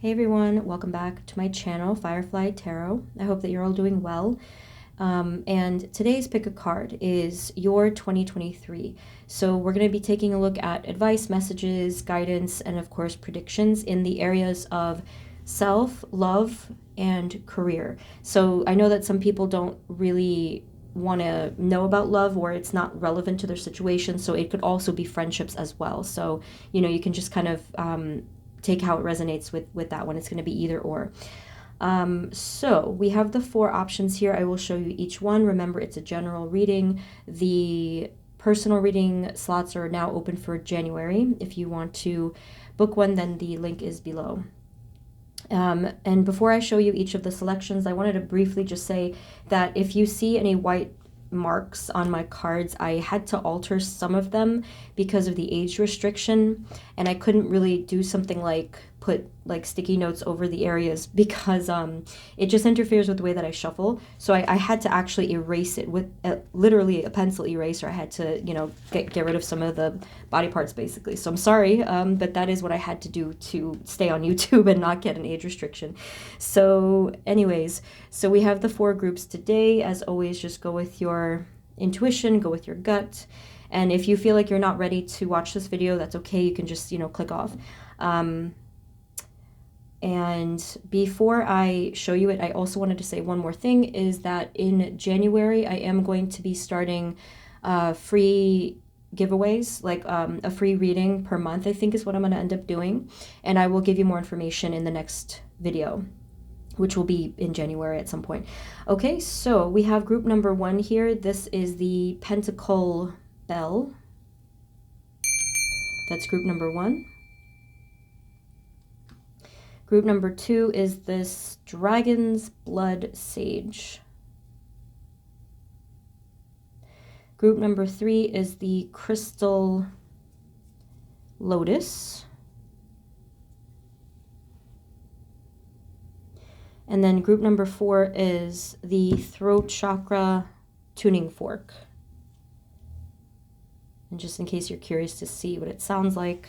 Hey everyone, welcome back to my channel, Firefly Tarot. I hope that you're all doing well. And today's pick a card is your 2023. So we're going to be taking a look at advice, messages, guidance, and of course predictions in the areas of self, love, and career. So I know that some people don't really want to know about love, or it's not relevant to their situation. So it could also be friendships as well. So, you can just kind of take how it resonates with that one. It's going to be either or. So we have the 4 options here. I will show you each one. Remember, it's a general reading. The personal reading slots are now open for January. If you want to book one, then the link is below. And before I show you each of the selections, I wanted to briefly just say that if you see any white marks on my cards, I had to alter some of them because of the age restriction, and I couldn't really do something like put like sticky notes over the areas because it just interferes with the way that I shuffle. So I had to actually erase it with literally a pencil eraser. I had to get rid of some of the body parts basically. So I'm sorry, but that is what I had to do to stay on YouTube and not get an age restriction. So anyways, so we have the 4 groups today. As always, just go with your intuition, go with your gut. And if you feel like you're not ready to watch this video, that's okay. You can just, click off. And before I show you it, I also wanted to say one more thing, is that in January, I am going to be starting free giveaways, like a free reading per month, I think is what I'm going to end up doing. And I will give you more information in the next video, which will be in January at some point. Okay, so we have group number 1 here. This is the pentacle bell. That's group number 1. Group number 2 is this dragon's blood sage. Group number 3 is the crystal lotus. And then group number 4 is the throat chakra tuning fork. And just in case you're curious to see what it sounds like,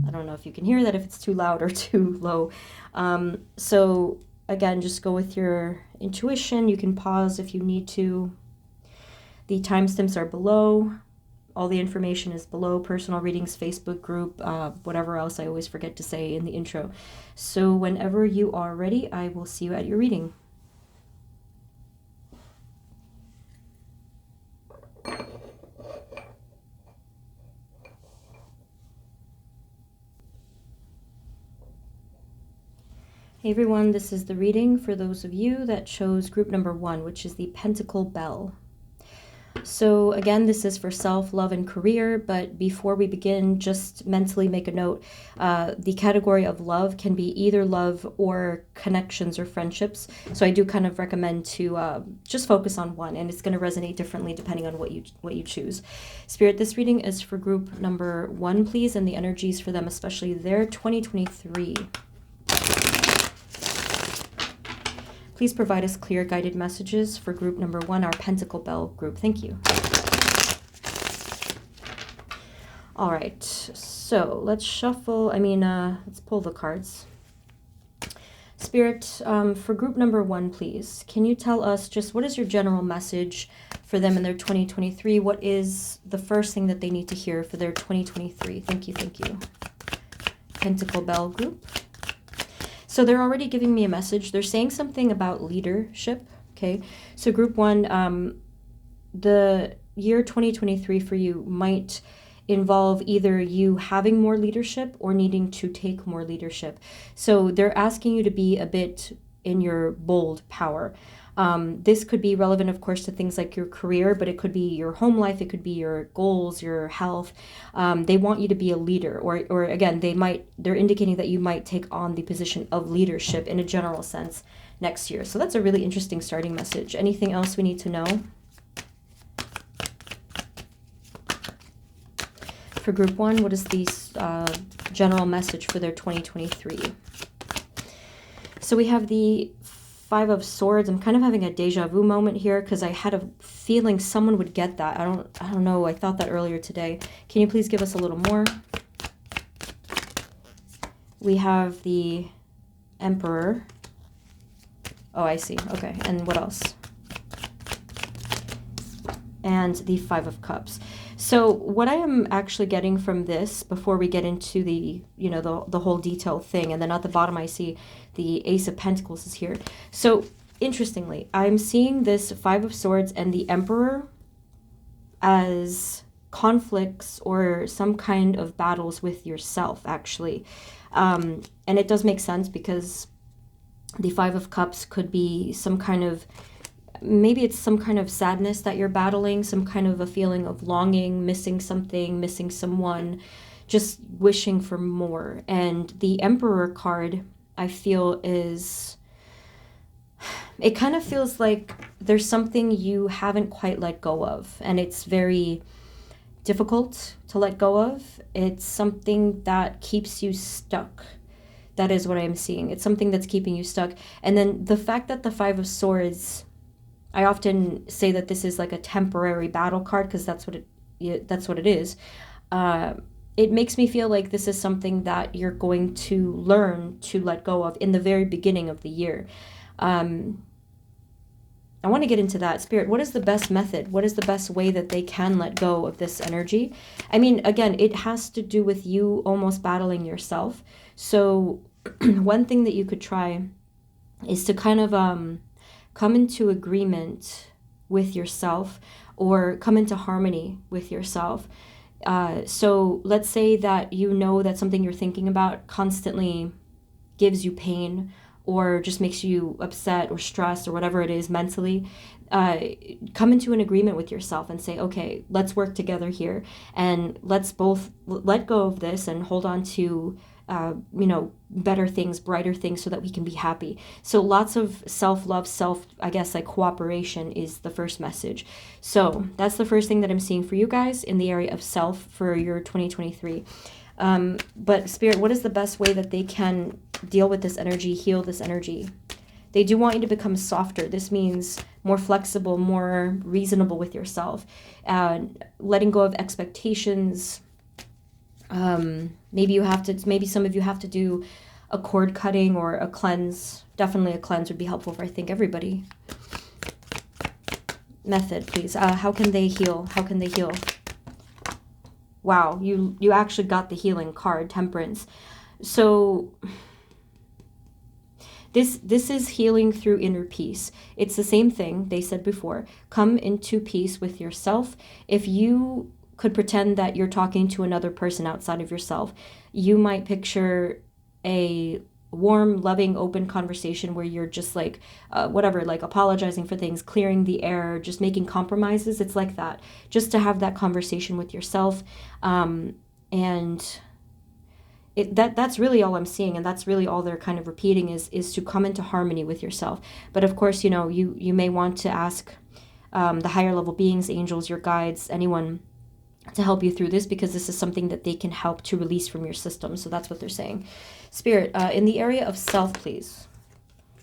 I don't know if you can hear that, if it's too loud or too low. So again, just go with your intuition. You can pause if you need to. The timestamps are below. All the information is below. Personal readings, Facebook group, whatever else I always forget to say in the intro. So whenever you are ready, I will see you at your reading. Hey everyone, this is the reading for those of you that chose group number 1, which is the pentacle bell. So again, this is for self, love, and career, but before we begin, just mentally make a note. The category of love can be either love or connections or friendships. So I do kind of recommend to just focus on one, and it's going to resonate differently depending on what you choose. Spirit, this reading is for group number 1, please, and the energies for them, especially their 2023. Please provide us clear guided messages for group number 1, our Pentacle Bell group. Thank you. All right, so let's shuffle. Let's pull the cards. Spirit, for group number 1, please, can you tell us just what is your general message for them in their 2023? What is the first thing that they need to hear for their 2023? Thank you, thank you. Pentacle Bell group. So they're already giving me a message. They're saying something about leadership, okay? So group 1, the year 2023 for you might involve either you having more leadership or needing to take more leadership. So they're asking you to be a bit in your bold power. This could be relevant, of course, to things like your career, but it could be your home life, it could be your goals, your health. They want you to be a leader, or again, they're indicating that you might take on the position of leadership in a general sense next year. So that's a really interesting starting message. Anything else we need to know? For group 1, what is the general message for their 2023? So we have the 5 of Swords. I'm kind of having a deja vu moment here because I had a feeling someone would get that. I don't know. I thought that earlier today. Can you please give us a little more? We have the Emperor. Oh, I see. Okay. And what else? And the Five of Cups. So what I am actually getting from this, before we get into the, you know, the whole detail thing, and then at the bottom I see the Ace of Pentacles is here. So interestingly, I'm seeing this Five of Swords and the Emperor as conflicts or some kind of battles with yourself, actually. And it does make sense because the Five of Cups could be some kind of, maybe it's some kind of sadness that you're battling, some kind of a feeling of longing, missing something, missing someone, just wishing for more. And the Emperor card, I feel, is, it kind of feels like there's something you haven't quite let go of, and it's very difficult to let go of. It's something that keeps you stuck. That is what I'm seeing. It's something that's keeping you stuck. And then the fact that the Five of Swords, I often say that this is like a temporary battle card because that's what it is. It makes me feel like this is something that you're going to learn to let go of in the very beginning of the year. I want to get into that. Spirit, what is the best method? What is the best way that they can let go of this energy? I mean, again, it has to do with you almost battling yourself. So one thing that you could try is to kind of come into agreement with yourself, or come into harmony with yourself. So let's say that you know that something you're thinking about constantly gives you pain, or just makes you upset or stressed or whatever it is mentally. Come into an agreement with yourself and say, okay, let's work together here, and let's both let go of this and hold on to better things, brighter things, so that we can be happy. So lots of self-love, I guess, like cooperation is the first message. So that's the first thing that I'm seeing for you guys in the area of self for your 2023. But Spirit, what is the best way that they can deal with this energy, heal this energy? They do want you to become softer. This means more flexible, more reasonable with yourself, letting go of expectations. Maybe some of you have to do a cord cutting or a cleanse. Definitely a cleanse would be helpful for, I think, everybody. Method, please. How can they heal? How can they heal? Wow, you actually got the healing card, Temperance. So this is healing through inner peace. It's the same thing they said before. Come into peace with yourself. If you could pretend that you're talking to another person outside of yourself, you might picture a warm, loving, open conversation where you're just like, like apologizing for things, clearing the air, just making compromises. It's like that, just to have that conversation with yourself. And that's really all I'm seeing, and that's really all they're kind of repeating is to come into harmony with yourself. But of course, you may want to ask the higher level beings, angels, your guides, anyone to help you through this, because this is something that they can help to release from your system. So that's what they're saying. Spirit, in the area of self, please.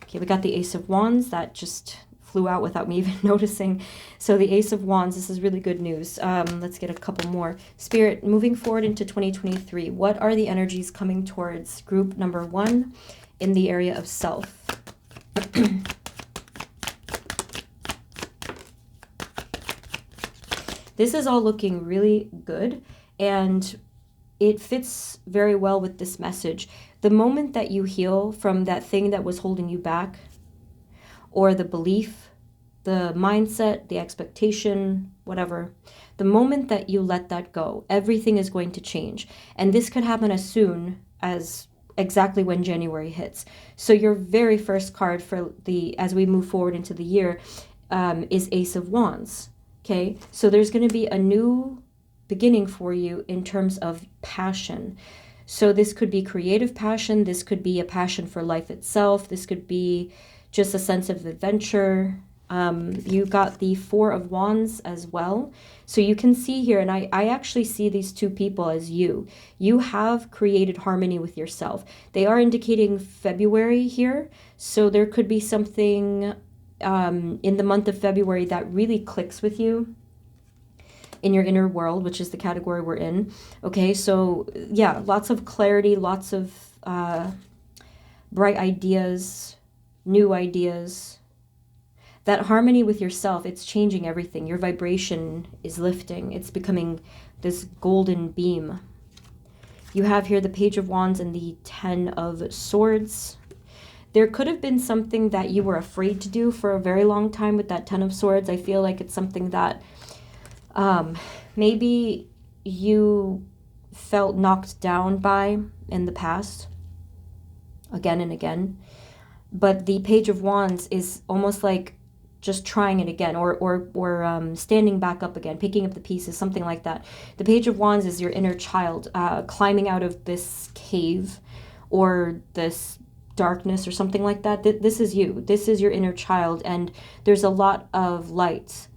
Okay, we got the Ace of Wands that just flew out without me even noticing. So the Ace of Wands, this is really good news. Let's get a couple more. Spirit, moving forward into 2023, what are the energies coming towards group number 1 in the area of self? This is all looking really good, and it fits very well with this message. The moment that you heal from that thing that was holding you back, or the belief, the mindset, the expectation, whatever, the moment that you let that go, everything is going to change. And this could happen as soon as exactly when January hits. So your very first card for as we move forward into the year is Ace of Wands. Okay, so there's going to be a new beginning for you in terms of passion. So this could be creative passion. This could be a passion for life itself. This could be just a sense of adventure. You got the Four of Wands as well. So you can see here, and I actually see these two people as you. You have created harmony with yourself. They are indicating February here. So there could be something in the month of February that really clicks with you in your inner world, which is the category we're in. Okay, so yeah, lots of clarity, lots of bright ideas, new ideas. That harmony with yourself, it's changing everything. Your vibration is lifting. It's becoming this golden beam. You have here the Page of Wands and the Ten of Swords. There could have been something that you were afraid to do for a very long time with that Ten of Swords. I feel like it's something that maybe you felt knocked down by in the past, again and again. But the Page of Wands is almost like just trying it again, or standing back up again, picking up the pieces, something like that. The Page of Wands is your inner child climbing out of this cave or this darkness or something like that. This is you. This is your inner child, and there's a lot of light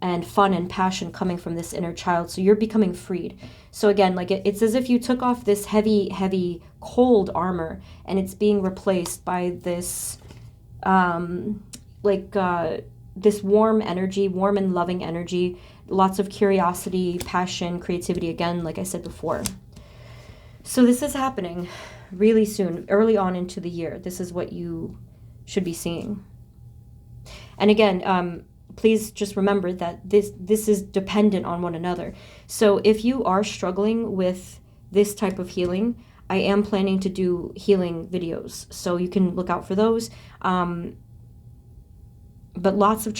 and fun and passion coming from this inner child. So you're becoming freed. So again, like it's as if you took off this heavy, cold armor, and it's being replaced by this, this warm energy, warm and loving energy, lots of curiosity, passion, creativity, again, like I said before. So this is happening really soon, early on into the year. This is what you should be seeing. And again, please just remember that this is dependent on one another. So if you are struggling with this type of healing, I am planning to do healing videos, so you can look out for those. But lots of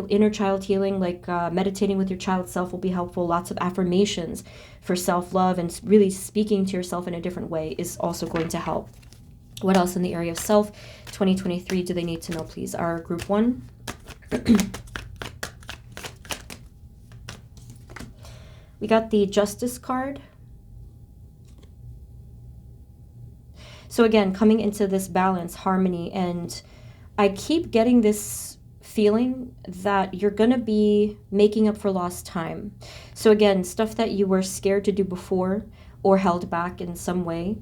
inner child healing, like meditating with your child self will be helpful. Lots of affirmations for self-love and really speaking to yourself in a different way is also going to help. What else in the area of self? 2023, do they need to know, please? Our group 1. We got the Justice card. So again, coming into this balance, harmony, and I keep getting this feeling that you're going to be making up for lost time. So again, stuff that you were scared to do before or held back in some way,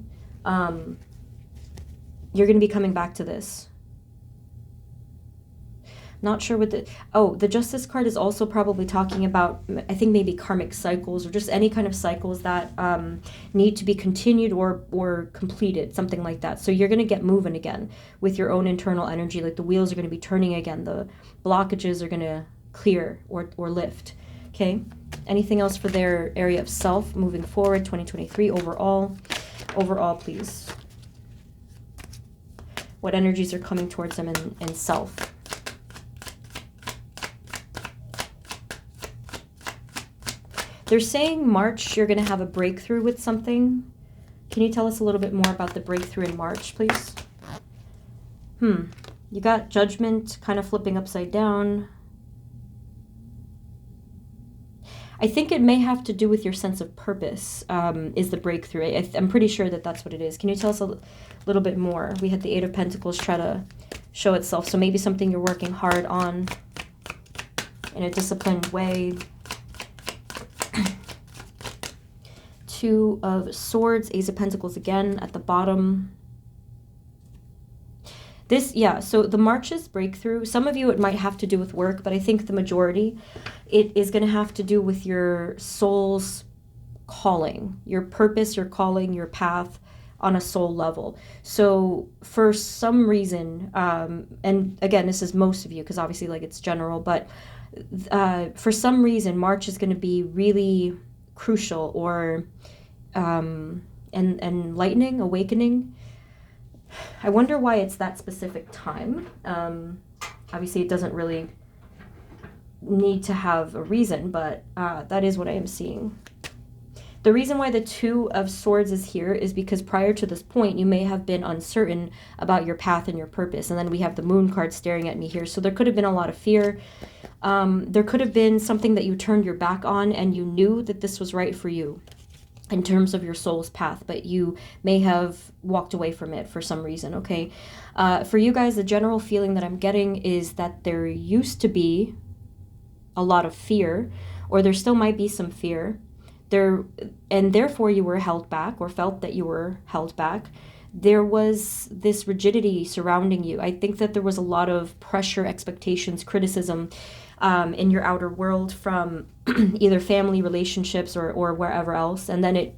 you're going to be coming back to this. Not sure what the Justice card is also probably talking about, I think maybe karmic cycles or just any kind of cycles that need to be continued or completed, something like that. So you're going to get moving again with your own internal energy, like the wheels are going to be turning again, the blockages are going to clear or lift. Okay, anything else for their area of self moving forward, 2023 overall, please. What energies are coming towards them in self? They're saying March, you're going to have a breakthrough with something. Can you tell us a little bit more about the breakthrough in March, please? You got Judgment kind of flipping upside down. I think it may have to do with your sense of purpose, is the breakthrough. I'm pretty sure that that's what it is. Can you tell us a little bit more? We had the Eight of Pentacles try to show itself. So maybe something you're working hard on in a disciplined way. Two of Swords, Ace of Pentacles again at the bottom. So the March's breakthrough, some of you it might have to do with work, but I think the majority, it is going to have to do with your soul's calling, your purpose, your calling, your path on a soul level. So for some reason, and again, this is most of you, because obviously like it's general, but for some reason, March is going to be really crucial or enlightening, awakening. I wonder why it's that specific time. Obviously, it doesn't really need to have a reason, but that is what I am seeing. The reason why the Two of Swords is here is because prior to this point, you may have been uncertain about your path and your purpose. And then we have the Moon card staring at me here. So there could have been a lot of fear. There could have been something that you turned your back on and you knew that this was right for you in terms of your soul's path, but you may have walked away from it for some reason, okay? For you guys, the general feeling that I'm getting is that there used to be a lot of fear, or there still might be some fear there, and therefore you were held back or felt that you were held back. there was this rigidity surrounding you. I think that there was a lot of pressure, expectations, criticism in your outer world from either family, relationships, or wherever else. And then it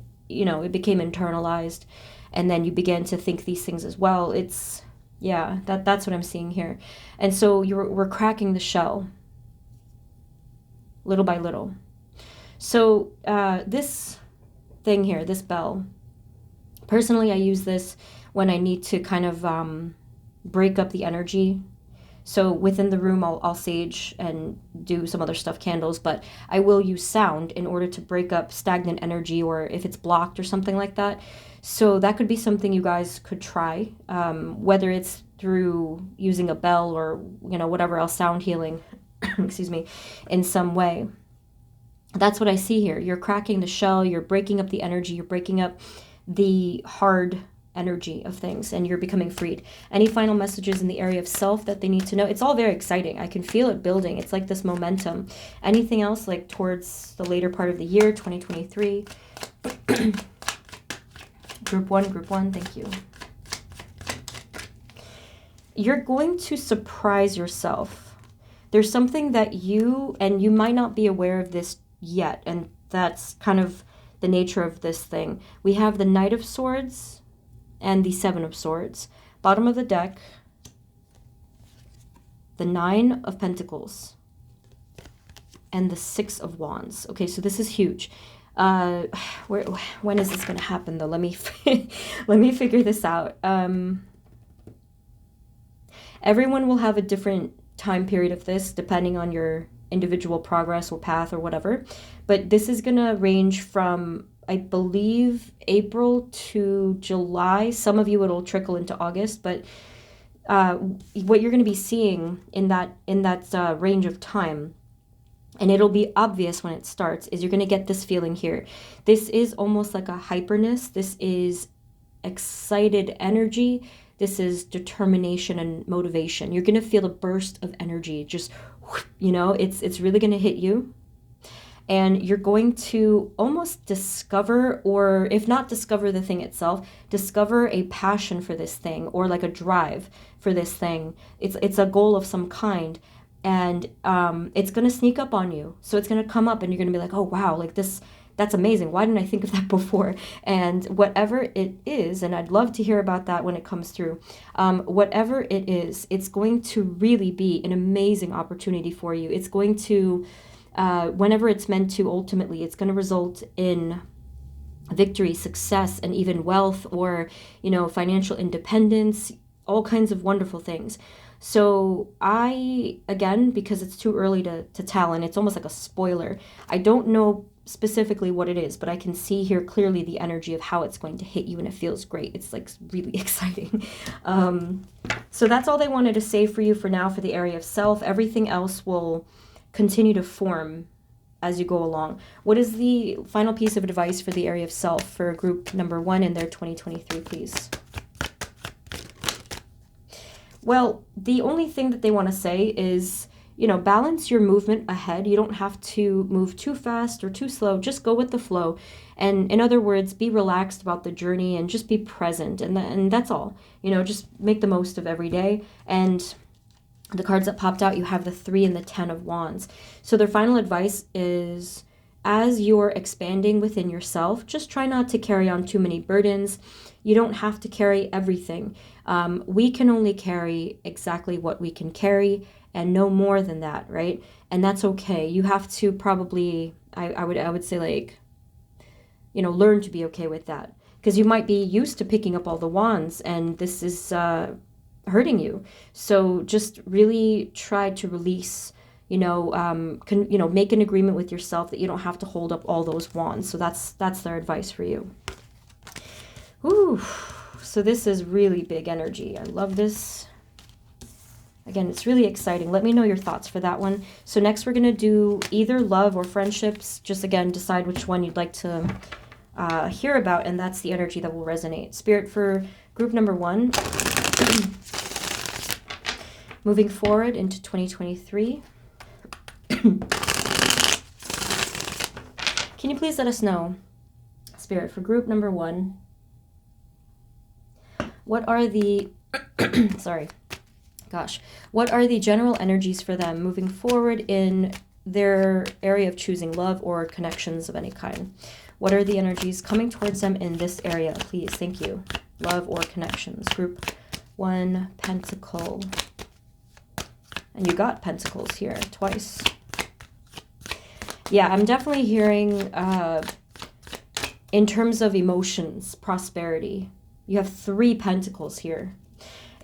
became internalized. And then you began to think these things as well. That's what I'm seeing here. And so we're cracking the shell little by little. So this thing here, this bell, personally, I use this when I need to kind of break up the energy. So within the room, I'll sage and do some other stuff, candles, but I will use sound in order to break up stagnant energy, or if it's blocked or something like that. So that could be something you guys could try, whether it's through using a bell or, whatever else, sound healing, excuse me, in some way. That's what I see here. You're cracking the shell, you're breaking up the energy, you're breaking up the hard energy of things, and you're becoming freed. Any final messages in the area of self that they need to know? It's all very exciting. I can feel it building. It's like this momentum. Anything else, like towards the later part of the year, 2023? Group one, thank you. You're going to surprise yourself. There's something that you might not be aware of this yet, and that's kind of the nature of this thing. We have the Knight of Swords and the Seven of Swords. Bottom of the deck, the Nine of Pentacles and the Six of Wands. Okay, so this is huge. When is this going to happen though? Let me figure this out. Everyone will have a different time period of this depending on your individual progress or path or whatever, but this is gonna range from, I believe, April to July. Some of you it'll trickle into August, but what you're going to be seeing in that range of time, and it'll be obvious when it starts, is you're going to get this feeling here. This is almost like a hyperness. This is excited energy. This is determination and motivation. You're going to feel a burst of energy. Just, it's really going to hit you. And you're going to almost discover, or if not discover the thing itself, discover a passion for this thing, or like a drive for this thing. It's a goal of some kind. And it's going to sneak up on you. So it's going to come up and you're going to be like, oh, wow, like this, that's amazing. Why didn't I think of that before? And whatever it is, and I'd love to hear about that when it comes through, whatever it is, it's going to really be an amazing opportunity for you. It's going to, whenever it's meant to, ultimately, it's going to result in victory, success, and even wealth, or, financial independence, all kinds of wonderful things. So again, because it's too early to tell, and it's almost like a spoiler, I don't know specifically what it is, but I can see here clearly the energy of how it's going to hit you, and it feels great. It's like really exciting. So that's all they wanted to say for you for now for the area of self. Everything else will continue to form as you go along. What is the final piece of advice for the area of self for group number 1 in their 2023, please? Well, the only thing that they want to say is, balance your movement ahead. You don't have to move too fast or too slow. Just go with the flow. And in other words, be relaxed about the journey and just be present. And that's all. Just make the most of every day. And the cards that popped out, you have the 3 and the 10 of Wands. So their final advice is, as you're expanding within yourself, just try not to carry on too many burdens. You don't have to carry everything. We can only carry exactly what we can carry and no more than that, right? And that's okay. You have to probably, I would say, learn to be okay with that. Because you might be used to picking up all the wands, and this is hurting you. So just really try to release, make an agreement with yourself that you don't have to hold up all those wands. So that's their advice for you. Ooh, so this is really big energy. I love this. Again, it's really exciting. Let me know your thoughts for that one. So next we're going to do either love or friendships. Just again, decide which one you'd like to hear about, and that's the energy that will resonate. Spirit for group number 1. Moving forward into 2023. Can you please let us know, Spirit, for group number 1, What are the, sorry, gosh, what are the general energies for them moving forward in their area of choosing love or connections of any kind? What are the energies coming towards them in this area, please? Thank you. Love or connections. Group 1, Pentacle. And you got Pentacles here twice. Yeah, I'm definitely hearing in terms of emotions, prosperity. You have 3 Pentacles here.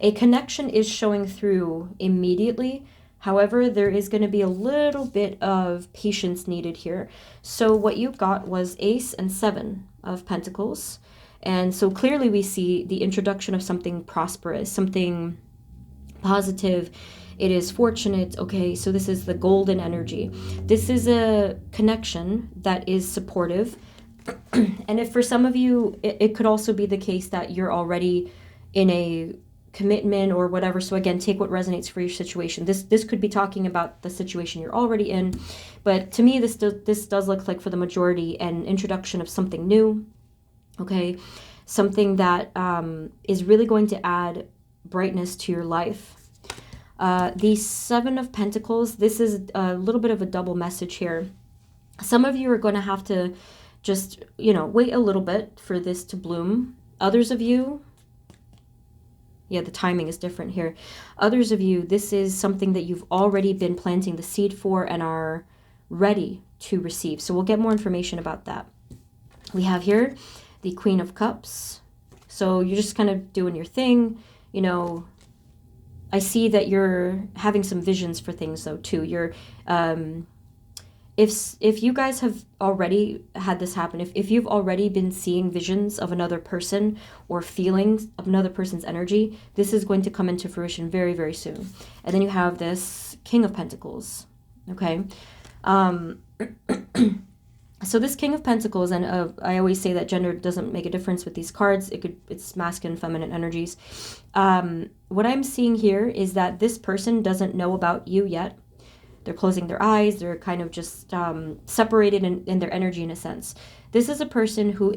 A connection is showing through immediately. However, there is going to be a little bit of patience needed here. So what you got was Ace and 7 of Pentacles. And so clearly we see the introduction of something prosperous, something positive. It is fortunate. Okay, so this is the golden energy. This is a connection that is supportive. And if for some of you, it could also be the case that you're already in a commitment or whatever. So again, take what resonates for your situation. This could be talking about the situation you're already in. But to me, this does look like for the majority an introduction of something new. Okay, something that is really going to add brightness to your life. The 7 of Pentacles, this is a little bit of a double message here. Some of you are going to have to just, wait a little bit for this to bloom. Others of you, yeah, the timing is different here. Others of you, this is something that you've already been planting the seed for and are ready to receive. So we'll get more information about that. We have here the Queen of Cups. So you're just kind of doing your thing. I see that you're having some visions for things though too. You're if you guys have already had this happen, if you've already been seeing visions of another person or feelings of another person's energy, this is going to come into fruition very, very soon. And then you have this King of Pentacles. Okay. So this King of Pentacles, and I always say that gender doesn't make a difference with these cards. It's masculine, feminine energies. What I'm seeing here is that this person doesn't know about you yet. They're closing their eyes. They're kind of just separated in their energy in a sense. This is a person who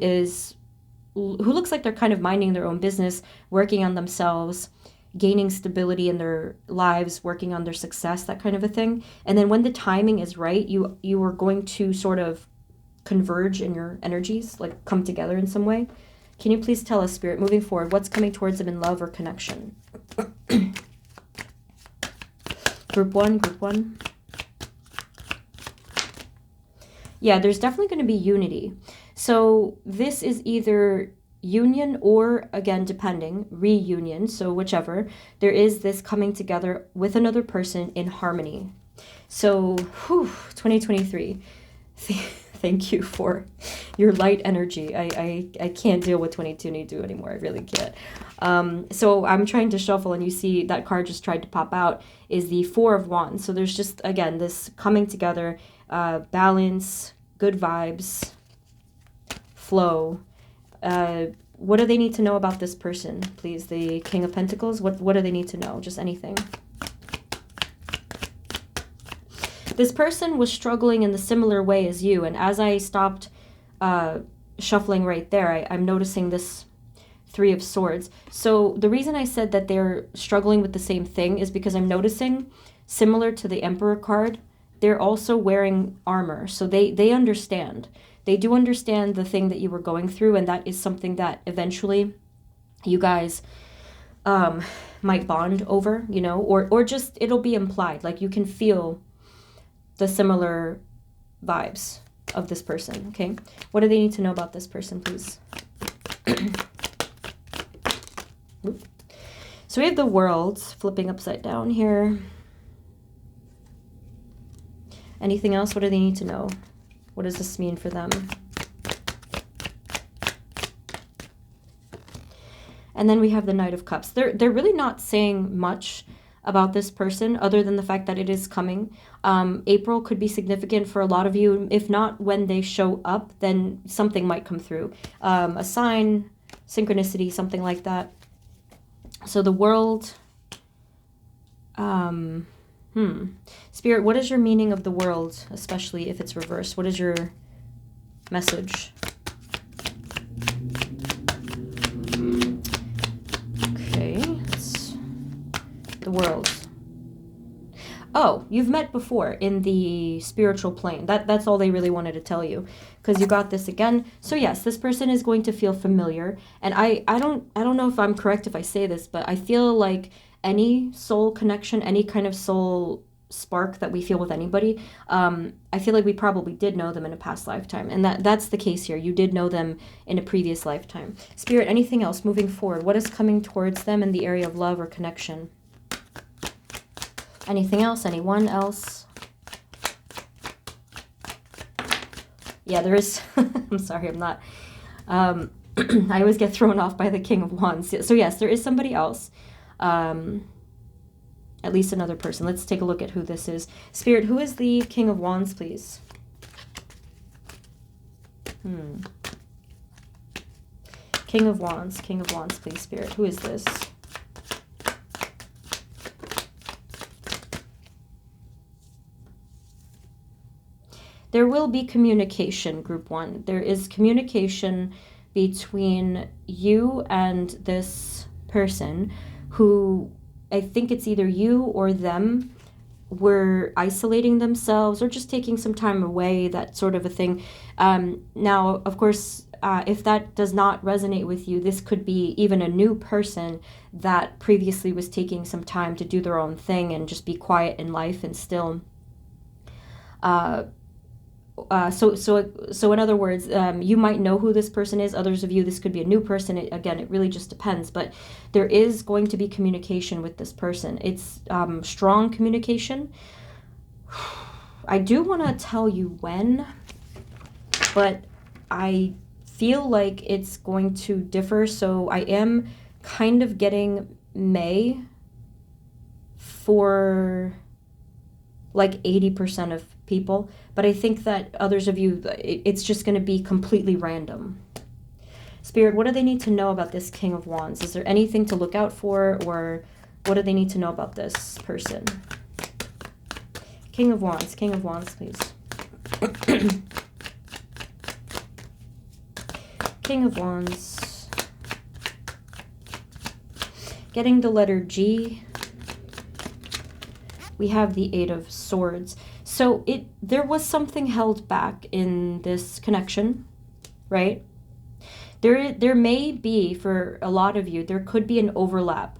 looks like they're kind of minding their own business, working on themselves, gaining stability in their lives, working on their success, that kind of a thing. And then when the timing is right, you are going to sort of converge in your energies, like come together in some way. Can you please tell us, Spirit, moving forward, what's coming towards them in love or connection? Group 1. Yeah, there's definitely going to be unity. So this is either union or, again, depending, reunion. So whichever, there is this coming together with another person in harmony. So, 2023. Thank you for your light energy. I can't deal with 2022 anymore. I really can't. So I'm trying to shuffle, and you see that card just tried to pop out is the 4 of Wands. So there's just, again, this coming together, balance, good vibes, flow. What do they need to know about this person, please? The King of Pentacles. What do they need to know? Just anything. This person was struggling in the similar way as you, and as I stopped shuffling right there, I'm noticing this 3 of Swords. So the reason I said that they're struggling with the same thing is because I'm noticing, similar to the Emperor card, they're also wearing armor. So they understand. They do understand the thing that you were going through, and that is something that eventually you guys might bond over, or just it'll be implied. Like you can feel the similar vibes of this person, okay? What do they need to know about this person, please? So we have the World flipping upside down here. Anything else? What do they need to know? What does this mean for them? And then we have the Knight of Cups. They're really not saying much about this person other than the fact that it is coming. April could be significant for a lot of you. If not when they show up, then something might come through. A sign, synchronicity, something like that. So the World. Spirit, what is your meaning of the World, especially if it's reversed? What is your message? the world. Oh, you've met before in the spiritual plane. That's all they really wanted to tell you, because you got this again. So yes, this person is going to feel familiar, and I don't know if I'm correct if I say this, but I feel like any soul connection, any kind of soul spark that we feel with anybody, I feel like we probably did know them in a past lifetime, and that's the case here. You did know them in a previous lifetime. Spirit, anything else moving forward? What is coming towards them in the area of love or connection? Anything else? Anyone else? Yeah, there is. I'm sorry, I'm not. I always get thrown off by the King of Wands. So yes, there is somebody else. At least another person. Let's take a look at who this is. Spirit, who is the King of Wands, please? King of Wands, please, Spirit. Who is this? There will be communication, group 1. There is communication between you and this person who, I think it's either you or them, were isolating themselves or just taking some time away, that sort of a thing. Now, of course, if that does not resonate with you, this could be even a new person that previously was taking some time to do their own thing and just be quiet in life and still. So in other words, you might know who this person is. Others of you, this could be a new person. Again, it really just depends. But there is going to be communication with this person. It's strong communication. I do want to tell you when, but I feel like it's going to differ. So I am kind of getting May for like 80% of people, but I think that others of you, it's just going to be completely random. Spirit, what do they need to know about this King of Wands? Is there anything to look out for, or what do they need to know about this person? King of Wands, please. King of Wands. Getting the letter G. We have the Eight of Swords. So there was something held back in this connection, right? There may be, for a lot of you, there could be an overlap.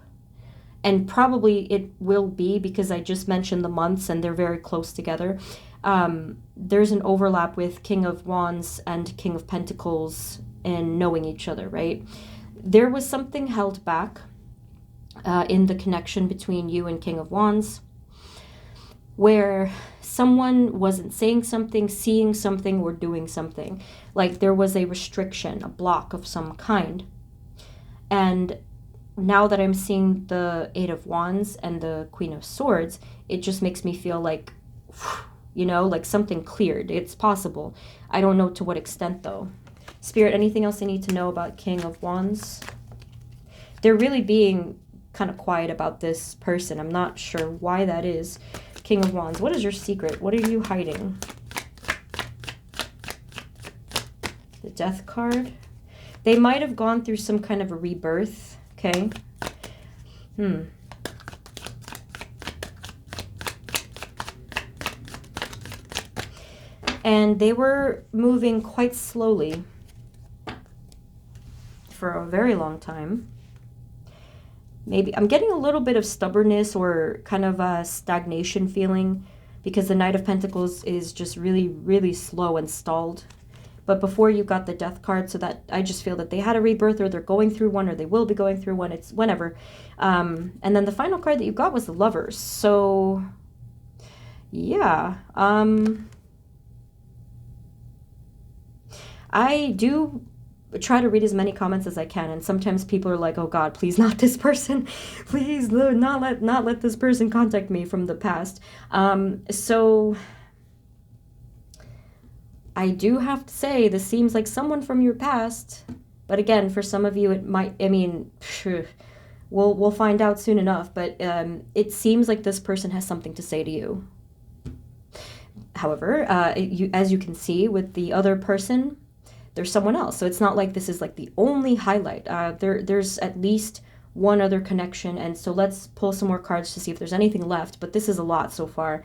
And probably it will be, because I just mentioned the months and they're very close together. There's an overlap with King of Wands and King of Pentacles in knowing each other, right? There was something held back in the connection between you and King of Wands, where someone wasn't saying something, seeing something, or doing something. Like there was a restriction, a block of some kind. And now that I'm seeing the Eight of Wands and the Queen of Swords, it just makes me feel like, you know, like something cleared. It's possible. I don't know to what extent though. Spirit, anything else I need to know about King of Wands? They're really being kind of quiet about this person. I'm not sure why that is. King of Wands, what is your secret? What are you hiding? The Death card. They might have gone through some kind of a rebirth, okay? And they were moving quite slowly for a very long time. Maybe I'm getting a little bit of stubbornness or kind of a stagnation feeling, because the Knight of Pentacles is just really, really slow and stalled. But before you got the Death card, so that I just feel that they had a rebirth, or they're going through one, or they will be going through one. It's whenever. And then the final card that you got was the Lovers. So yeah, I do try to read as many comments as I can, and sometimes people are like, oh God, please not this person, please not let this person contact me from the past. So I do have to say, this seems like someone from your past, but again, for some of you it might, I mean, we'll find out soon enough, but it seems like this person has something to say to you. However, as you can see with the other person, there's someone else. So it's not like this is like the only highlight. There's at least one other connection. And so let's pull some more cards to see if there's anything left, but this is a lot so far.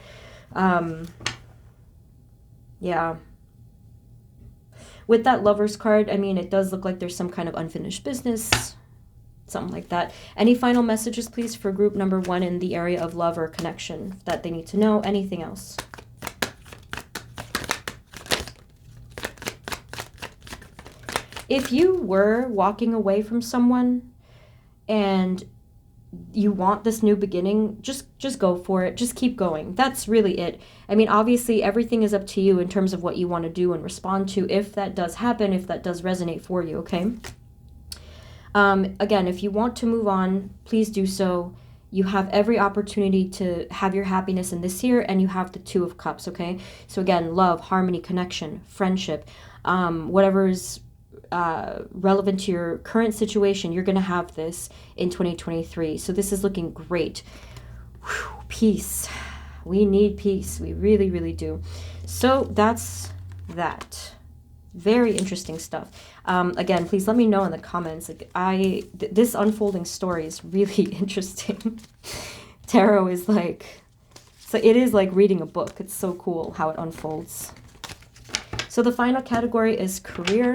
Yeah. With that Lovers card, I mean, it does look like there's some kind of unfinished business, something like that. Any final messages, please, for group number 1 in the area of love or connection that they need to know? Anything else? If you were walking away from someone and you want this new beginning, just go for it. Just keep going. That's really it. I mean, obviously, everything is up to you in terms of what you want to do and respond to, if that does happen, if that does resonate for you, okay? Again, if you want to move on, please do so. You have every opportunity to have your happiness in this year, and you have the 2 of Cups, okay? So again, love, harmony, connection, friendship, whatever's relevant to your current situation, you're going to have this in 2023. So this is looking great. Whew, peace. We need peace. We really, really do. So that's that. Very interesting stuff. Again, please let me know in the comments. Like, this unfolding story is really interesting. Tarot is like, so it is like reading a book. It's so cool how it unfolds. So the final category is career.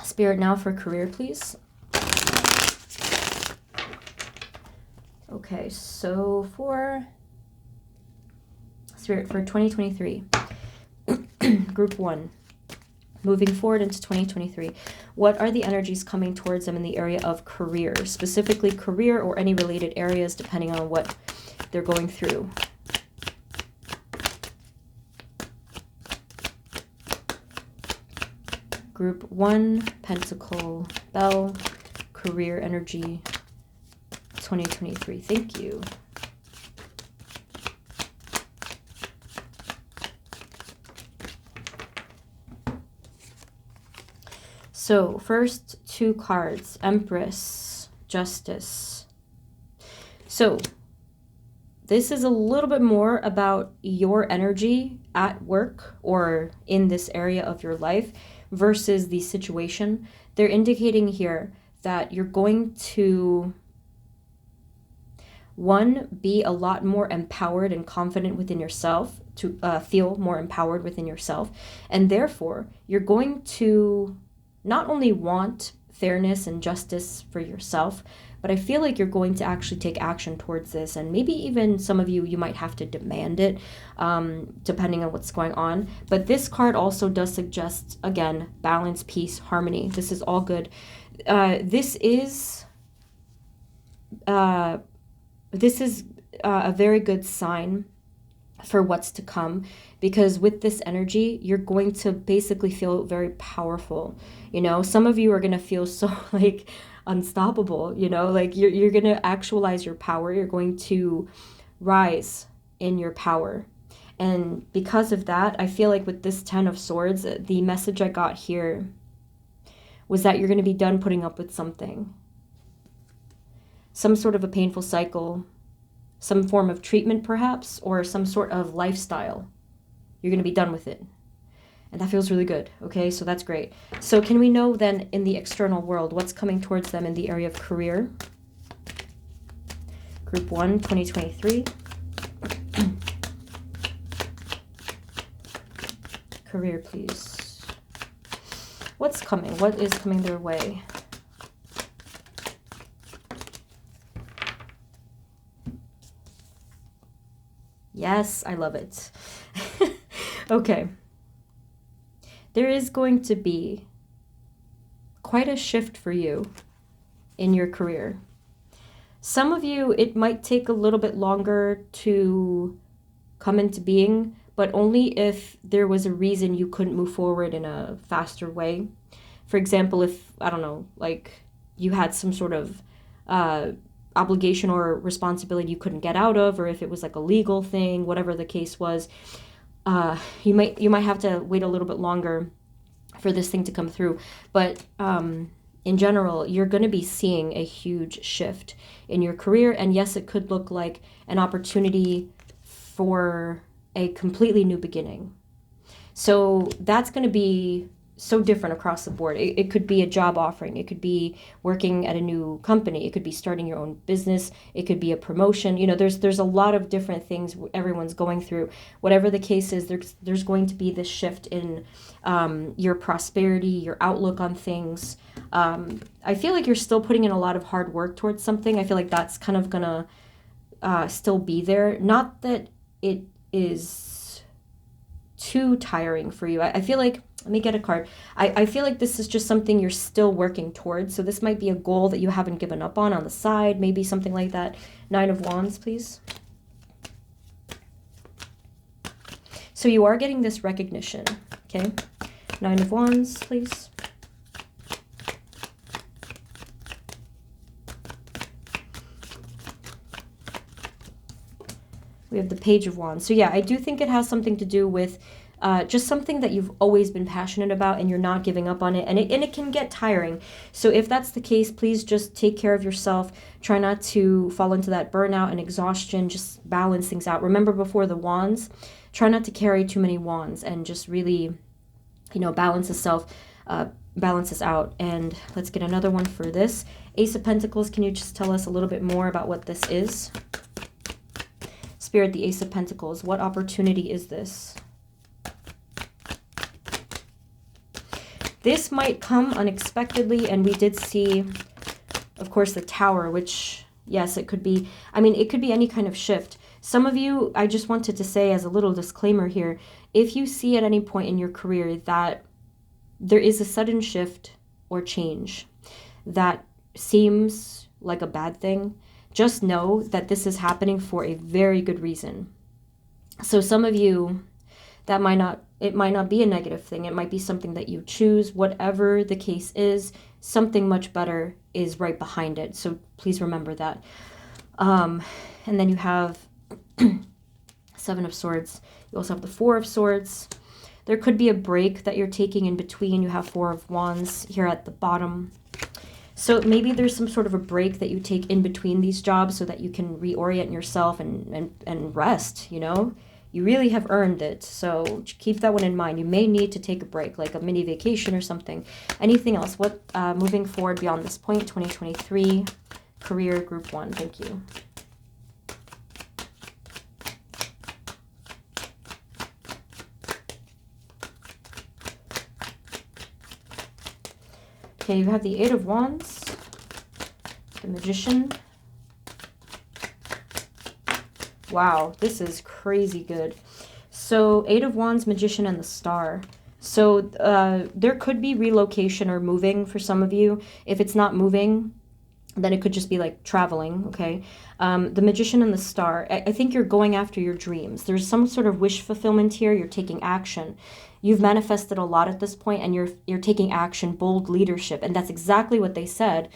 Spirit now for career, please. Okay, so for Spirit for 2023, group 1, moving forward into 2023, what are the energies coming towards them in the area of career, specifically career or any related areas depending on what they're going through? Group 1, Pentacle, Bell, career energy, 2023. Thank you. So first 2 cards, Empress, Justice. So this is a little bit more about your energy at work or in this area of your life versus the situation. They're indicating here that you're going to, 1, be a lot more empowered and confident within yourself, to feel more empowered within yourself. And therefore, you're going to not only want fairness and justice for yourself, but I feel like you're going to actually take action towards this. And maybe even some of you might have to demand it, depending on what's going on. But this card also does suggest, again, balance, peace, harmony. This is all good. This is a very good sign for what's to come, because with this energy, you're going to basically feel very powerful. You know, some of you are going to feel so like unstoppable, you know, like you're going to actualize your power. You're going to rise in your power. And because of that, I feel like with this 10 of Swords, the message I got here was that you're going to be done putting up with something. Some sort of a painful cycle, some form of treatment perhaps, or some sort of lifestyle. You're going to be done with it. And that feels really good. Okay, so that's great. So can we know then in the external world, what's coming towards them in the area of career? Group 1, 2023. Career, please. What's coming? What is coming their way? Yes, I love it. Okay. There is going to be quite a shift for you in your career. Some of you, it might take a little bit longer to come into being, but only if there was a reason you couldn't move forward in a faster way. For example, if, I don't know, like you had some sort of obligation or responsibility you couldn't get out of, or if it was like a legal thing, whatever the case was, you might have to wait a little bit longer for this thing to come through. But in general, you're going to be seeing a huge shift in your career. And yes, it could look like an opportunity for a completely new beginning. So that's going to be so different across the board. It could be a job offering. It could be working at a new company. It could be starting your own business. It could be a promotion. There's a lot of different things everyone's going through. Whatever the case is, there's going to be this shift in your prosperity, your outlook on things. I feel like you're still putting in a lot of hard work towards something. I feel like that's kind of gonna still be there. Not that it is too tiring for you. I feel like, let me get a card. I feel like this is just something you're still working towards. So this might be a goal that you haven't given up on the side, maybe something like that. 9 of Wands, please. So you are getting this recognition, okay? 9 of Wands, please. We have the Page of Wands. So yeah, I do think it has something to do with just something that you've always been passionate about and you're not giving up on it. And it can get tiring. So if that's the case, please just take care of yourself. Try not to fall into that burnout and exhaustion. Just balance things out. Remember, before the wands, try not to carry too many wands and just really, balance this out. And let's get another one for this. Ace of Pentacles, can you just tell us a little bit more about what this is? Spirit, the Ace of Pentacles, what opportunity is this? This might come unexpectedly, and we did see, of course, the Tower, which, yes, it could be, it could be any kind of shift. Some of you, I just wanted to say as a little disclaimer here, if you see at any point in your career that there is a sudden shift or change that seems like a bad thing, just know that this is happening for a very good reason. So some of you, it might not be a negative thing. It might be something that you choose. Whatever the case is, something much better is right behind it. So please remember that. And then you have 7 of Swords. You also have the 4 of Swords. There could be a break that you're taking in between. You have 4 of Wands here at the bottom. So maybe there's some sort of a break that you take in between these jobs so that you can reorient yourself and rest, You really have earned it, so keep that one in mind. You may need to take a break, like a mini vacation or something. Anything else? What moving forward beyond this point, 2023, career, group 1. Thank you. Okay, you have the 8 of Wands, the Magician. Wow, this is crazy good. So 8 of Wands, Magician, and the Star. So there could be relocation or moving for some of you. If it's not moving, then it could just be like traveling, okay? The Magician and the Star, I think you're going after your dreams. There's some sort of wish fulfillment here. You're taking action. You've manifested a lot at this point, and you're taking action, bold leadership. And that's exactly what they said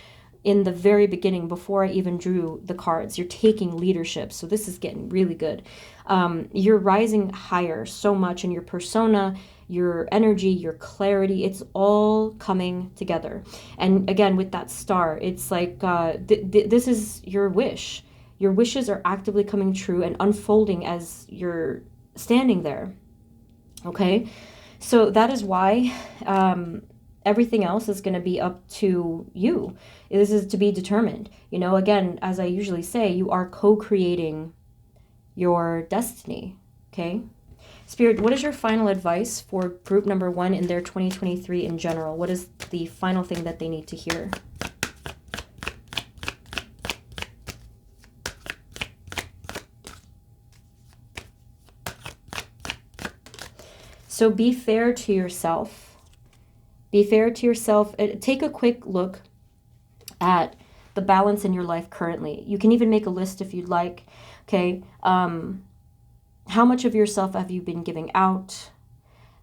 in the very beginning, before I even drew the cards. You're taking leadership. So this is getting really good. You're rising higher so much in your persona, your energy, your clarity. It's all coming together. And again, with that Star, it's like this is your wish. Your wishes are actively coming true and unfolding as you're standing there. Okay? So that is why everything else is going to be up to you. This is to be determined. Again, as I usually say, you are co-creating your destiny. Okay? Spirit, what is your final advice for group number 1 in their 2023 in general? What is the final thing that they need to hear? So be fair to yourself. Be fair to yourself. Take a quick look at the balance in your life currently. You can even make a list if you'd like. Okay. How much of yourself have you been giving out?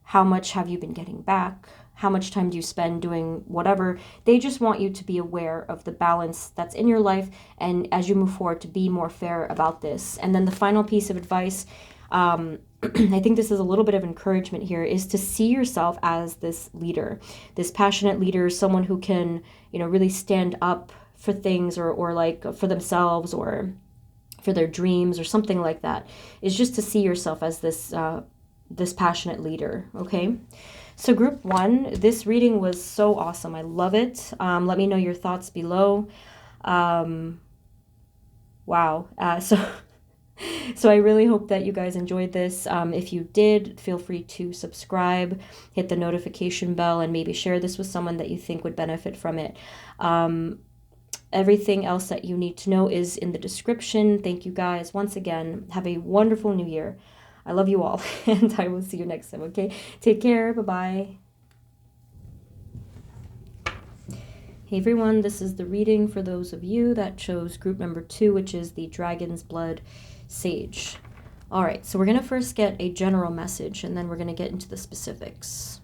How much have you been getting back? How much time do you spend doing whatever? They just want you to be aware of the balance that's in your life, and as you move forward, to be more fair about this. And then the final piece of advice, I think this is a little bit of encouragement here, is to see yourself as this leader, this passionate leader, someone who can, really stand up for things or like for themselves or for their dreams or something like that. Is just to see yourself as this this passionate leader, okay? So group 1, this reading was so awesome. I love it. Let me know your thoughts below. Wow. So I really hope that you guys enjoyed this. If you did, feel free to subscribe, hit the notification bell, and maybe share this with someone that you think would benefit from it. Everything else that you need to know is in the description. Thank you guys once again. Have a wonderful new year. I love you all, and I will see you next time, okay? Take care. Bye-bye. Hey everyone, this is the reading for those of you that chose group number 2, which is the Dragon's Blood Sage. All right, so we're going to first get a general message, and then we're going to get into the specifics.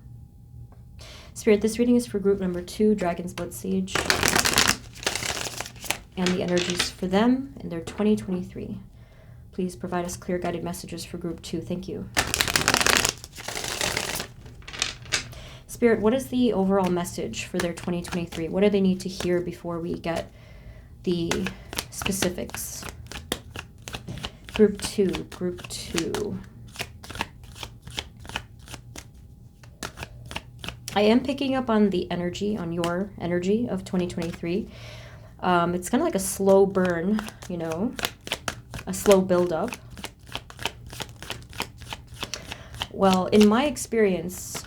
Spirit, this reading is for group number 2, Dragon's Blood Sage, and the energies for them in their 2023. Please provide us clear guided messages for group 2. Thank you. Spirit, what is the overall message for their 2023? What do they need to hear before we get the specifics? Group 2, group 2. I am picking up on the energy, on your energy of 2023. It's kind of like a slow burn, you know, a slow build-up. Well, in my experience,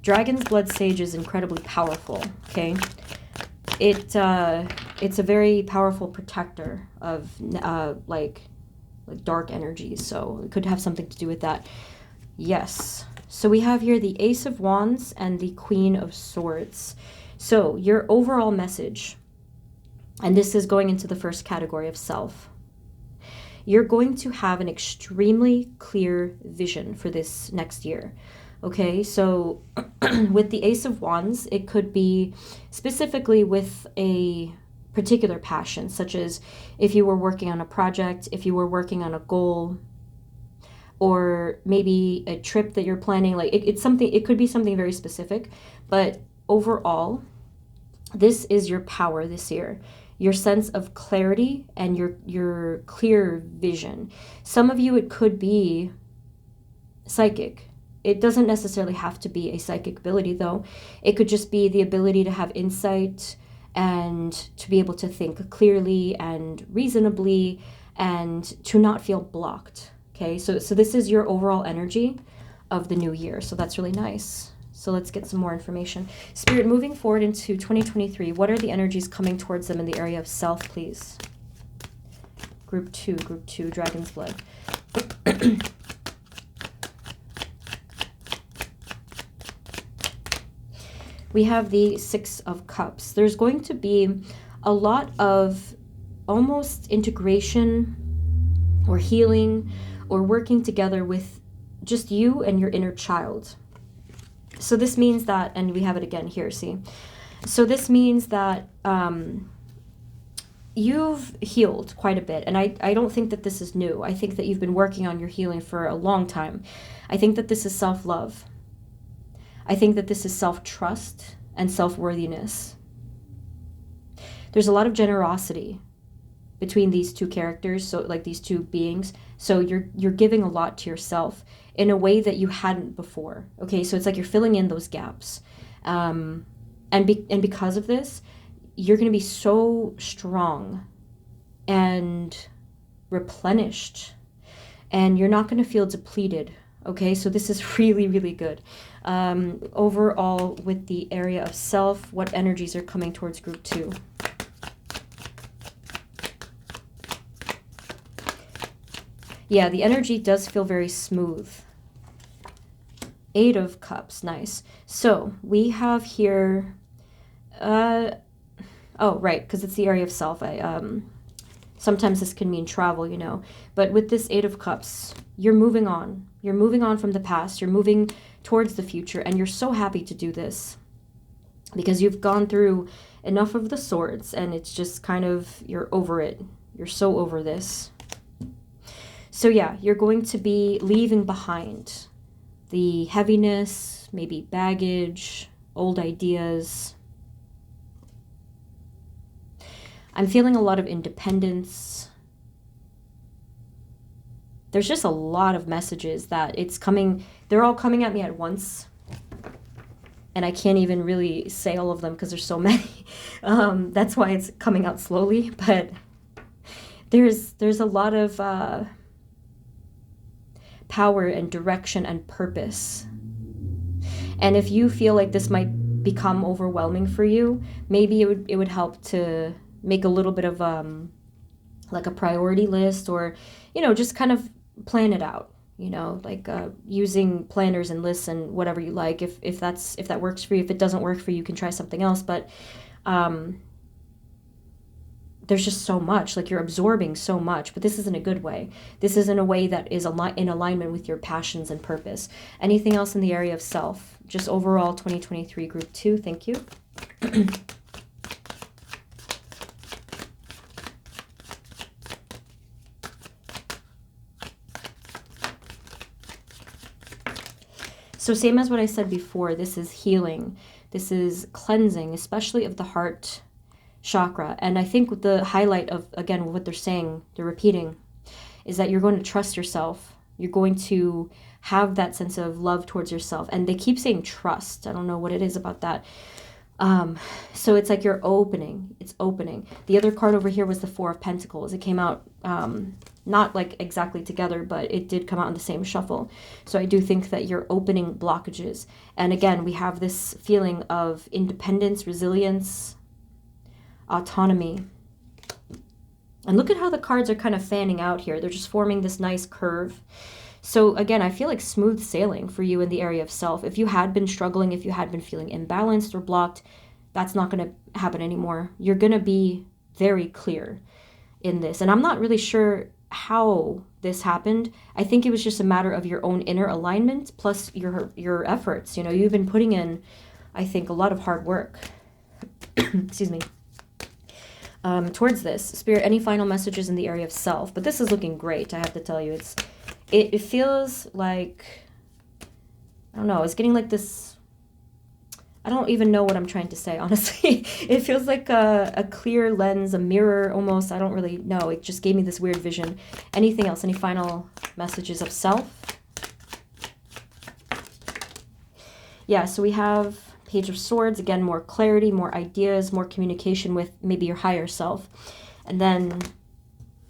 Dragon's Blood Sage is incredibly powerful, okay? It's a very powerful protector of like dark energies, so it could have something to do with that. Yes. So we have here the Ace of Wands and the Queen of Swords. So your overall message, and this is going into the first category of self. You're going to have an extremely clear vision for this next year. Okay, so with the Ace of Wands, it could be specifically with a particular passion, such as if you were working on a project, if you were working on a goal, or maybe a trip that you're planning. Like it's something, it could be something very specific, but overall, this is your power this year. Your sense of clarity and your clear vision. Some of you, it could be psychic. It doesn't necessarily have to be a psychic ability, though. It could just be the ability to have insight and to be able to think clearly and reasonably and to not feel blocked. Okay, so this is your overall energy of the new year. So that's really nice. So let's get some more information. Spirit, moving forward into 2023, what are the energies coming towards them in the area of self, please? Group 2, Dragon's Blood. We have the Six of Cups. There's going to be a lot of almost integration or healing or working together with just you and your inner child. So this means that, and we have it again here, see? So this means that you've healed quite a bit. And I don't think that this is new. I think that you've been working on your healing for a long time. I think that this is self-love. I think that this is self-trust and self-worthiness. There's a lot of generosity between these two characters, so like these two beings. So you're giving a lot to yourself in a way that you hadn't before. Okay, so it's like you're filling in those gaps. And because of this, you're going to be so strong and replenished, and you're not going to feel depleted. Okay, so this is really, really good. Overall, with the area of self, what energies are coming towards group 2? Yeah, the energy does feel very smooth. 8 of Cups, nice. So we have here, oh, right, because it's the area of self. Sometimes this can mean travel, you know. But with this 8 of Cups, you're moving on. You're moving on from the past. You're moving towards the future. And you're so happy to do this because you've gone through enough of the swords. And it's just kind of, you're over it. You're so over this. So yeah, you're going to be leaving behind the heaviness, maybe baggage, old ideas. I'm feeling a lot of independence. there's just a lot of messages that it's coming. They're all coming at me at once. And I can't even really say all of them because there's so many. That's why it's coming out slowly. But there's a lot of power and direction and purpose. And if you feel like this might become overwhelming for you, maybe it would help to make a little bit of like a priority list, or just kind of plan it out. Like using planners and lists and whatever you like. If that works for you. If it doesn't work for you, you can try something else. But there's just so much, like you're absorbing so much, but this is in a good way. This is in a way that is in alignment with your passions and purpose. Anything else in the area of self? Just overall 2023 group 2. Thank you. So same as what I said before, this is healing. This is cleansing, especially of the heart chakra. And I think the highlight of, again, what they're saying, they're repeating, is that you're going to trust yourself. You're going to have that sense of love towards yourself. And they keep saying trust. I don't know what it is about that. So it's like you're opening. It's opening. The other card over here was the Four of Pentacles. It came out not like exactly together, but it did come out in the same shuffle. So I do think that you're opening blockages. And again, we have this feeling of independence, resilience, autonomy. And look at how the cards are kind of fanning out here. They're just forming this nice curve. So again, I feel like smooth sailing for you in the area of self. If you had been struggling, if you had been feeling imbalanced or blocked, that's not going to happen anymore. You're going to be very clear in this. And I'm not really sure how this happened. I think it was just a matter of your own inner alignment plus your efforts. You've been putting in, I think, a lot of hard work. Excuse me. Towards this. Spirit, any final messages in the area of self? But this is looking great, I have to tell you. It feels like, I don't know, it's getting like this, I don't even know what I'm trying to say, honestly. It feels like a clear lens, a mirror almost. I don't really know. It just gave me this weird vision. Anything else? Any final messages of self? Yeah, so we have Page of Swords. Again, more clarity, more ideas, more communication with maybe your higher self. And then,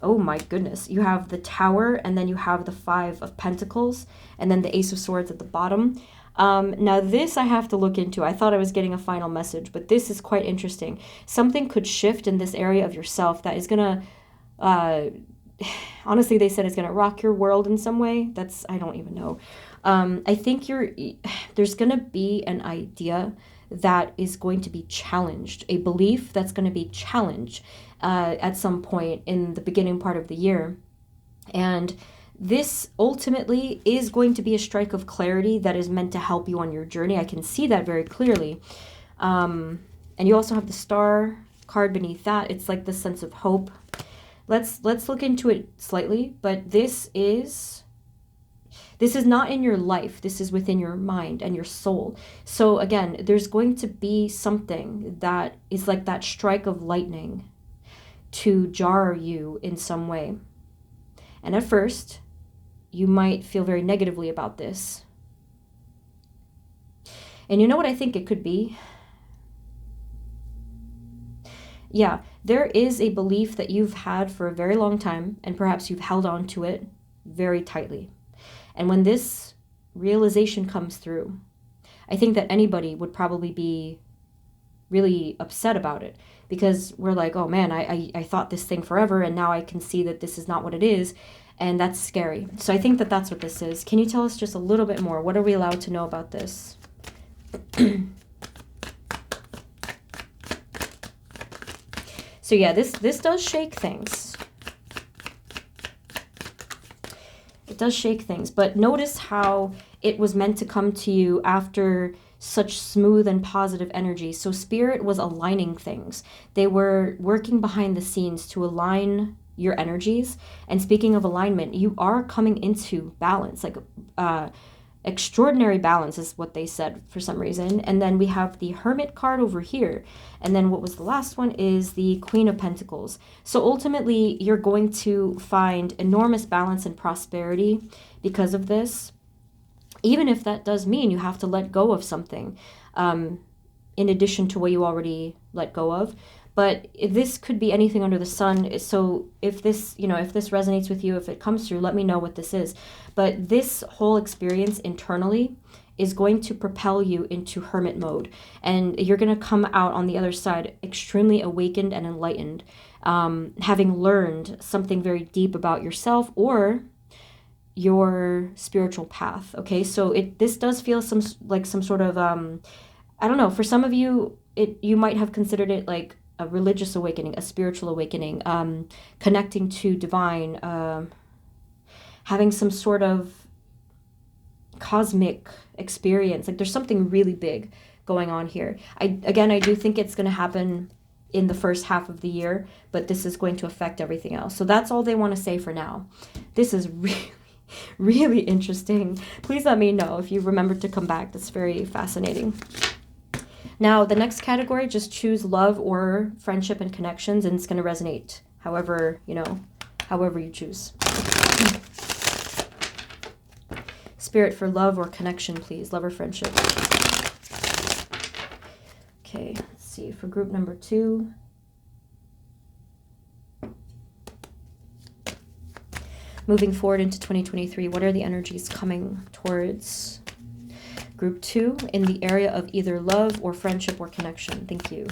oh my goodness, you have the Tower, and then you have the Five of Pentacles, and then the Ace of Swords at the bottom. Now this I have to look into. I thought I was getting a final message, but this is quite interesting. Something could shift in this area of yourself that is gonna, honestly, they said it's gonna rock your world in some way. I don't even know. I think there's gonna be an idea that is going to be challenged, a belief that's going to be challenged at some point in the beginning part of the year. And this ultimately is going to be a strike of clarity that is meant to help you on your journey. I can see that very clearly. And you also have the Star card beneath that. It's like the sense of hope. Let's look into it slightly, but this is not in your life. This is within your mind and your soul. So again, there's going to be something that is like that strike of lightning to jar you in some way. And at first, you might feel very negatively about this. And you know what I think it could be? Yeah, there is a belief that you've had for a very long time, and perhaps you've held on to it very tightly. And when this realization comes through, I think that anybody would probably be really upset about it, because we're like, oh man, I thought this thing forever, and now I can see that this is not what it is, and that's scary. So I think that that's what this is. Can you tell us just a little bit more? What are we allowed to know about this? So yeah, this does shake things. It does shake things, but notice how it was meant to come to you after such smooth and positive energy. So Spirit was aligning things. They were working behind the scenes to align your energies. And speaking of alignment, you are coming into balance. Like extraordinary balance is what they said for some reason. And then we have the Hermit card over here. And then what was the last one is the Queen of Pentacles. So ultimately, you're going to find enormous balance and prosperity because of this, even if that does mean you have to let go of something in addition to what you already let go of. But this could be anything under the sun. So if this, if this resonates with you, if it comes through, let me know what this is. But this whole experience internally is going to propel you into hermit mode. And you're going to come out on the other side extremely awakened and enlightened, having learned something very deep about yourself or your spiritual path. Okay, so this does feel some sort of, I don't know, for some of you, you might have considered it like a religious awakening, a spiritual awakening, connecting to divine, having some sort of cosmic experience. Like there's something really big going on here. I do think it's going to happen in the first half of the year, but this is going to affect everything else. So that's all they want to say for now. This is really, really interesting. Please let me know if you remember to come back. That's very fascinating. Now, the next category, just choose love or friendship and connections, and it's going to resonate however you choose. Spirit for love or connection, please. Love or friendship. Okay, let's see. For group number 2. Moving forward into 2023, what are the energies coming towards Group 2 in the area of either love or friendship or connection? Thank you.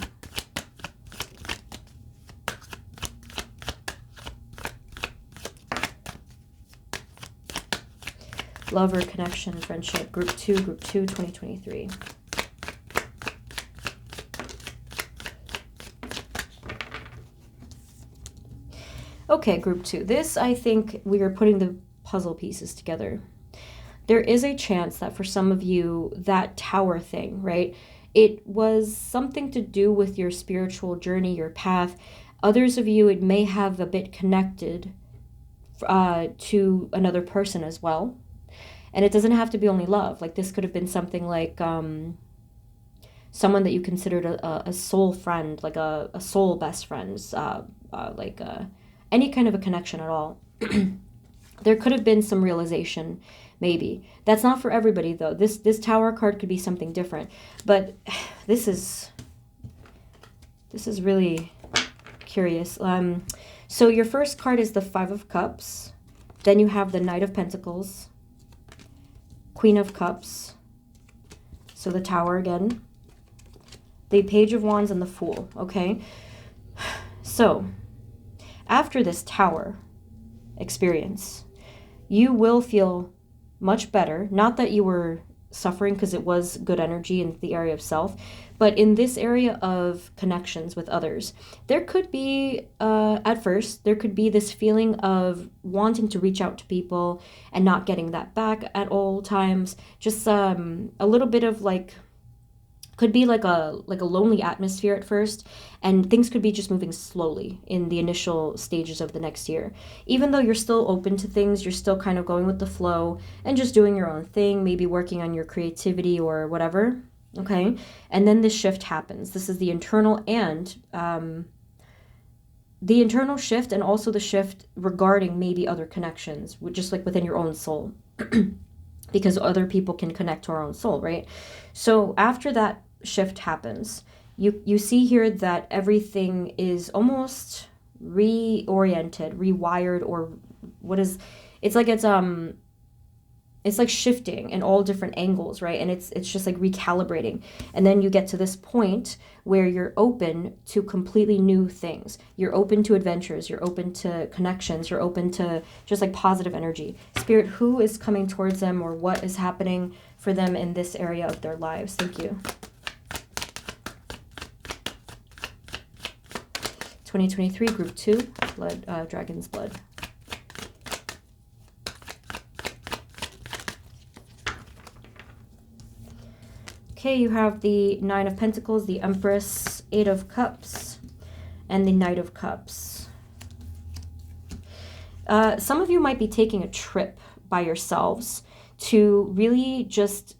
Love or connection, friendship, Group 2, 2023. Okay, Group 2. This, I think, we are putting the puzzle pieces together. There is a chance that for some of you, that tower thing, right? It was something to do with your spiritual journey, your path. Others of you, it may have a bit connected to another person as well. And it doesn't have to be only love. Like this could have been something like someone that you considered a soul friend, like a soul best friend, any kind of a connection at all. There could have been some realization. Maybe. That's not for everybody, though. This tower card could be something different. But this is really curious. So your first card is the 5 of Cups. Then you have the Knight of Pentacles. Queen of Cups. So the Tower again. The Page of Wands and the Fool. Okay? So, after this Tower experience, you will feel much better. Not that you were suffering, because it was good energy in the area of self, but in this area of connections with others, there could be, at first, there could be this feeling of wanting to reach out to people and not getting that back at all times. Just a little bit of could be like a lonely atmosphere at first, and things could be just moving slowly in the initial stages of the next year. Even though you're still open to things, you're still kind of going with the flow and just doing your own thing, maybe working on your creativity or whatever, okay? And then this shift happens. This is the internal and the internal shift, and also the shift regarding maybe other connections, just like within your own soul. Because other people can connect to our own soul, right? So after that shift happens, you see here that everything is almost reoriented, rewired, or it's like shifting in all different angles, right? And it's just like recalibrating. And then you get to this point where you're open to completely new things. You're open to adventures. You're open to connections. You're open to just like positive energy. Spirit, who is coming towards them, or what is happening for them in this area of their lives? Thank you. 2023, Group 2, blood, Dragon's Blood. Okay, you have the 9 of Pentacles, the Empress, 8 of Cups, and the Knight of Cups. Some of you might be taking a trip by yourselves to really just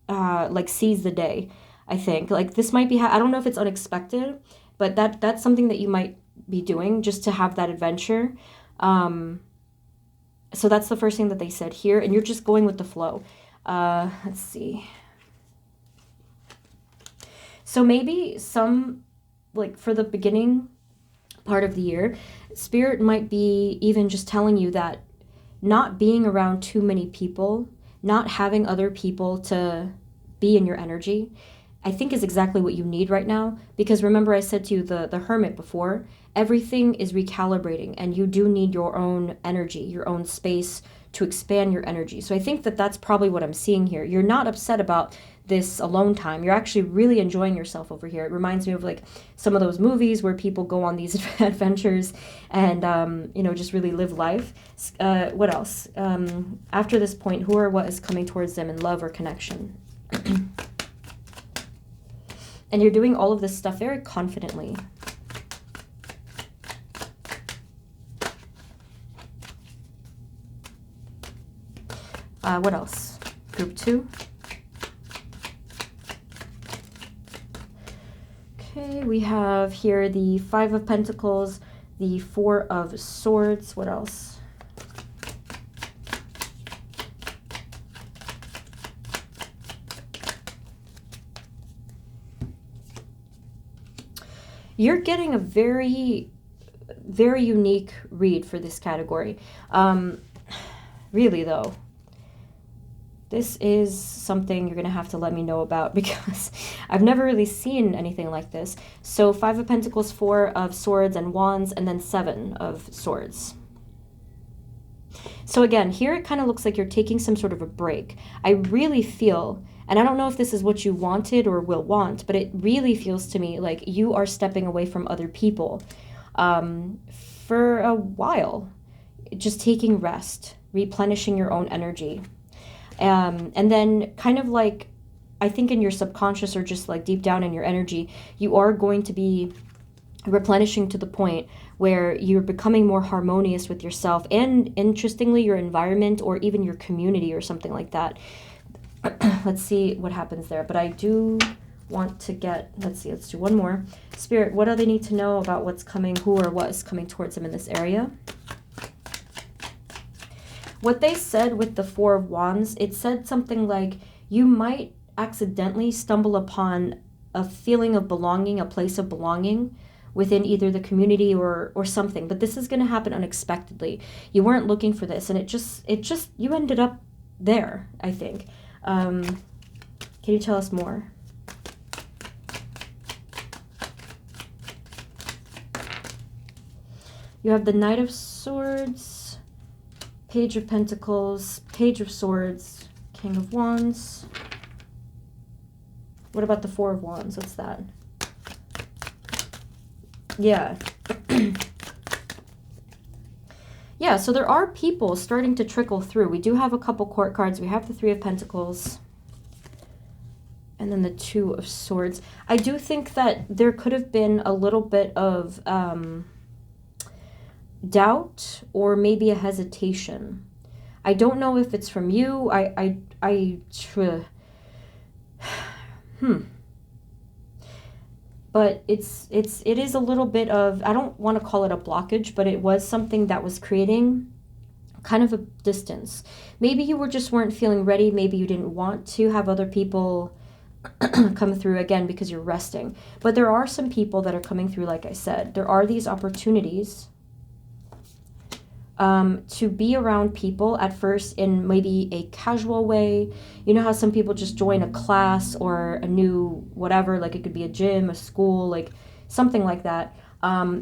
like seize the day. I think like this might be, I don't know if it's unexpected, but that's something that you might be doing just to have that adventure. So that's the first thing that they said here, and you're just going with the flow. Let's see. So maybe some, like for the beginning part of the year, Spirit might be even just telling you that not being around too many people, not having other people to be in your energy, I think is exactly what you need right now. Because remember I said to you the hermit before, everything is recalibrating and you do need your own energy, your own space to expand your energy. So I think that that's probably what I'm seeing here. You're not upset about this alone time. You're actually really enjoying yourself over here. It reminds me of like some of those movies where people go on these adventures and, you know, just really live life. What else? After this point, who or what is coming towards them in love or connection? And you're doing all of this stuff very confidently. What else? Group 2. Okay, we have here the 5 of Pentacles, the 4 of Swords. What else? You're getting a very, very unique read for this category. Really, though, this is something you're going to have to let me know about because I've never really seen anything like this. So 5 of Pentacles, 4 of Swords and Wands, and then 7 of Swords. So again, here it kind of looks like you're taking some sort of a break. I really feel, and I don't know if this is what you wanted or will want, but it really feels to me like you are stepping away from other people for a while. Just taking rest, replenishing your own energy. And then kind of like, I think in your subconscious or just like deep down in your energy, you are going to be replenishing to the point where you're becoming more harmonious with yourself and, interestingly, your environment or even your community or something like that. Let's see what happens there. But I do want to get, let's see, let's do one more. Spirit, what do they need to know about what's coming, who or what is coming towards them in this area? What they said with the 4 of Wands, it said something like you might accidentally stumble upon a feeling of belonging, a place of belonging within either the community or something. But this is going to happen unexpectedly. You weren't looking for this, and it just you ended up there, I think. Can you tell us more? You have the Knight of Swords, Page of Pentacles, Page of Swords, King of Wands. What about the 4 of Wands? What's that? Yeah. Yeah, so there are people starting to trickle through. We do have a couple court cards. We have the 3 of Pentacles and then the 2 of Swords. I do think that there could have been a little bit of doubt or maybe a hesitation. I don't know if it's from you. But it is a little bit of, I don't want to call it a blockage, but it was something that was creating kind of a distance. Maybe you weren't feeling ready. Maybe you didn't want to have other people come through again because you're resting. But there are some people that are coming through, like I said. There are these opportunities to be around people at first in maybe a casual way. You know how some people just join a class or a new whatever, like it could be a gym, a school, like something like that.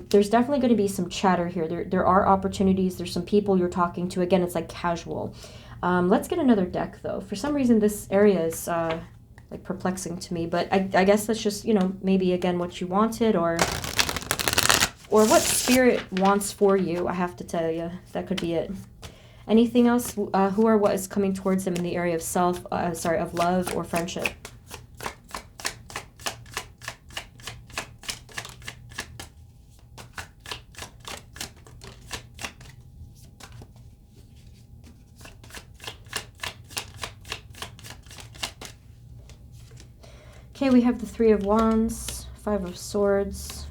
There's definitely going to be some chatter here. There are opportunities. There's some people you're talking to. Again, it's like casual. Let's get another deck, though. For some reason, this area is like perplexing to me, but I guess that's just, you know, maybe again what you wanted or what Spirit wants for you. I have to tell you, that could be it. Anything else? Who or what is coming towards them in the area of of love or friendship? Okay, we have the Three of Wands, Five of Swords,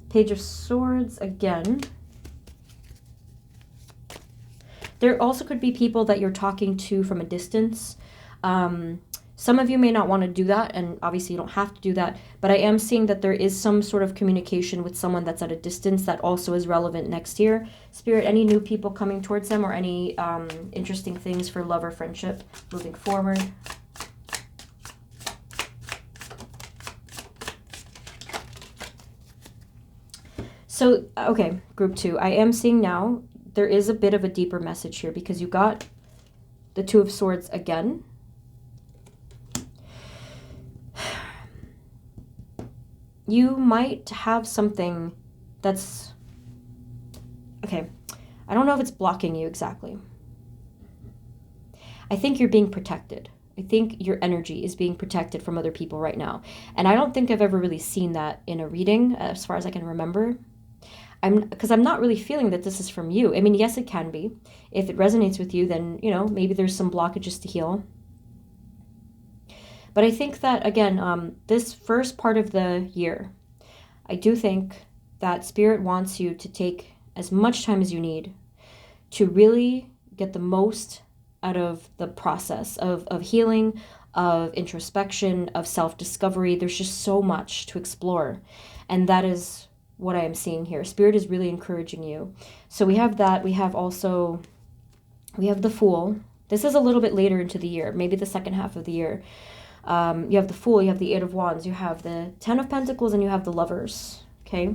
Page of Swords again. There also could be people that you're talking to from a distance. Some of you may not want to do that, and obviously you don't have to do that, but I am seeing that there is some sort of communication with someone that's at a distance that also is relevant next year. Spirit, any new people coming towards them or any interesting things for love or friendship moving forward? So, okay, group 2. I am seeing now there is a bit of a deeper message here because you got the Two of Swords again. You might have something that's, okay, I don't know if it's blocking you exactly. I think you're being protected. I think your energy is being protected from other people right now. And I don't think I've ever really seen that in a reading as far as I can remember. Because I'm not really feeling that this is from you. I mean, yes, it can be. If it resonates with you, then, you know, maybe there's some blockages to heal. But I think that, again, this first part of the year, I do think that Spirit wants you to take as much time as you need to really get the most out of the process of healing, of introspection, of self-discovery. There's just so much to explore. And that is what I am seeing here. Spirit is really encouraging you. So we have that. We have also, we have the Fool. This is a little bit later into the year, maybe the second half of the year. You have the Fool, you have the Eight of Wands, you have the Ten of Pentacles, and you have the Lovers, okay?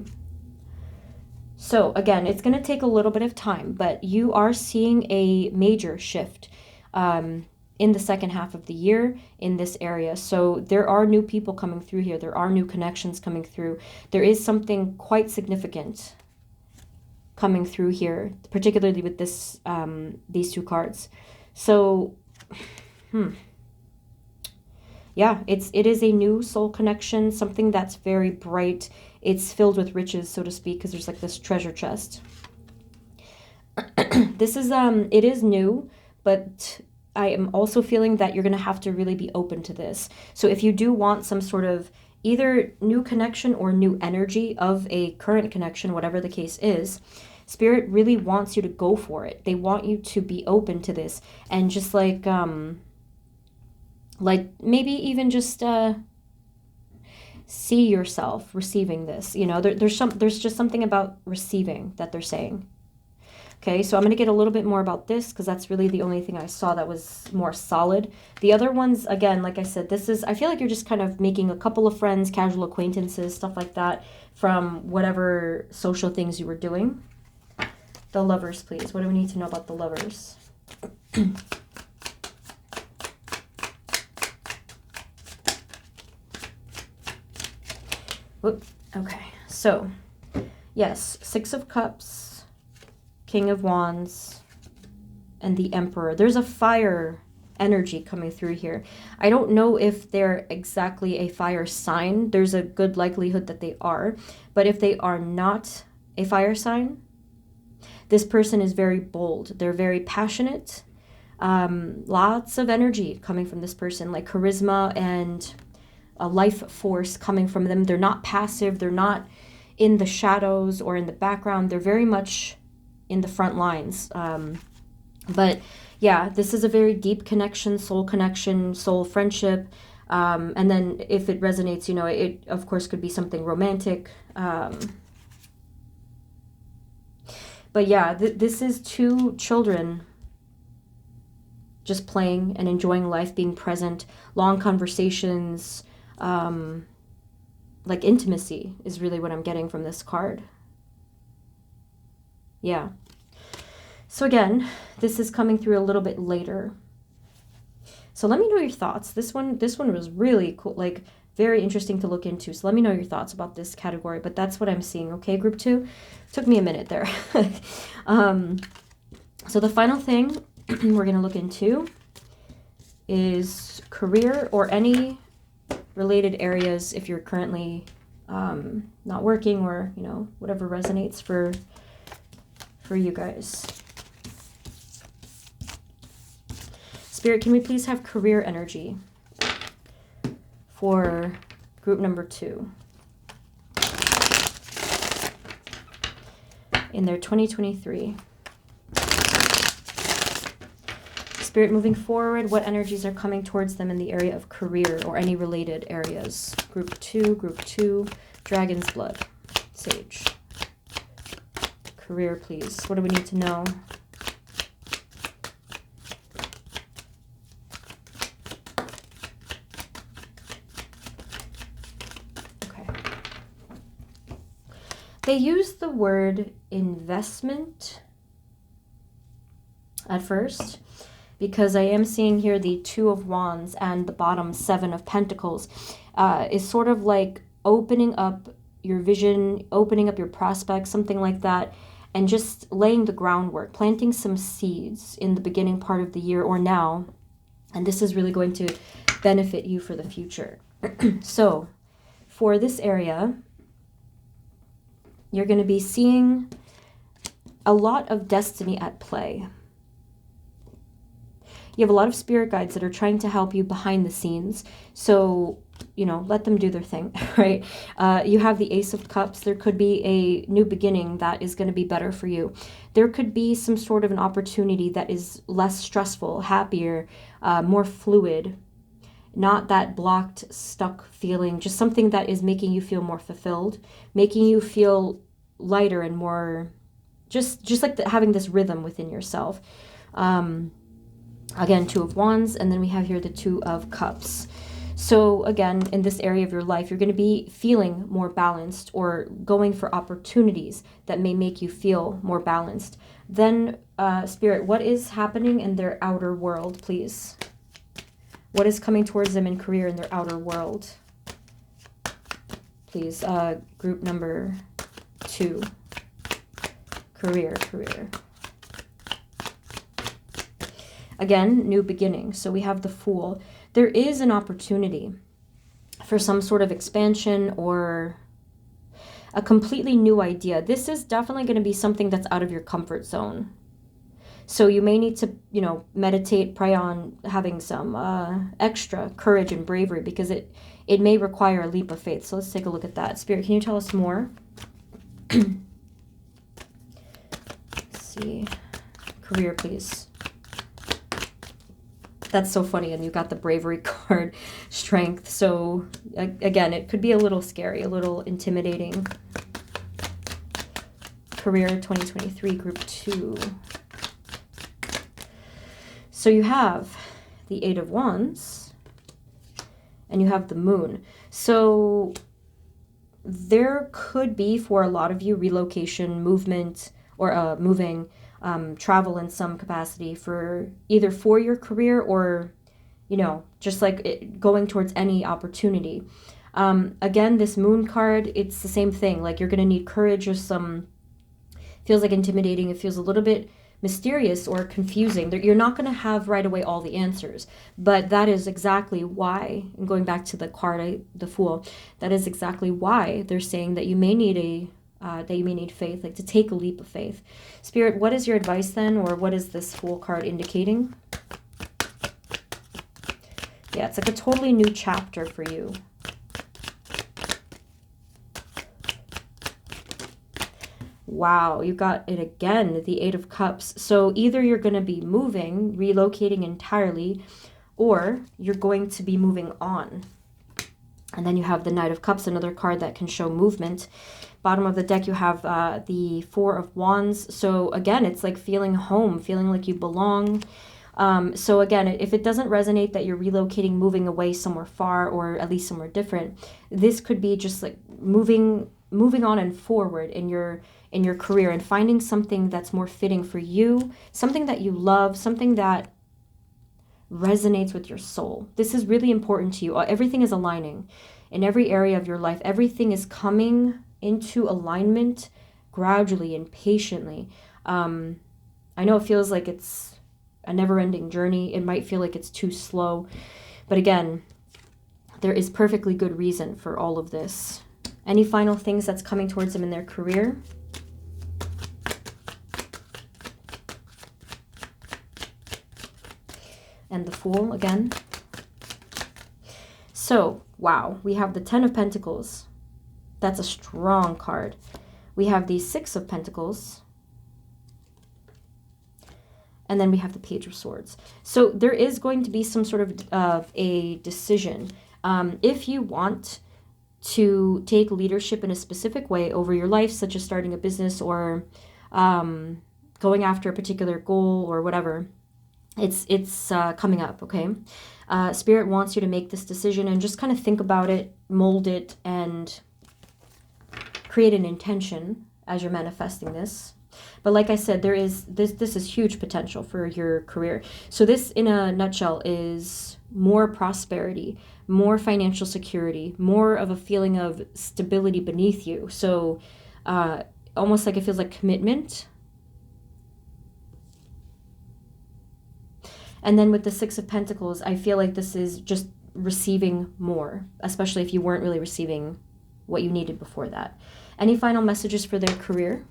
So again, it's going to take a little bit of time, but you are seeing a major shift in the second half of the year in this area. So there are new people coming through here. There are new connections coming through. There is something quite significant coming through here, particularly with this these two cards. So, yeah, it is a new soul connection, something that's very bright. It's filled with riches, so to speak, because there's like this treasure chest. This is it is new, but I am also feeling that you're going to have to really be open to this. So if you do want some sort of either new connection or new energy of a current connection, whatever the case is, Spirit really wants you to go for it. They want you to be open to this and just like maybe even just see yourself receiving this. You know, there's just something about receiving that they're saying. Okay, so I'm going to get a little bit more about this because that's really the only thing I saw that was more solid. The other ones, again, like I said, I feel like you're just kind of making a couple of friends, casual acquaintances, stuff like that from whatever social things you were doing. The Lovers, please. What do we need to know about the Lovers? Whoop. Okay, so yes, Six of Cups, King of Wands, and the Emperor. There's a fire energy coming through here. I don't know if they're exactly a fire sign. There's a good likelihood that they are. But if they are not a fire sign, this person is very bold. They're very passionate. Lots of energy coming from this person, like charisma and a life force coming from them. They're not passive. They're not in the shadows or in the background. They're very much in the front lines. But yeah, this is a very deep connection, soul friendship. And then if it resonates, you know, it of course could be something romantic. But yeah, this is two children just playing and enjoying life, being present, long conversations, like intimacy is really what I'm getting from this card. Yeah. So again, this is coming through a little bit later. So let me know your thoughts. This one was really cool, like very interesting to look into. So let me know your thoughts about this category, but that's what I'm seeing. Okay, group 2. Took me a minute there. So the final thing we're going to look into is career or any related areas if you're currently not working or, you know, whatever resonates for you guys. Spirit, can we please have career energy for Group number 2. In their 2023. Spirit moving forward, what energies are coming towards them in the area of career or any related areas? Group 2, Dragon's Blood, Sage. Career, please. What do we need to know? They use the word investment at first, because I am seeing here the 2 of Wands and the bottom 7 of Pentacles is sort of like opening up your vision, opening up your prospects, something like that, and just laying the groundwork, planting some seeds in the beginning part of the year or now. And this is really going to benefit you for the future. So for this area, you're going to be seeing a lot of destiny at play. You have a lot of spirit guides that are trying to help you behind the scenes. So, you know, let them do their thing, right? You have the Ace of Cups. There could be a new beginning that is going to be better for you. There could be some sort of an opportunity that is less stressful, happier, more fluid. Not that blocked, stuck feeling, just something that is making you feel more fulfilled, making you feel lighter and more, just like having this rhythm within yourself. Again, 2 of Wands, and then we have here the 2 of Cups. So again, in this area of your life, you're going to be feeling more balanced or going for opportunities that may make you feel more balanced. Then, Spirit, what is happening in their outer world, please? What is coming towards them in career in their outer world? Please, group number 2. Career. Again, new beginning. So we have the Fool. There is an opportunity for some sort of expansion or a completely new idea. This is definitely going to be something that's out of your comfort zone. So you may need to, you know, meditate, pray on having some extra courage and bravery, because it may require a leap of faith. So let's take a look at that. Spirit, can you tell us more? Let's see. Career, please. That's so funny. And you got the bravery card, strength. So again, it could be a little scary, a little intimidating. Career 2023, group 2. So you have the 8 of Wands and you have the Moon. So there could be, for a lot of you, relocation, movement, or moving, travel in some capacity for either for your career or, you know, just like going towards any opportunity. Again, this Moon card, it's the same thing. Like, you're going to need courage or some, feels like intimidating. It feels a little bit mysterious or confusing. You're not going to have right away all the answers, but that is exactly why, and going back to the card, the Fool, that is exactly why they're saying that you may need faith, like to take a leap of faith. Spirit, what is your advice then, or what is this Fool card indicating? Yeah, it's like a totally new chapter for you. Wow, you got it again, the 8 of Cups. So either you're going to be moving, relocating entirely, or you're going to be moving on. And then you have the Knight of Cups, another card that can show movement. Bottom of the deck, you have the 4 of Wands. So again, it's like feeling home, feeling like you belong. So again, if it doesn't resonate that you're relocating, moving away somewhere far, or at least somewhere different, this could be just like moving on and forward in your career and finding something that's more fitting for you, something that you love, something that resonates with your soul. This is really important to you. Everything is aligning in every area of your life. Everything is coming into alignment gradually and patiently. I know it feels like it's a never-ending journey. It might feel like it's too slow, but again, there is perfectly good reason for all of this. Any final things that's coming towards them in their career? And the Fool again. So Wow, we have the 10 of Pentacles. That's a strong card. We have the 6 of Pentacles. And then we have the Page of Swords. So there is going to be some sort of a decision. If you want to take leadership in a specific way over your life, such as starting a business or going after a particular goal or whatever, it's coming up, okay? Spirit wants you to make this decision and just kind of think about it, mold it, and create an intention as you're manifesting this. But like I said, there is this is huge potential for your career. So this, in a nutshell, is more prosperity, more financial security, more of a feeling of stability beneath you. So almost like it feels like commitment. And then with the 6 of Pentacles, I feel like this is just receiving more, especially if you weren't really receiving what you needed before that. Any final messages for their career?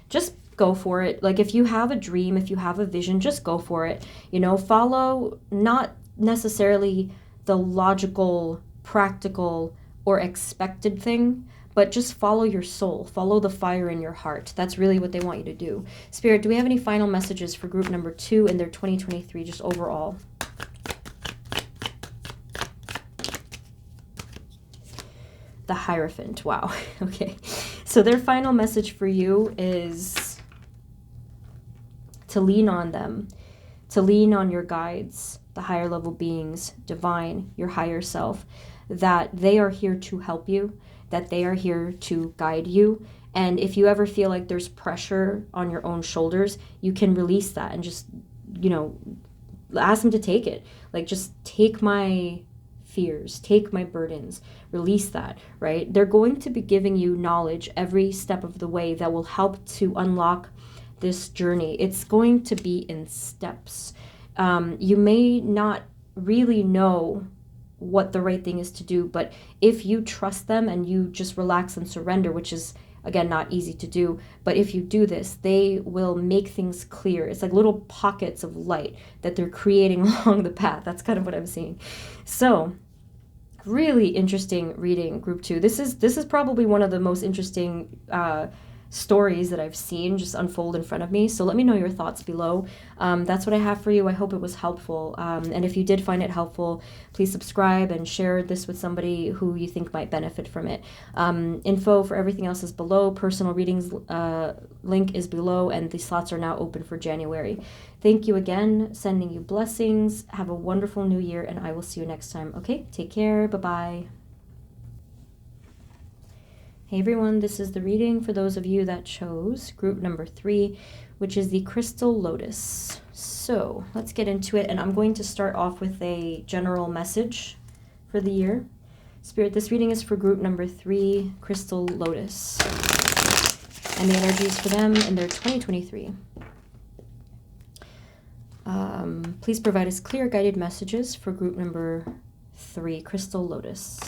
Just go for it. Like, if you have a dream, if you have a vision, just go for it. You know, follow not necessarily the logical, practical, or expected thing, but just follow your soul. Follow the fire in your heart. That's really what they want you to do. Spirit, do we have any final messages for group number 2 in their 2023, just overall? The Hierophant. Wow. Okay. So their final message for you is to lean on them, to lean on your guides, the higher level beings, divine, your higher self, that they are here to help you, that they are here to guide you. And if you ever feel like there's pressure on your own shoulders, you can release that and just, you know, ask them to take it. Like, just take my fears, take my burdens, release that, right? They're going to be giving you knowledge every step of the way that will help to unlock this journey. It's going to be in steps. You may not really know what the right thing is to do, but if you trust them and you just relax and surrender, which is, again, not easy to do, but if you do this, they will make things clear. It's like little pockets of light that they're creating along the path. That's kind of what I'm seeing. So really interesting reading, group 2. This is probably one of the most interesting stories that I've seen just unfold in front of me. So let me know your thoughts below. That's what I have for you. I hope it was helpful. And if you did find it helpful, please subscribe and share this with somebody who you think might benefit from it. Info for everything else is below. Personal readings link is below, and the slots are now open for January. Thank you again. Sending you blessings. Have a wonderful new year, and I will see you next time. Okay, take care. Bye-bye. Hey everyone, this is the reading for those of you that chose group number 3, which is the Crystal Lotus. So let's get into it, and I'm going to start off with a general message for the year. Spirit, this reading is for group number 3, Crystal Lotus, and the energies for them in their 2023. Please provide us clear guided messages for group number 3, Crystal Lotus.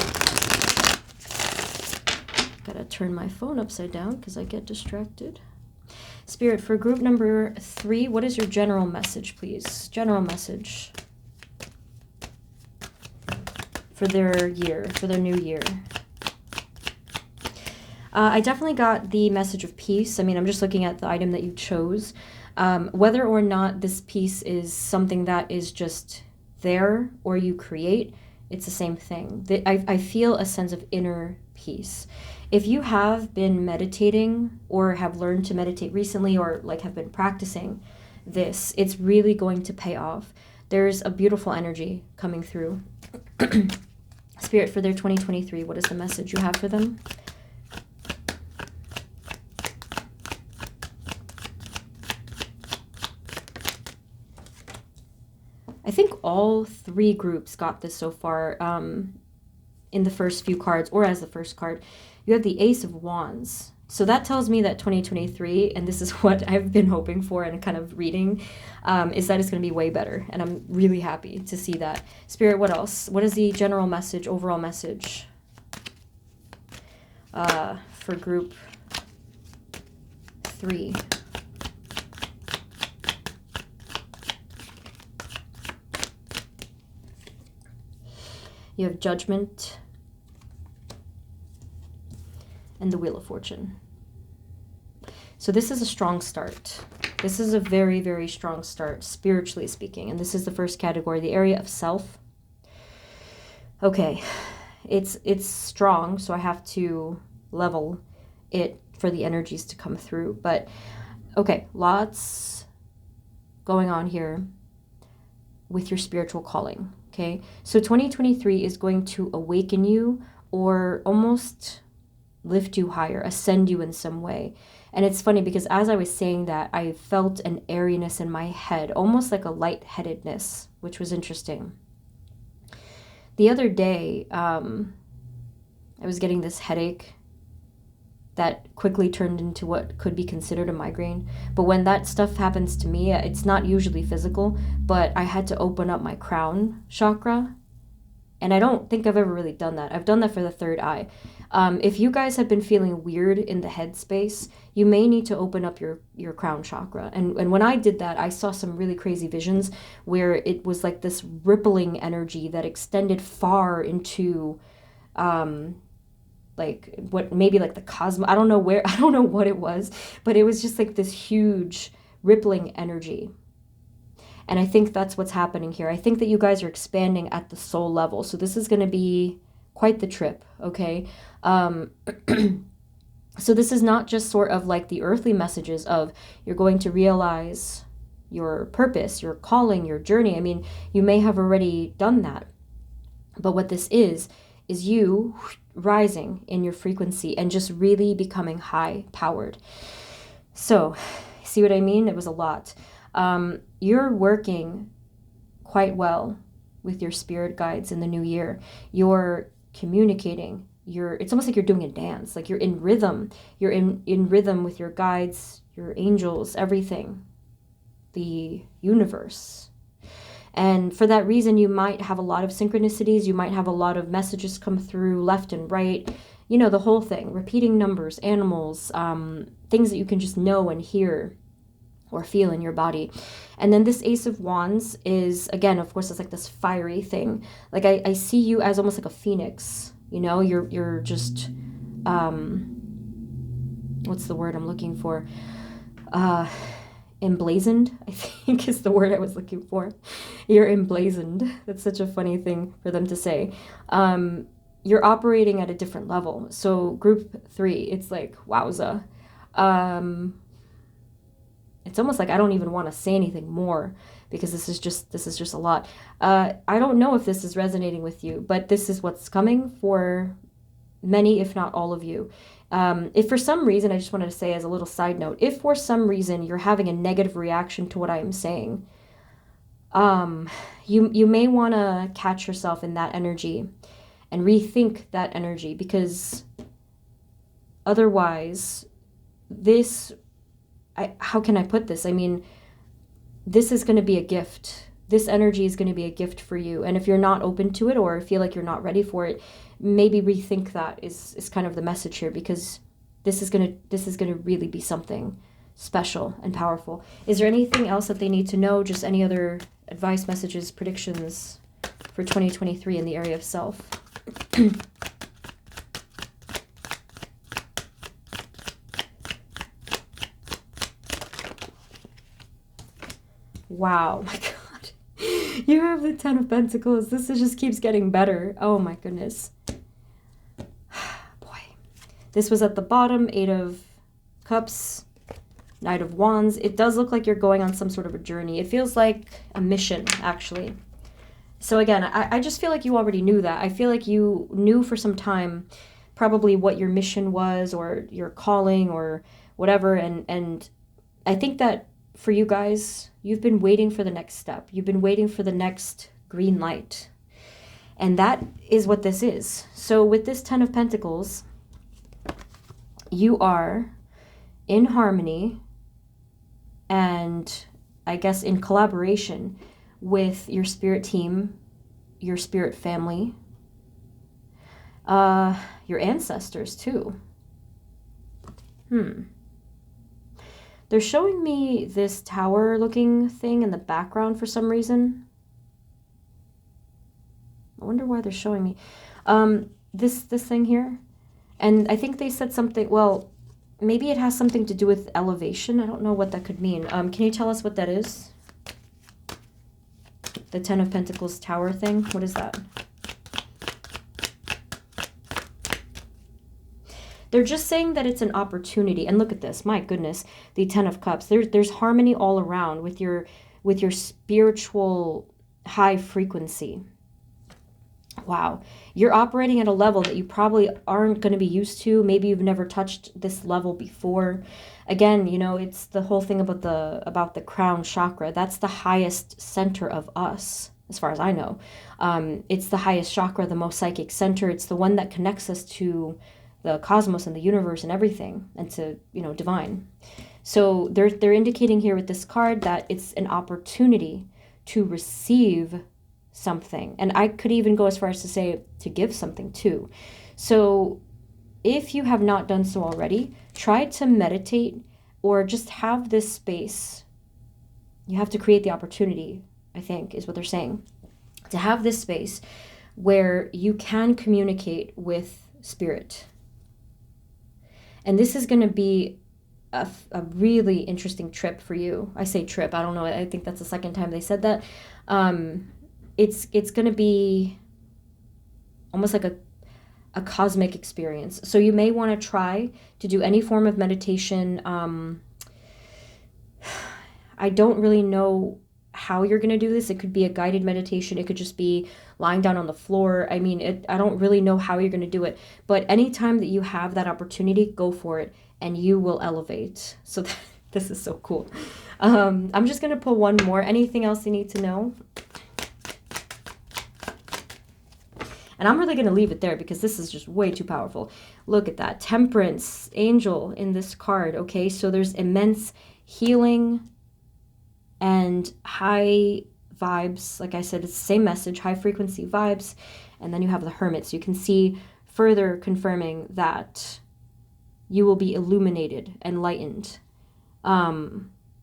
Gotta turn my phone upside down because I get distracted. Spirit, for group number 3, what is your general message, please? General message for their year, for their new year. I definitely got the message of peace. I mean, I'm just looking at the item that you chose. Whether or not this piece is something that is just there or you create, it's the same thing. I feel a sense of inner peace. If you have been meditating or have learned to meditate recently or like have been practicing this, it's really going to pay off. There's a beautiful energy coming through. Spirit, for their 2023, what is the message you have for them? I think all 3 groups got this so far in the first few cards, or as the first card. You have the Ace of Wands. So that tells me that 2023, and this is what I've been hoping for and kind of reading, is that it's going to be way better. And I'm really happy to see that. Spirit, what else? What is the general message, overall message for group 3? You have Judgment and the Wheel of Fortune. So this is a strong start. This is a very, very strong start, spiritually speaking. And this is the first category, the area of self. Okay, it's strong, so I have to level it for the energies to come through. But okay, lots going on here with your spiritual calling. Okay, so 2023 is going to awaken you or almost lift you higher, ascend you in some way. And it's funny because as I was saying that, I felt an airiness in my head, almost like a lightheadedness, which was interesting. The other day, I was getting this headache that quickly turned into what could be considered a migraine. But when that stuff happens to me, it's not usually physical, but I had to open up my crown chakra. And I don't think I've ever really done that. I've done that for the third eye. If you guys have been feeling weird in the head space, you may need to open up your crown chakra. And when I did that, I saw some really crazy visions where it was like this rippling energy that extended far into like what maybe like the cosmos. I don't know what it was, but it was just like this huge rippling energy. And I think that's what's happening here. I think that you guys are expanding at the soul level. So this is going to be quite the trip, okay? So this is not just sort of like the earthly messages of you're going to realize your purpose, your calling, your journey. I mean, you may have already done that. But what this is you rising in your frequency and just really becoming high-powered. So, see what I mean? It was a lot. You're working quite well with your spirit guides in the new year. You're communicating. It's almost like you're doing a dance. Like you're in rhythm. You're in rhythm with your guides, your angels, everything, the universe. And for that reason, you might have a lot of synchronicities. You might have a lot of messages come through left and right. You know, the whole thing. Repeating numbers, animals, things that you can just know and hear or feel in your body. And then this Ace of Wands is, again, of course, it's like this fiery thing. Like I see you as almost like a phoenix. You know, you're just, what's the word I'm looking for? Emblazoned, I think is the word I was looking for. You're emblazoned. That's such a funny thing for them to say. You're operating at a different level. So group 3, it's like, wowza. It's almost like I don't even want to say anything more because this is just a lot. I don't know if this is resonating with you, but this is what's coming for many, if not all of you. If for some reason, I just wanted to say as a little side note, if for some reason you're having a negative reaction to what I am saying, you may want to catch yourself in that energy and rethink that energy, because otherwise how can I put this? I mean, this is going to be a gift. This energy is going to be a gift for you. And if you're not open to it or feel like you're not ready for it, maybe rethink that is kind of the message here, because this is going to really be something special and powerful. Is there anything else that they need to know? Just any other advice, messages, predictions for 2023 in the area of self? Wow, my God. You have the 10 of Pentacles. This just keeps getting better. Oh my goodness. Boy. This was at the bottom, 8 of Cups, Knight of Wands. It does look like you're going on some sort of a journey. It feels like a mission, actually. So again, I just feel like you already knew that. I feel like you knew for some time probably what your mission was or your calling or whatever. And I think that for you guys, you've been waiting for the next step. You've been waiting for the next green light. And that is what this is. So with this 10 of Pentacles, you are in harmony and I guess in collaboration with your spirit team, your spirit family, your ancestors too. They're showing me this tower looking thing in the background for some reason. I wonder why they're showing me. This thing here. And I think they said something, well, maybe it has something to do with elevation. I don't know what that could mean. Can you tell us what that is? The Ten of Pentacles tower thing. What is that? They're just saying that it's an opportunity. And look at this. My goodness. The Ten of Cups. There's harmony all around with your spiritual high frequency. Wow. You're operating at a level that you probably aren't going to be used to. Maybe you've never touched this level before. Again, you know, it's the whole thing about the crown chakra. That's the highest center of us, as far as I know. It's the highest chakra, the most psychic center. It's the one that connects us to the cosmos and the universe and everything, and to, you know, divine. So they're indicating here with this card that it's an opportunity to receive something. And I could even go as far as to say to give something too. So if you have not done so already, try to meditate or just have this space. You have to create the opportunity, I think, is what they're saying. To have this space where you can communicate with spirit. And this is going to be a really interesting trip for you. I say trip, I don't know. I think that's the second time they said that. It's going to be almost like a cosmic experience. So you may want to try to do any form of meditation. I don't really know how you're going to do this. It could be a guided meditation. It could just be lying down on the floor. I mean, I don't really know how you're going to do it. But anytime that you have that opportunity, go for it, and you will elevate. So this is so cool. I'm just going to pull one more. Anything else you need to know? And I'm really going to leave it there because this is just way too powerful. Look at that. Temperance, angel in this card. Okay, so there's immense healing and high vibes. Like I said, it's the same message, high frequency vibes. And then you have the hermit. So you can see further confirming that you will be illuminated, enlightened.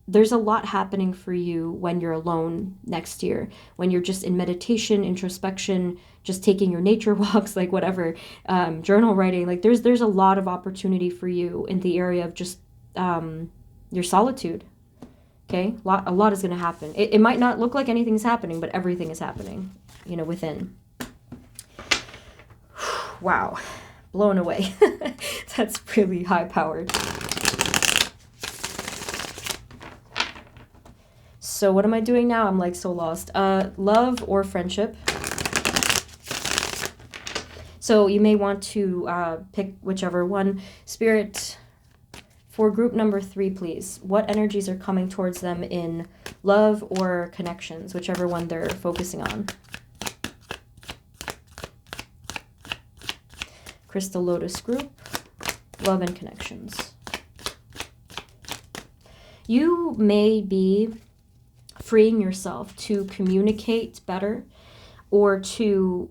There's a lot happening for you when you're alone next year, when you're just in meditation, introspection, just taking your nature walks, like whatever, journal writing. Like there's a lot of opportunity for you in the area of just your solitude. Okay, a lot is going to happen. It might not look like anything's happening, but everything is happening, you know, within. Wow, blown away. That's really high powered. So what am I doing now? I'm like so lost. Love or friendship. So you may want to pick whichever one. Spirit, for group number 3, please. What energies are coming towards them in love or connections, whichever one they're focusing on. Crystal Lotus group, love and connections. You may be freeing yourself to communicate better, or to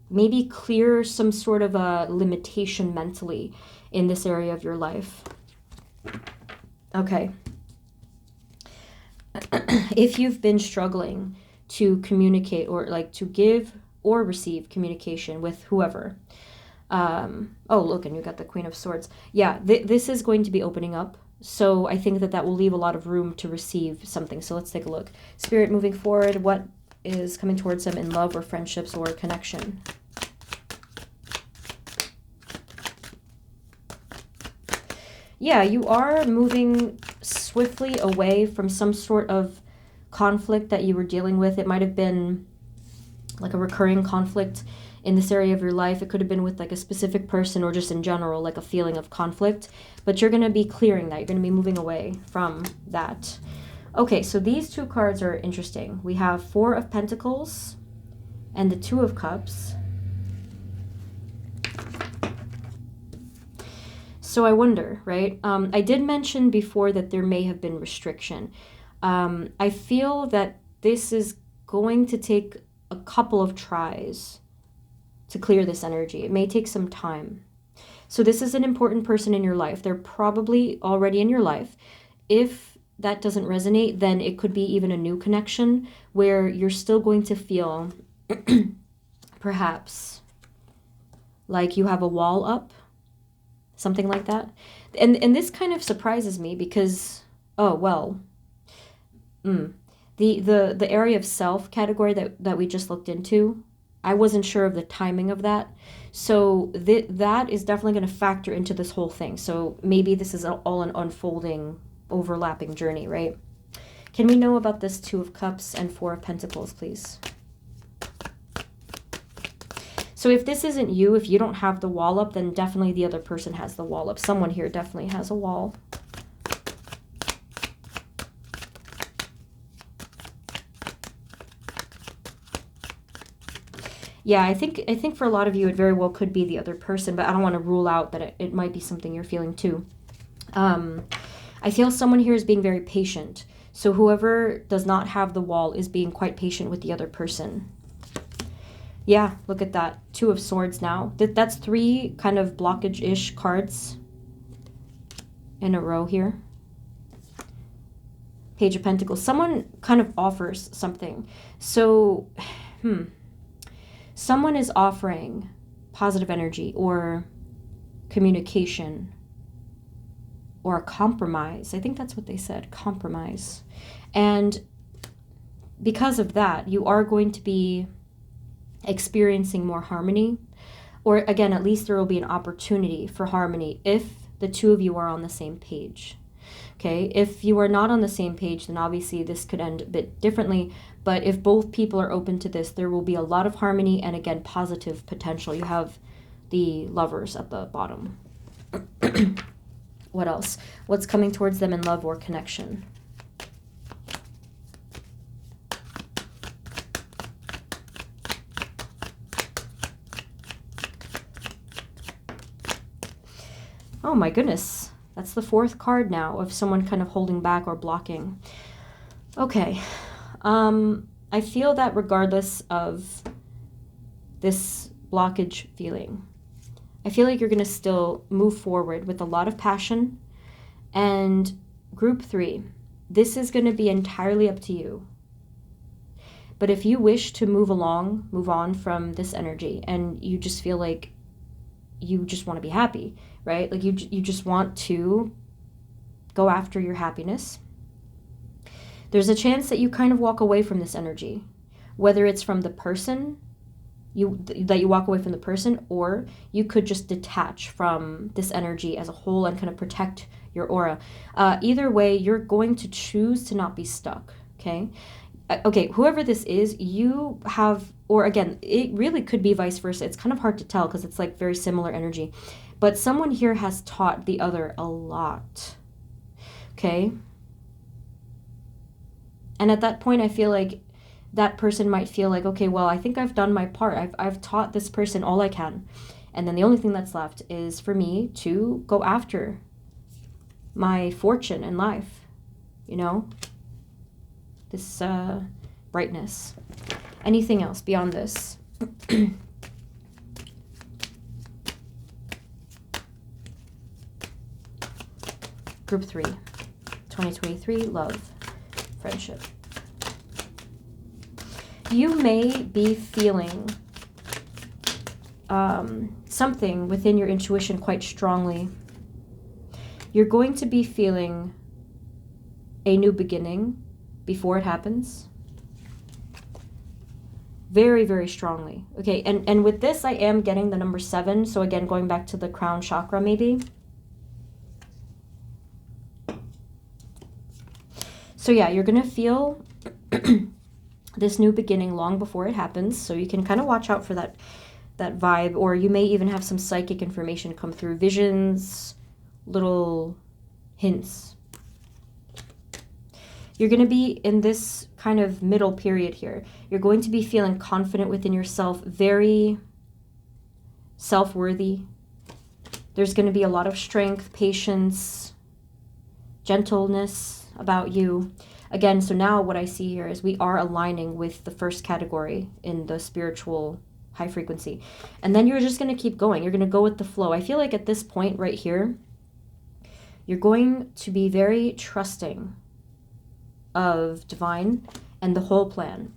maybe clear some sort of a limitation mentally in this area of your life. Okay. If you've been struggling to communicate, or like to give or receive communication with whoever. Oh, look, and you got the Queen of Swords. Yeah, this is going to be opening up. So I think that will leave a lot of room to receive something. So let's take a look. Spirit, moving forward, what is coming towards them in love or friendships or connection? Yeah, you are moving swiftly away from some sort of conflict that you were dealing with. It might have been like a recurring conflict in this area of your life. It could have been with like a specific person, or just in general, like a feeling of conflict. But you're going to be clearing that. You're going to be moving away from that. Okay, so these two cards are interesting. We have 4 of Pentacles and the 2 of Cups. So I wonder, right? I did mention before that there may have been restriction. I feel that this is going to take a couple of tries to clear this energy. It may take some time. So this is an important person in your life. They're probably already in your life. If that doesn't resonate, then it could be even a new connection where you're still going to feel perhaps. Like you have a wall up, something like that. And this kind of surprises me because, oh, well, the area of self category that we just looked into, I wasn't sure of the timing of that. So that is definitely going to factor into this whole thing. So maybe this is all an unfolding, overlapping journey, right? Can we know about this Two of Cups and Four of Pentacles, please? So if this isn't you, if you don't have the wall up, then definitely the other person has the wall up. Someone here definitely has a wall. Yeah, I think for a lot of you, it very well could be the other person, but I don't want to rule out that it might be something you're feeling too. I feel someone here is being very patient. So whoever does not have the wall is being quite patient with the other person. Yeah, look at that. Two of Swords now. That's three kind of blockage-ish cards in a row here. Page of Pentacles. Someone kind of offers something. So, someone is offering positive energy or communication or a compromise. I think that's what they said, compromise. And because of that, you are going to be experiencing more harmony, or again, at least there will be an opportunity for harmony if the two of you are on the same page. Okay, if you are not on the same page, then obviously this could end a bit differently, but if both people are open to this, there will be a lot of harmony and again, positive potential. You have the Lovers at the bottom. What else? What's coming towards them in love or connection? Oh my goodness. That's the fourth card now of someone kind of holding back or blocking. Okay. I feel that regardless of this blockage feeling, I feel like you're going to still move forward with a lot of passion. And group 3, this is going to be entirely up to you. But if you wish to move on from this energy, and you just feel like you just want to be happy, right? Like you just want to go after your happiness, there's a chance that you kind of walk away from this energy, whether it's from the person, that you walk away from the person, or you could just detach from this energy as a whole and kind of protect your aura. Either way, you're going to choose to not be stuck, okay? Okay, whoever this is, you have, or again, it really could be vice versa. It's kind of hard to tell because it's like very similar energy. But someone here has taught the other a lot, okay? And at that point, I feel like that person might feel like, okay, well, I think I've done my part. I've taught this person all I can. And then the only thing that's left is for me to go after my fortune in life, you know? This brightness. Anything else beyond this? Group 3, 2023, love, friendship. You may be feeling something within your intuition quite strongly. You're going to be feeling a new beginning before it happens. Very, very strongly. Okay, and with this, I am getting the number 7. So again, going back to the crown chakra maybe. So yeah, you're going to feel this new beginning long before it happens. So you can kind of watch out for that vibe, or you may even have some psychic information come through, visions, little hints. You're going to be in this kind of middle period here. You're going to be feeling confident within yourself, very self-worthy. There's going to be a lot of strength, patience, gentleness about you. Again, so now what I see here is we are aligning with the first category in the spiritual high frequency. And then you're just going to keep going. You're going to go with the flow. I feel like at this point right here, you're going to be very trusting of divine and the whole plan,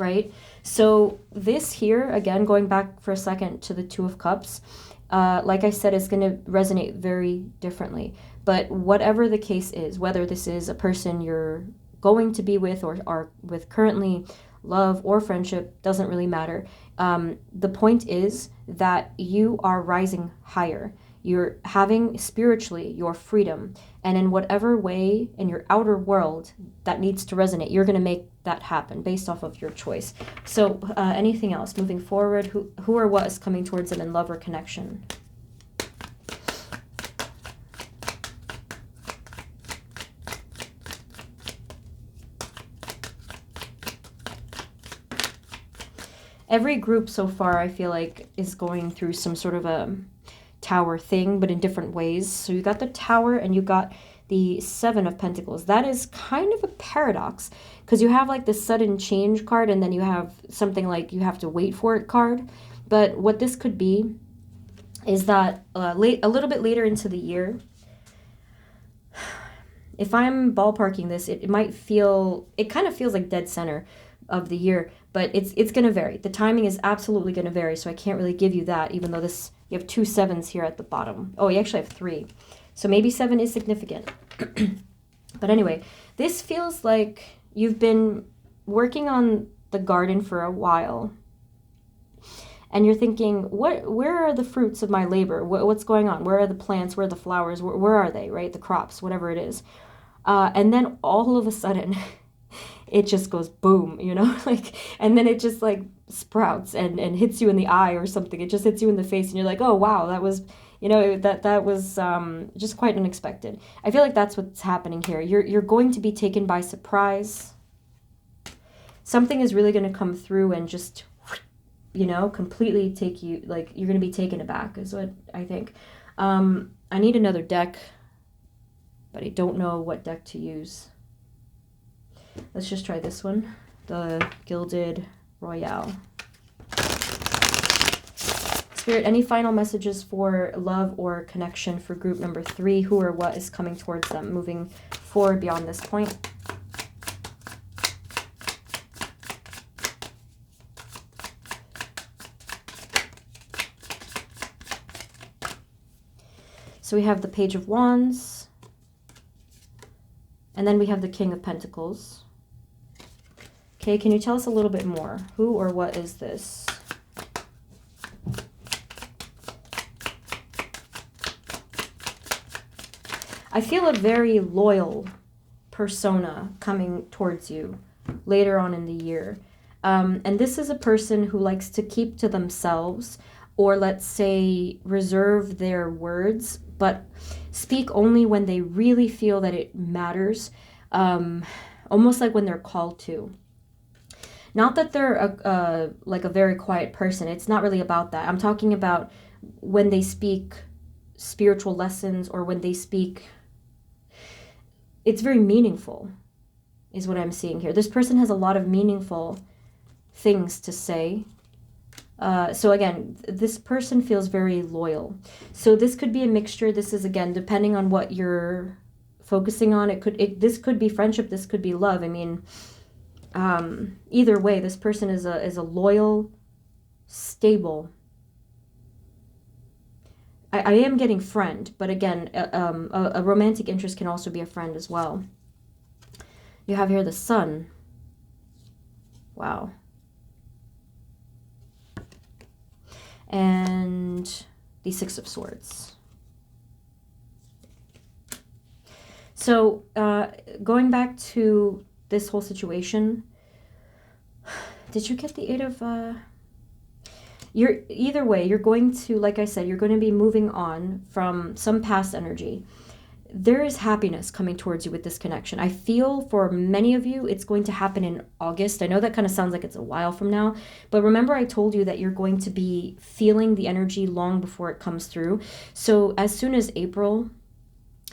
right? So this here, again, going back for a second to the Two of Cups, like I said, it's going to resonate very differently. But whatever the case is, whether this is a person you're going to be with or are with currently, love or friendship, doesn't really matter. The point is that you are rising higher. You're having spiritually your freedom. And in whatever way in your outer world that needs to resonate, you're going to make that happen based off of your choice. So anything else moving forward? Who or what is coming towards them in love or connection? Every group so far, I feel like, is going through some sort of a tower thing, but in different ways. So you got the Tower and you got the Seven of Pentacles. That is kind of a paradox because you have like the sudden change card and then you have something like you have to wait for it card. But what this could be is that a little bit later into the year, if I'm ballparking this, it might feel, it kind of feels like dead center of the year, but it's going to vary. The timing is absolutely going to vary, so I can't really give you that, even though this, you have 2 7s here at the bottom. Oh, you actually have 3. So maybe 7 is significant. But anyway, this feels like you've been working on the garden for a while. And you're thinking, where are the fruits of my labor? What's going on? Where are the plants? Where are the flowers? Where are they, right? The crops, whatever it is. And then all of a sudden, it just goes boom, you know? Like, and then it just like sprouts and hits you in the eye or something. It just hits you in the face and you're like, oh, wow, that was, you know, that was just quite unexpected. I feel like that's what's happening here. You're going to be taken by surprise. Something is really going to come through and just, you know, completely take you, like, you're going to be taken aback is what I think. I need another deck, but I don't know what deck to use. Let's just try this one, the Gilded Royale. Spirit, any final messages for love or connection for group number 3? Who or what is coming towards them, moving forward beyond this point? So we have the Page of Wands, and then we have the King of Pentacles. Okay, can you tell us a little bit more? Who or what is this? I feel a very loyal persona coming towards you later on in the year. And this is a person who likes to keep to themselves, or let's say reserve their words, but speak only when they really feel that it matters, almost like when they're called to. Not that they're like a very quiet person. It's not really about that. I'm talking about when they speak spiritual lessons or when they speak, it's very meaningful is what I'm seeing here. This person has a lot of meaningful things to say. So again, this person feels very loyal. So this could be a mixture. This is, again, depending on what you're focusing on. This could be friendship. This could be love. I mean, either way, this person is a loyal, stable. I am getting friend, but again, a romantic interest can also be a friend as well. You have here the Sun. Wow. And the Six of Swords. So going back to this whole situation, did you get the Eight of... either way, you're going to, like I said, you're going to be moving on from some past energy. There is happiness coming towards you with this connection. I feel for many of you, it's going to happen in August. I know that kind of sounds like it's a while from now, but remember I told you that you're going to be feeling the energy long before it comes through. So as soon as April,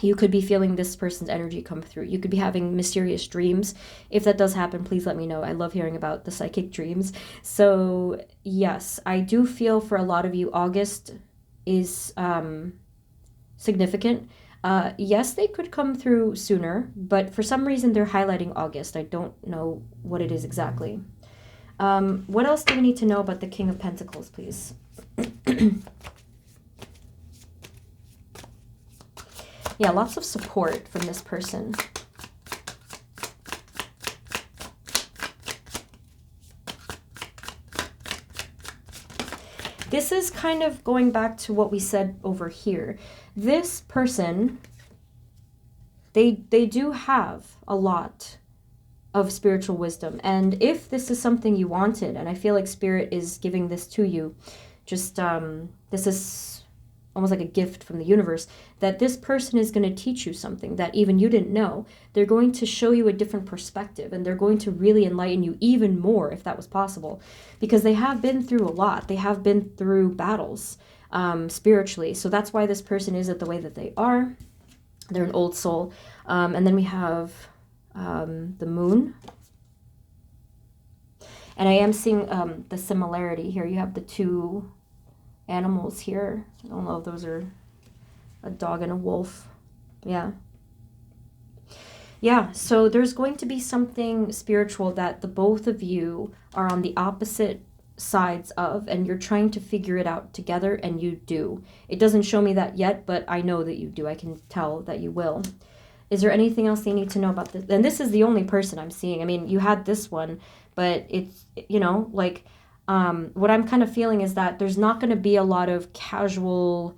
you could be feeling this person's energy come through. You could be having mysterious dreams. If that does happen, please let me know. I love hearing about the psychic dreams. So yes, I do feel for a lot of you, August is significant. Yes, they could come through sooner, but for some reason they're highlighting August. I don't know what it is exactly. What else do we need to know about the King of Pentacles, please? Yeah, lots of support from this person. This is kind of going back to what we said over here. This person, they do have a lot of spiritual wisdom. And if this is something you wanted, and I feel like Spirit is giving this to you, just this is almost like a gift from the universe, that this person is going to teach you something that even you didn't know. They're going to show you a different perspective, and they're going to really enlighten you even more if that was possible, because they have been through a lot. They have been through battles spiritually. So that's why this person is at the way that they are. They're an old soul. And then we have the moon. And I am seeing the similarity here. You have the two animals here. I don't know if those are a dog and a wolf. Yeah. Yeah, so there's going to be something spiritual that the both of you are on the opposite sides of, and you're trying to figure it out together, and you do. It doesn't show me that yet, but I know that you do. I can tell that you will. Is there anything else you need to know about this? And this is the only person I'm seeing. I mean, you had this one, but it's, you know, like, what I'm kind of feeling is that there's not going to be a lot of casual,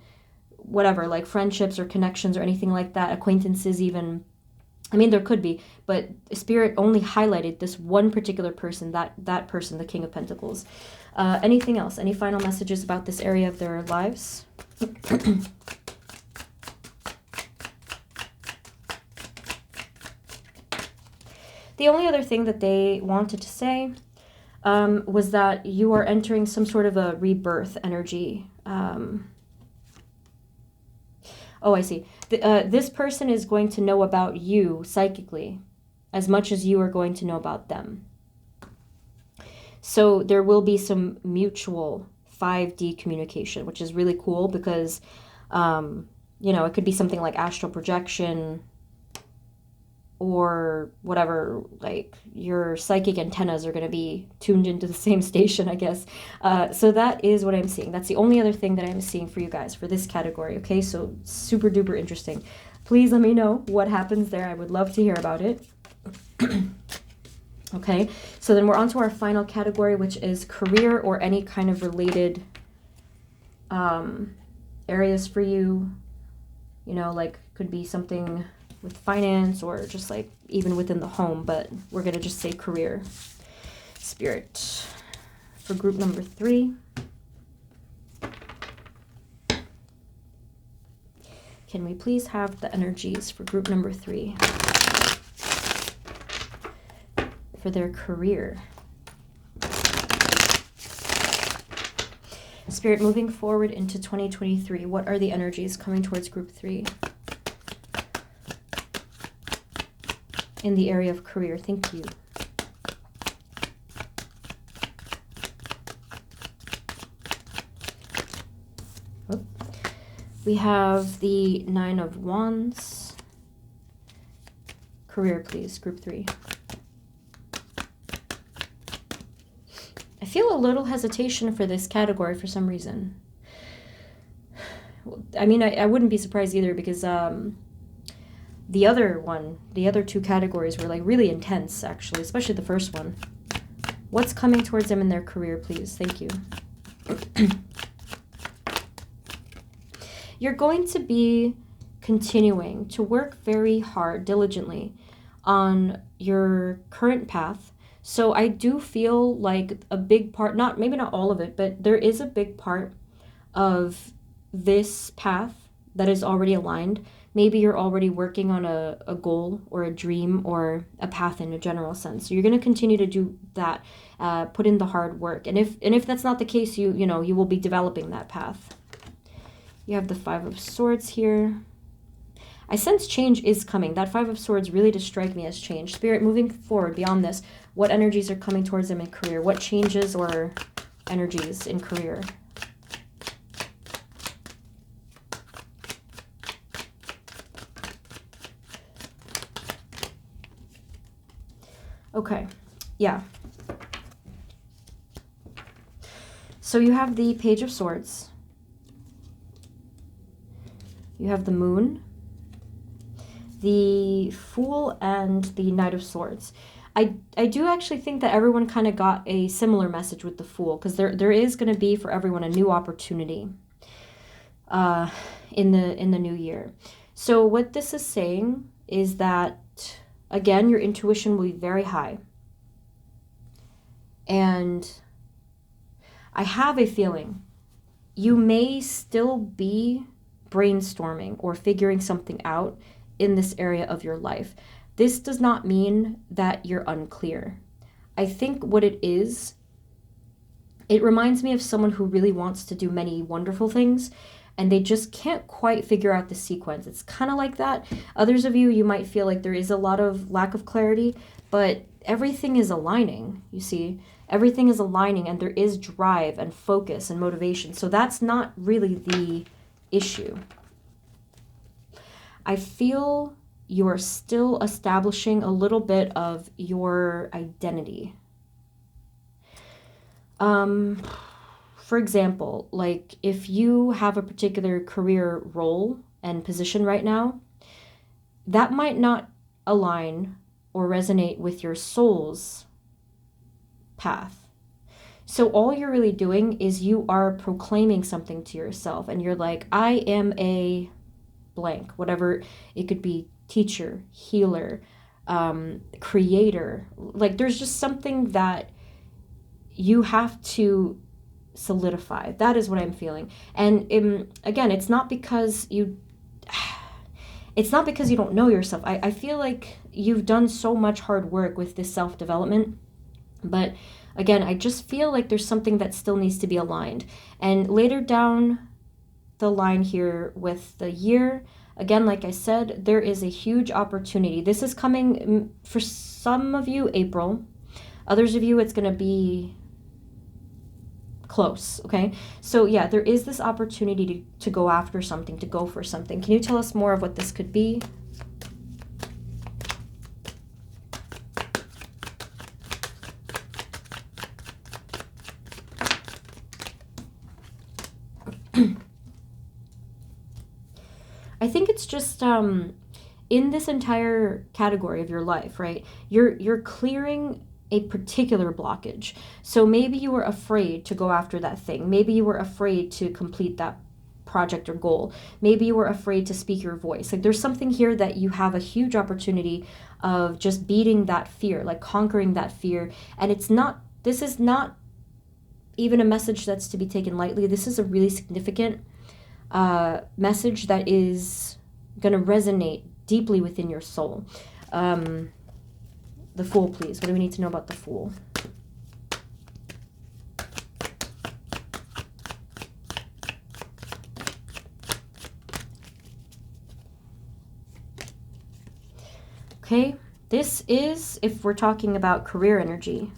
whatever, like friendships or connections or anything like that, acquaintances even. I mean, there could be, but Spirit only highlighted this one particular person, that person, the King of Pentacles. Anything else? Any final messages about this area of their lives? The only other thing that they wanted to say was that you are entering some sort of a rebirth energy. Oh, I see. This person is going to know about you psychically as much as you are going to know about them. So there will be some mutual 5D communication, which is really cool because, you know, it could be something like astral projection, or whatever, like your psychic antennas are going to be tuned into the same station, I guess. So that is what I'm seeing. That's the only other thing that I'm seeing for you guys for this category, okay? So super duper interesting. Please let me know what happens there. I would love to hear about it. Okay, so then we're on to our final category, which is career or any kind of related areas for you. You know, like could be something with finance or just like even within the home, but we're going to just say career. Spirit for group number 3. Can we please have the energies for group number 3 for their career? Spirit, moving forward into 2023, what are the energies coming towards group 3? In the area of career. Thank you. Oh. We have the 9 of Wands. Career, please, group 3. I feel a little hesitation for this category for some reason. I mean, I wouldn't be surprised either because the other two categories were like really intense, actually, especially the first one. What's coming towards them in their career, please? Thank you. You're going to be continuing to work very hard, diligently, on your current path. So I do feel like a big part, maybe not all of it, but there is a big part of this path that is already aligned. Maybe you're already working on a goal or a dream or a path in a general sense. So you're going to continue to do that, put in the hard work. And if that's not the case, you will be developing that path. You have the 5 of Swords here. I sense change is coming. That 5 of Swords really does strike me as change. Spirit, moving forward beyond this, what energies are coming towards them in career? What changes or energies in career? Okay, yeah. So you have the Page of Swords. You have the Moon, the Fool, and the Knight of Swords. I do actually think that everyone kind of got a similar message with the Fool, because there is going to be for everyone a new opportunity in the new year. So what this is saying is that, again, your intuition will be very high. And I have a feeling you may still be brainstorming or figuring something out in this area of your life. This does not mean that you're unclear. I think what it is, it reminds me of someone who really wants to do many wonderful things, and they just can't quite figure out the sequence. It's kind of like that. Others of you might feel like there is a lot of lack of clarity, but everything is aligning, you see. Everything is aligning, and there is drive and focus and motivation. So that's not really the issue. I feel you're still establishing a little bit of your identity. For example, like if you have a particular career role and position right now, that might not align or resonate with your soul's path. So all you're really doing is you are proclaiming something to yourself, and you're like, I am a blank, whatever it could be, teacher, healer, creator. Like there's just something that you have to solidify. That is what I'm feeling. And again, it's not because you don't know yourself. I feel like you've done so much hard work with this self-development, but again, I just feel like there's something that still needs to be aligned. And later down the line here with the year, again, like I said, there is a huge opportunity. This is coming for some of you, April. Others of you, it's going to be close, okay? So yeah, there is this opportunity to go after something, to go for something. Can you tell us more of what this could be? I think it's just in this entire category of your life, right? You're clearing a particular blockage. So maybe you were afraid to go after that thing. Maybe you were afraid to complete that project or goal. Maybe you were afraid to speak your voice. Like there's something here that you have a huge opportunity of just beating that fear, like conquering that fear. And this is not even a message that's to be taken lightly. This is a really significant message that is going to resonate deeply within your soul. The Fool, please. What do we need to know about the Fool? Okay, this is, if we're talking about career energy,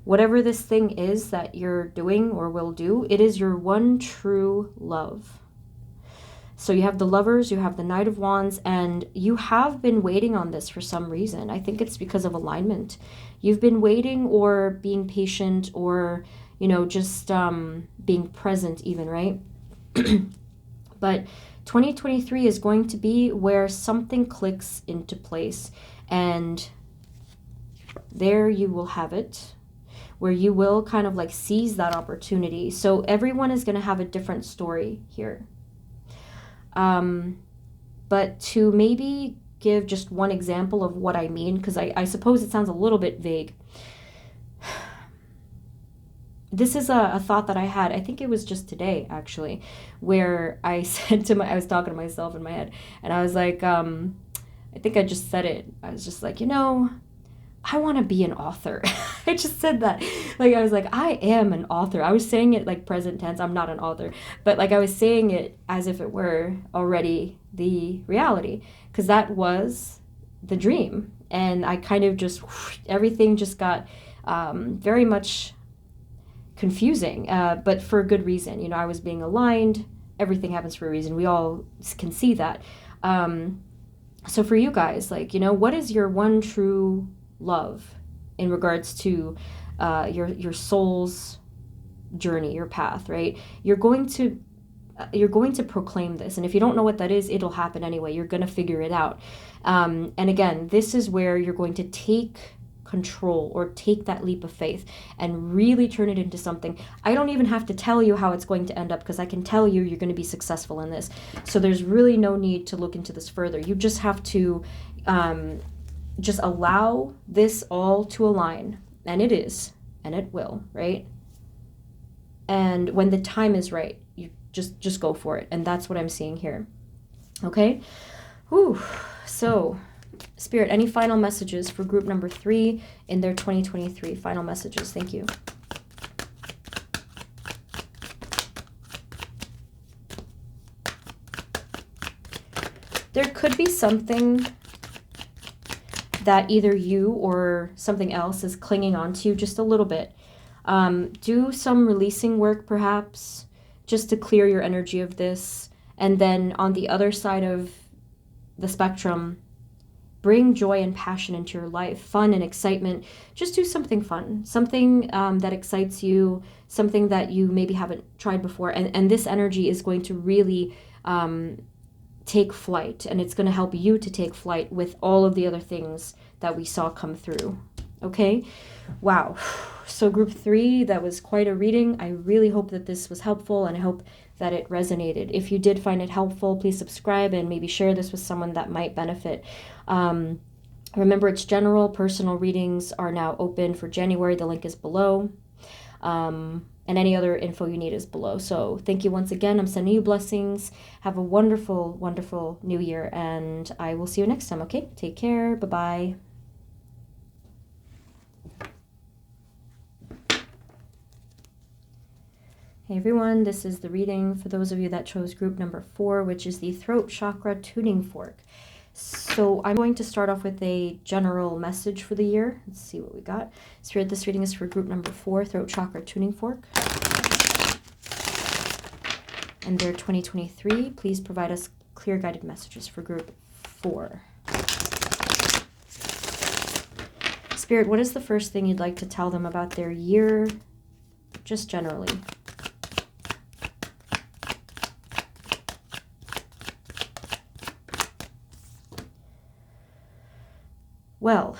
whatever this thing is that you're doing or will do, it is your one true love. So you have the Lovers, you have the Knight of Wands, and you have been waiting on this for some reason. I think it's because of alignment. You've been waiting or being patient or, just being present even, right? But 2023 is going to be where something clicks into place, and there you will have it, where you will kind of like seize that opportunity. So everyone is going to have a different story here. But to maybe give just one example of what I mean, because I suppose it sounds a little bit vague. This is a thought that I had, I think it was just today actually, where I said I was talking to myself in my head, and I was like, I think I just said it. I was just like, I want to be an author. I just said that. Like, I was like, I am an author. I was saying it like present tense. I'm not an author. But like I was saying it as if it were already the reality. Because that was the dream. And I kind of just, everything just got very much confusing. But for a good reason. I was being aligned. Everything happens for a reason. We all can see that. So for you guys, like, what is your one true love in regards to your soul's journey, your path, right? You're going to proclaim this. And if you don't know what that is, it'll happen anyway. You're going to figure it out. And again, this is where you're going to take control, or take that leap of faith and really turn it into something. I don't even have to tell you how it's going to end up, because I can tell you you're going to be successful in this. So there's really no need to look into this further. You just have to just allow this all to align. And it is, and it will, right? And when the time is right, you just go for it. And that's what I'm seeing here. Okay? Whew. So, Spirit, any final messages for group number 3 in their 2023? Final messages. Thank you. There could be something that either you or something else is clinging on to just a little bit. Do some releasing work, perhaps, just to clear your energy of this. And then on the other side of the spectrum, bring joy and passion into your life, fun and excitement. Just do something fun, something that excites you, something that you maybe haven't tried before. And this energy is going to really take flight, and it's going to help you to take flight with all of the other things that we saw come through. Okay? Wow. So group 3, that was quite a reading. I really hope that this was helpful, and I hope that it resonated. If you did find it helpful, please subscribe and maybe share this with someone that might benefit. Remember, it's general. Personal readings are now open for January. The link is below. And any other info you need is below. So thank you once again. I'm sending you blessings. Have a wonderful, wonderful new year, and I will see you next time, okay? Take care. Bye-bye. Hey everyone, this is the reading for those of you that chose group number 4, which is the throat chakra tuning fork. So I'm going to start off with a general message for the year. Let's see what we got. Spirit, this reading is for group number 4, throat chakra tuning fork. And their 2023, please provide us clear guided messages for group 4. Spirit, what is the first thing you'd like to tell them about their year, just generally? Well,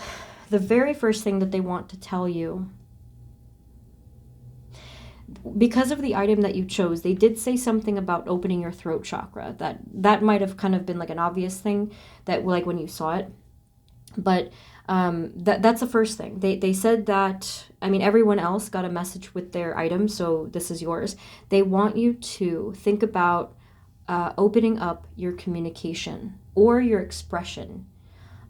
the very first thing that they want to tell you, because of the item that you chose, they did say something about opening your throat chakra. That might have kind of been like an obvious thing, that like when you saw it. But that's the first thing. They said that, I mean, everyone else got a message with their item, so this is yours. They want you to think about opening up your communication or your expression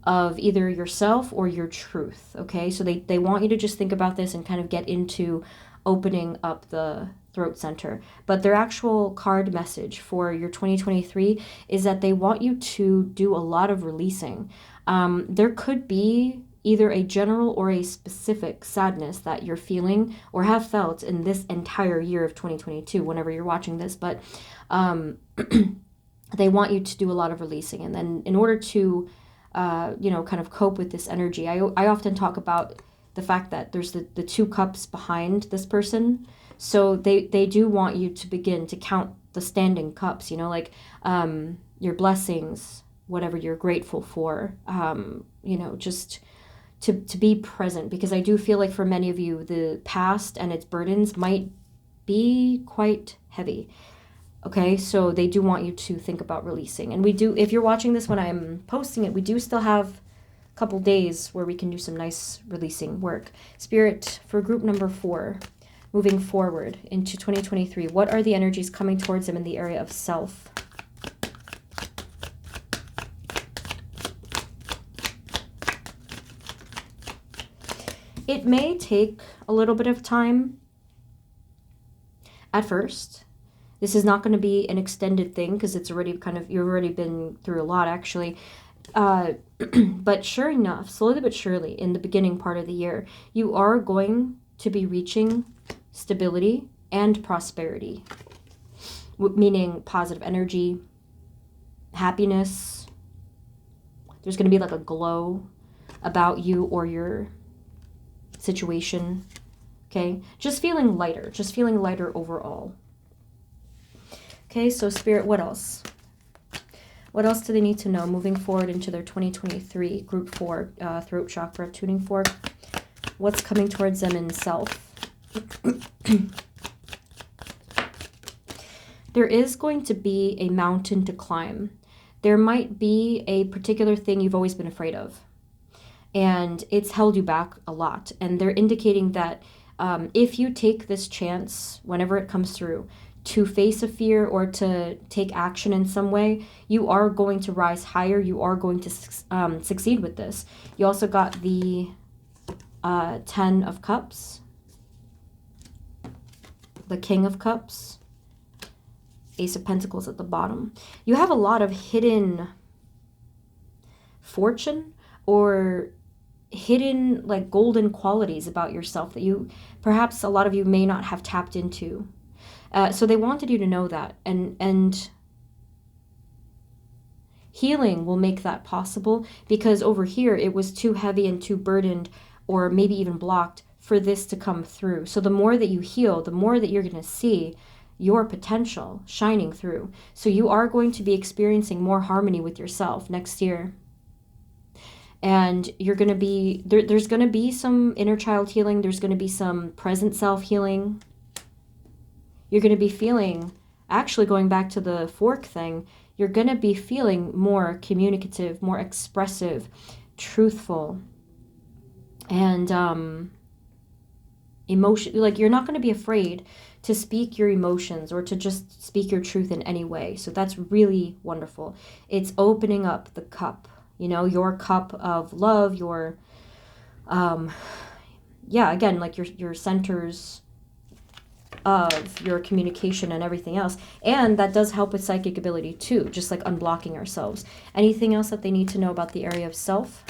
of either yourself or your truth, okay? So they want you to just think about this and kind of get into opening up the throat center. But their actual card message for your 2023 is that they want you to do a lot of releasing. There could be either a general or a specific sadness that you're feeling or have felt in this entire year of 2022, whenever you're watching this, but they want you to do a lot of releasing. And then in order to kind of cope with this energy, I often talk about the fact that there's the 2 cups behind this person. So they do want you to begin to count the standing cups, like your blessings, whatever you're grateful for, just to be present. Because I do feel like for many of you, the past and its burdens might be quite heavy. Okay, so they do want you to think about releasing. And we do, if you're watching this when I'm posting it, we do still have a couple days where we can do some nice releasing work. Spirit, for group number 4, moving forward into 2023, what are the energies coming towards them in the area of self? It may take a little bit of time at first. This is not going to be an extended thing because it's already you've already been through a lot, actually. But sure enough, slowly but surely, in the beginning part of the year, you are going to be reaching stability and prosperity, meaning positive energy, happiness. There's going to be like a glow about you or your situation. Okay, just feeling lighter overall. Okay, so Spirit, what else? What else do they need to know moving forward into their 2023 Group 4 throat chakra tuning fork? What's coming towards them in self? There is going to be a mountain to climb. There might be a particular thing you've always been afraid of, and it's held you back a lot. And they're indicating that if you take this chance, whenever it comes through, to face a fear or to take action in some way, you are going to rise higher. You are going to succeed with this. You also got the 10 of Cups, the King of Cups, Ace of Pentacles at the bottom. You have a lot of hidden fortune or hidden like golden qualities about yourself that you, perhaps a lot of you may not have tapped into. So they wanted you to know that, and healing will make that possible, because over here it was too heavy and too burdened, or maybe even blocked, for this to come through. So the more that you heal, the more that you're going to see your potential shining through. So you are going to be experiencing more harmony with yourself next year. And you're going to be, there's going to be some inner child healing. There's going to be some present self healing. You're going to be feeling, actually going back to the fork thing, you're going to be feeling more communicative, more expressive, truthful, and emotion. Like, you're not going to be afraid to speak your emotions or to just speak your truth in any way. So that's really wonderful. It's opening up the cup, you know, your cup of love, your, yeah, again, like your centers of your communication and everything else. And that does help with psychic ability too, just like unblocking ourselves. Anything else that they need to know about the area of self?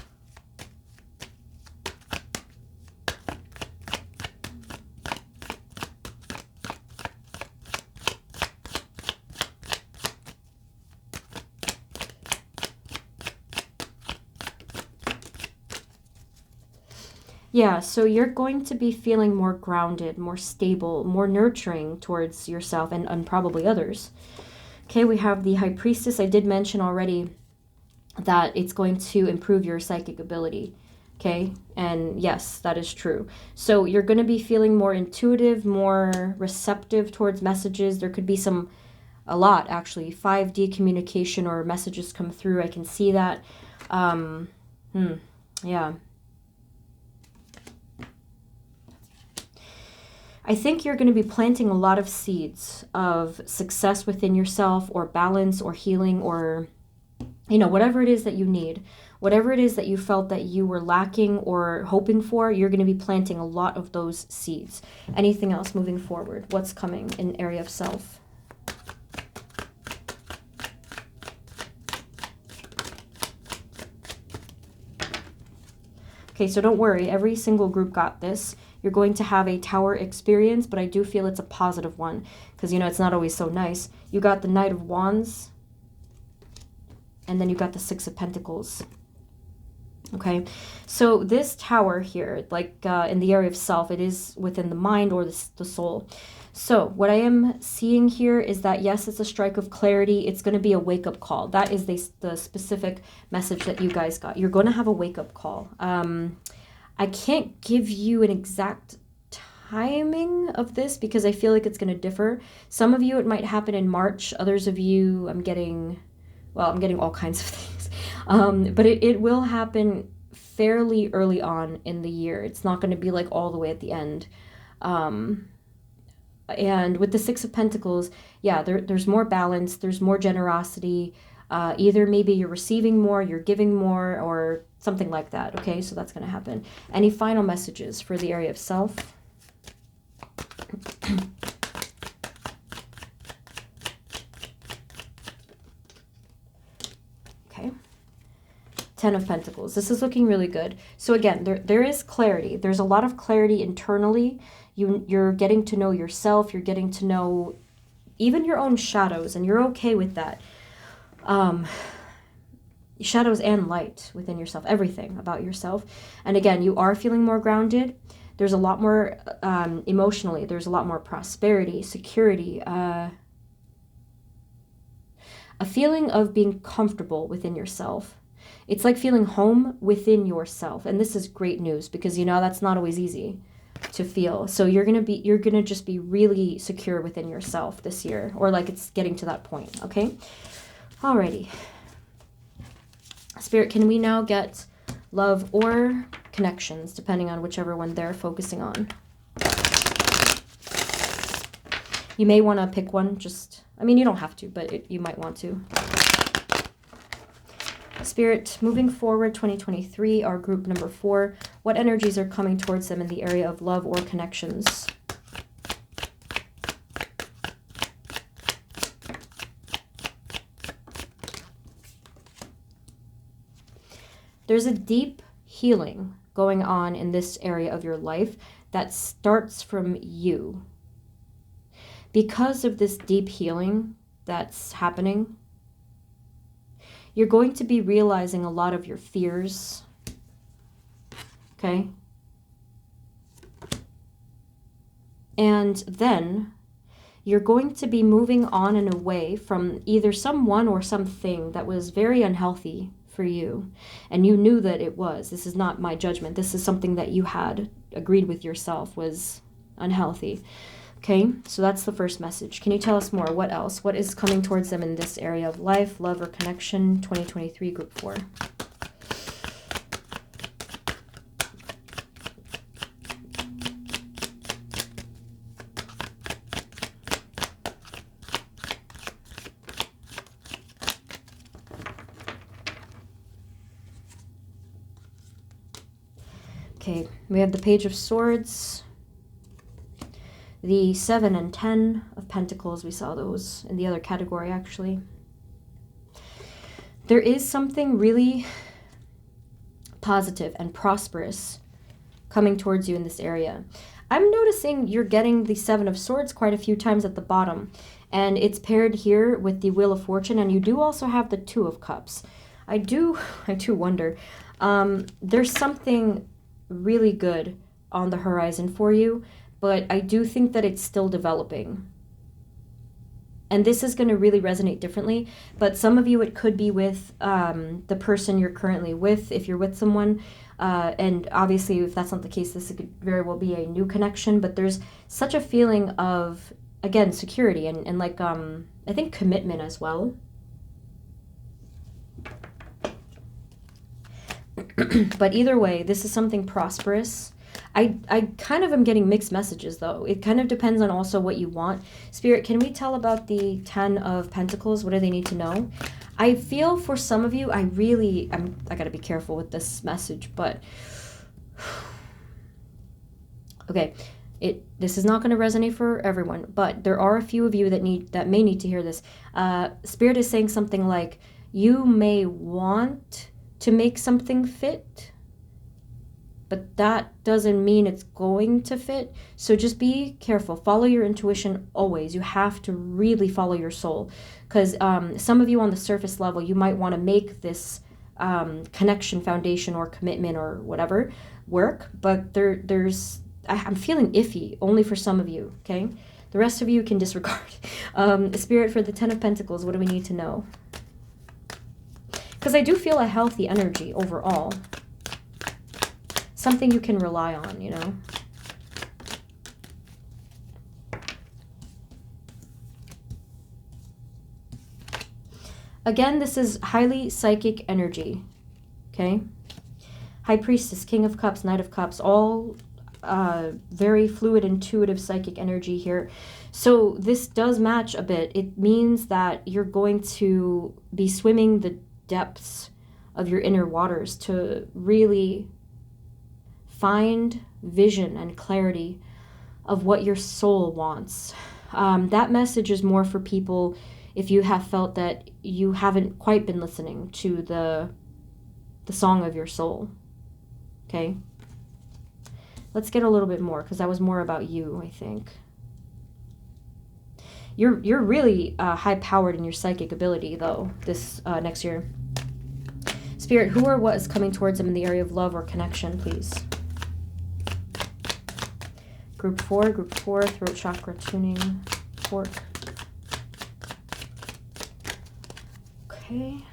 Yeah, so you're going to be feeling more grounded, more stable, more nurturing towards yourself and probably others. Okay, we have the High Priestess. I did mention already that it's going to improve your psychic ability. Okay, and yes, that is true. So you're going to be feeling more intuitive, more receptive towards messages. There could be a lot actually, 5D communication or messages come through. I can see that. Yeah. I think you're going to be planting a lot of seeds of success within yourself, or balance, or healing, or, you know, whatever it is that you need, whatever it is that you felt that you were lacking or hoping for, you're going to be planting a lot of those seeds. Anything else moving forward? What's coming in area of self? Okay, so don't worry. Every single group got this. You're going to have a tower experience, but I do feel it's a positive one, because, you know, it's not always so nice. You got the Knight of Wands, and then you got the Six of Pentacles. Okay, so this tower here, like in the area of self, it is within the mind or the soul. So what I am seeing here is that, yes, it's a strike of clarity. It's going to be a wake-up call. That is the specific message that you guys got. You're going to have a wake-up call. I can't give you an exact timing of this because I feel like it's going to differ. Some of you, it might happen in March. Others of you, I'm getting all kinds of things. But it will happen fairly early on in the year. It's not going to be like all the way at the end. And with the Six of Pentacles, yeah, there's more balance, there's more generosity. Either maybe you're receiving more, you're giving more, or something like that. Okay, so that's going to happen. Any final messages for the area of self? Okay. 10 of Pentacles. This is looking really good. So again, there is clarity. There's a lot of clarity internally. You're getting to know yourself. You're getting to know even your own shadows, and you're okay with that. Shadows and light within yourself, everything about yourself. And again, you are feeling more grounded. There's a lot more emotionally. There's a lot more prosperity, security, a feeling of being comfortable within yourself. It's like feeling home within yourself. And this is great news because, you know, that's not always easy to feel. So you're going to just be really secure within yourself this year, or like it's getting to that point. Okay. Alrighty. Spirit, can we now get love or connections, depending on whichever one they're focusing on? You may want to pick one, I mean, you don't have to, but you might want to. Spirit, moving forward, 2023, our group number 4, what energies are coming towards them in the area of love or connections? There's a deep healing going on in this area of your life that starts from you. Because of this deep healing that's happening, you're going to be realizing a lot of your fears, okay? And then you're going to be moving on and away from either someone or something that was very unhealthy for you. And you knew that it was. This is not my judgment. This is something that you had agreed with yourself was unhealthy. Okay, so that's the first message. Can you tell us more? What else? What is coming towards them in this area of life, love, or connection? 2023, group 4. Okay, we have the Page of Swords, the 7 and 10 of Pentacles. We saw those in the other category, actually. There is something really positive and prosperous coming towards you in this area. I'm noticing you're getting the 7 of Swords quite a few times at the bottom, and it's paired here with the Wheel of Fortune, and you do also have the 2 of Cups. I do wonder. There's something really good on the horizon for you, but I do think that it's still developing. And this is going to really resonate differently, but some of you, it could be with the person you're currently with, if you're with someone. And obviously, if that's not the case, this could very well be a new connection, but there's such a feeling of, again, security and like, I think commitment as well. But either way, this is something prosperous. I kind of am getting mixed messages, though. It kind of depends on also what you want. Spirit, can we tell about the 10 of Pentacles? What do they need to know? I feel for some of you, I got to be careful with this message, but okay, this is not going to resonate for everyone, but there are a few of you that may need to hear this. Spirit is saying something like, you may want to make something fit, but that doesn't mean it's going to fit. So just be careful. Follow your intuition always. You have to really follow your soul, because some of you on the surface level, you might want to make this connection, foundation, or commitment, or whatever work, but I'm feeling iffy only for some of you, okay? The rest of you can disregard. Spirit, for the 10 of Pentacles, what do we need to know? Because I do feel a healthy energy overall. Something you can rely on, you know? Again, this is highly psychic energy, okay? High Priestess, King of Cups, Knight of Cups, all very fluid, intuitive, psychic energy here. So this does match a bit. It means that you're going to be swimming the depths of your inner waters to really find vision and clarity of what your soul wants. That message is more for people if you have felt that you haven't quite been listening to the song of your soul. Okay? Let's get a little bit more, because that was more about you, I think. You're really high-powered in your psychic ability, though, this next year. Spirit, who or what is coming towards them in the area of love or connection, please? Group 4, throat chakra tuning fork. Okay.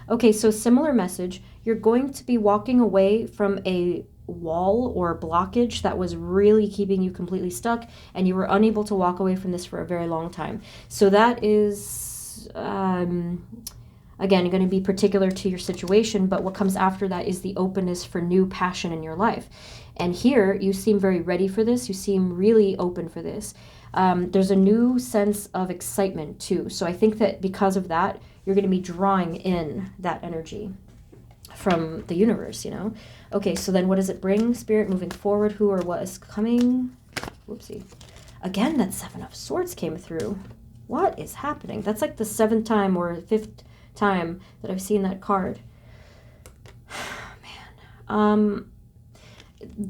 Okay, so similar message. You're going to be walking away from a wall or blockage that was really keeping you completely stuck, and you were unable to walk away from this for a very long time. So that is, again, going to be particular to your situation, but what comes after that is the openness for new passion in your life. And here, you seem very ready for this. You seem really open for this. There's a new sense of excitement too. So I think that because of that, you're going to be drawing in that energy from the universe, you know? Okay, so then what does it bring? Spirit moving forward, who or what is coming? Whoopsie. Again, that 7 of Swords came through. What is happening? That's like the 7th time or 5th time that I've seen that card. Man.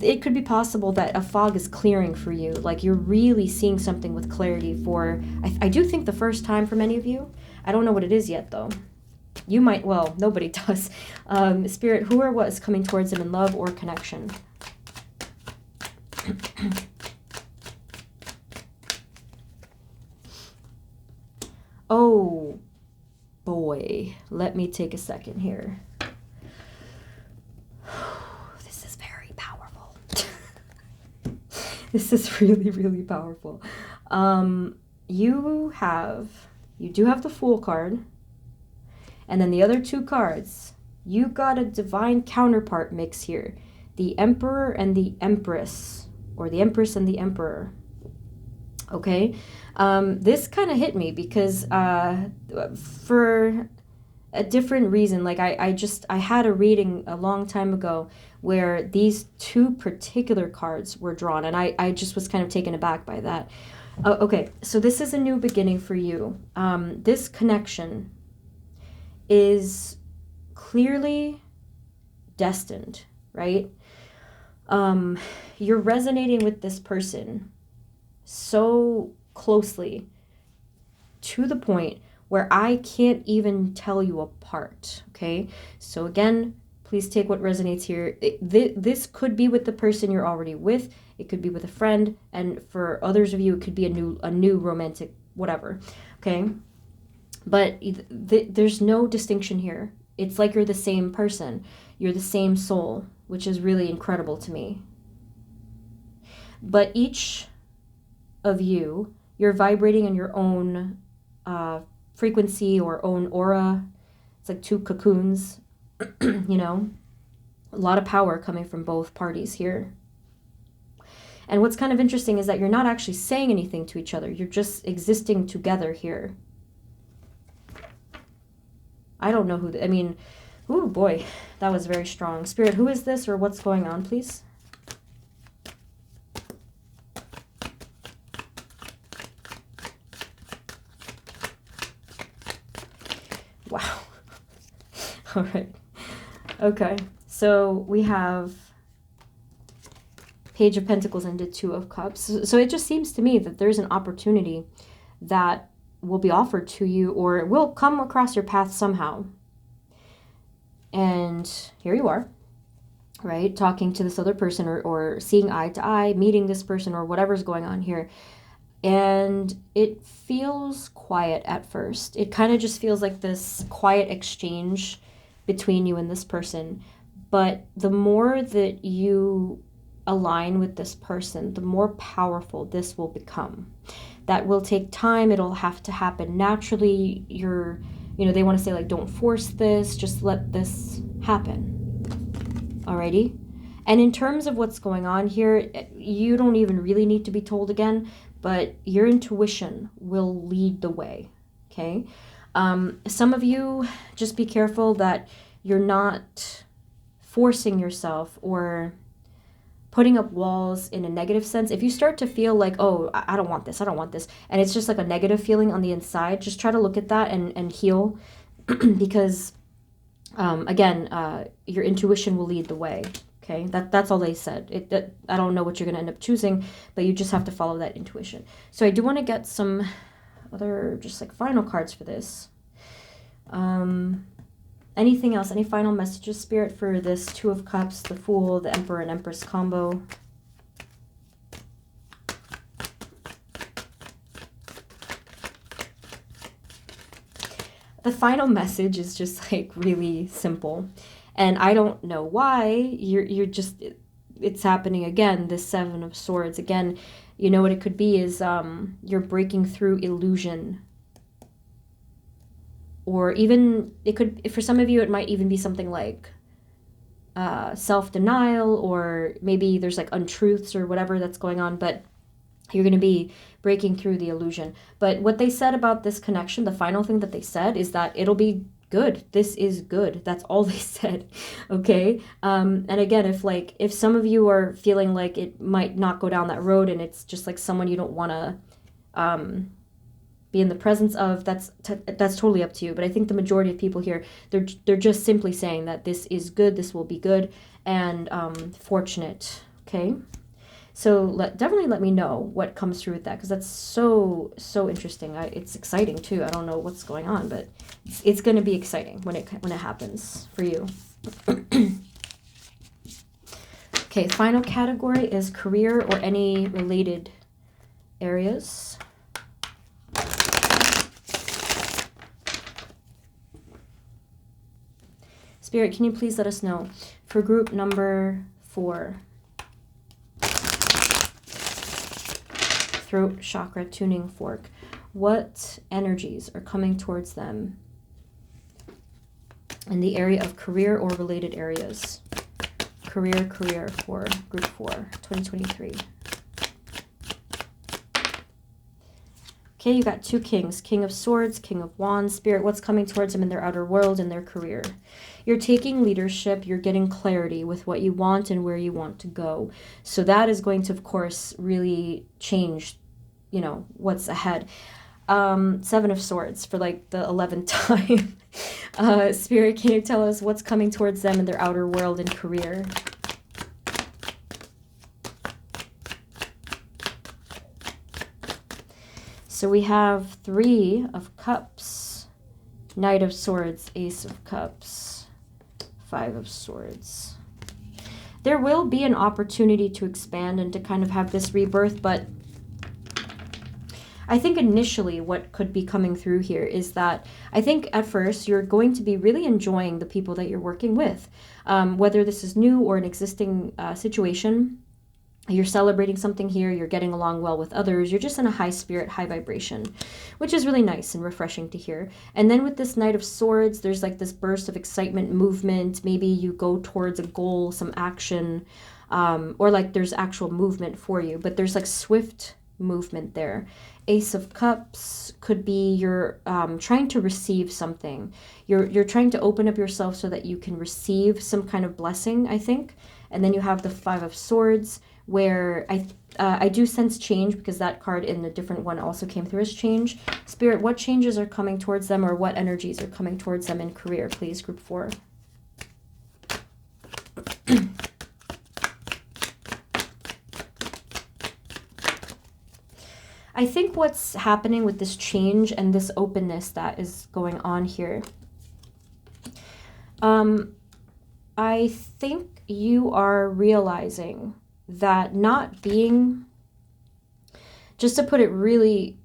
It could be possible that a fog is clearing for you. Like you're really seeing something with clarity for, I do think the first time for many of you. I don't know what it is yet though. You might, well, nobody does. Spirit, who or what is coming towards them in love or connection? Oh, boy. Let me take a second here. This is very powerful. This is really, really powerful. You do have the Fool card. And then the other 2 cards, you got a divine counterpart mix here. The Emperor and the Empress, or the Empress and the Emperor. Okay? This kind of hit me because for a different reason, like I had a reading a long time ago where these 2 particular cards were drawn, and I just was kind of taken aback by that. Okay, so this is a new beginning for you. This connection is clearly destined, right? You're resonating with this person so closely to the point where I can't even tell you apart, okay? So again, please take what resonates here. This could be with the person you're already with. It could be with a friend, and for others of you, it could be a new romantic whatever, okay? But there's no distinction here. It's like you're the same person. You're the same soul, which is really incredible to me. But each of you, you're vibrating in your own frequency or own aura. It's like 2 cocoons, you know? A lot of power coming from both parties here. And what's kind of interesting is that you're not actually saying anything to each other. You're just existing together here. I don't know who, oh boy, that was very strong. Spirit, who is this or what's going on, please? Wow. All right. Okay. So we have Page of Pentacles and the 2 of Cups. So it just seems to me that there's an opportunity that will be offered to you, or it will come across your path somehow. And here you are, right? Talking to this other person, or seeing eye to eye, meeting this person, or whatever's going on here. And it feels quiet at first. It kind of just feels like this quiet exchange between you and this person. But the more that you align with this person, the more powerful this will become. That will take time. It'll have to happen naturally. They want to say, like, don't force this, just let this happen. Alrighty? And in terms of what's going on here, you don't even really need to be told again, but your intuition will lead the way, okay? Some of you, just be careful that you're not forcing yourself or putting up walls in a negative sense. If you start to feel like, oh, I don't want this, and it's just like a negative feeling on the inside, just try to look at that and heal, because, again, your intuition will lead the way, okay? That's all they said. I don't know what you're going to end up choosing, but you just have to follow that intuition. So I do want to get some other just like final cards for this. And Anything else? Any final messages, Spirit, for this Two of Cups, the Fool, the Emperor and Empress combo? The final message is just like really simple. And I don't know why. You're just, it's happening again, this Seven of Swords. Again, you know what it could be is you're breaking through illusion. Or even, it could, for some of you, it might even be something like self-denial, or maybe there's like untruths or whatever that's going on, but you're going to be breaking through the illusion. But what they said about this connection, the final thing that they said is that it'll be good. This is good. That's all they said. Okay. And again, if some of you are feeling like it might not go down that road, and it's just like someone you don't want to be in the presence of, that's totally up to you. But I think the majority of people here, they're just simply saying that this is good, this will be good, and fortunate. Okay. So definitely let me know what comes through with that, because that's so interesting. It's exciting too. I don't know what's going on, but it's going to be exciting when it happens for you. Okay, final category is career or any related areas. Spirit, can you please let us know for group number 4? Throat chakra tuning fork. What energies are coming towards them in the area of career or related areas? Career for group 4, 2023. Okay, you got 2 kings. King of Swords, King of Wands. Spirit, what's coming towards them in their outer world and their career? You're taking leadership. You're getting clarity with what you want and where you want to go. So that is going to, of course, really change, you know, what's ahead. 7 of Swords for like the 11th time. Spirit, can you tell us what's coming towards them in their outer world and career? So we have 3 of Cups, Knight of Swords, Ace of Cups, 5 of Swords. There will be an opportunity to expand and to kind of have this rebirth, but I think initially what could be coming through here is that I think at first you're going to be really enjoying the people that you're working with, whether this is new or an existing situation. You're celebrating something here, you're getting along well with others, you're just in a high spirit, high vibration, which is really nice and refreshing to hear. And then with this Knight of Swords, there's like this burst of excitement, movement, maybe you go towards a goal, some action, or like there's actual movement for you, but there's like swift movement there. Ace of Cups could be you're trying to receive something. You're trying to open up yourself so that you can receive some kind of blessing, I think. And then you have the 5 of Swords, where I do sense change, because that card in the different one also came through as change. Spirit, what changes are coming towards them, or what energies are coming towards them in career, please, group 4? I think what's happening with this change and this openness that is going on here, I think you are realizing that not being, just to put it really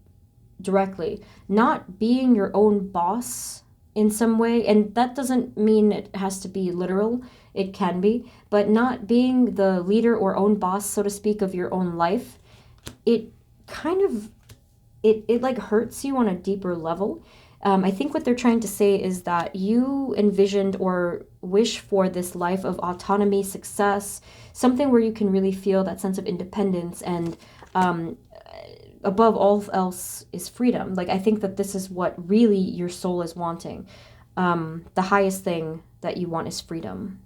directly, not being your own boss in some way, and that doesn't mean it has to be literal, it can be, but not being the leader or own boss, so to speak, of your own life, it kind of, it like hurts you on a deeper level. I think what they're trying to say is that you envisioned or wish for this life of autonomy, success, something where you can really feel that sense of independence, and above all else is freedom. Like, I think that this is what really your soul is wanting. The highest thing that you want is freedom.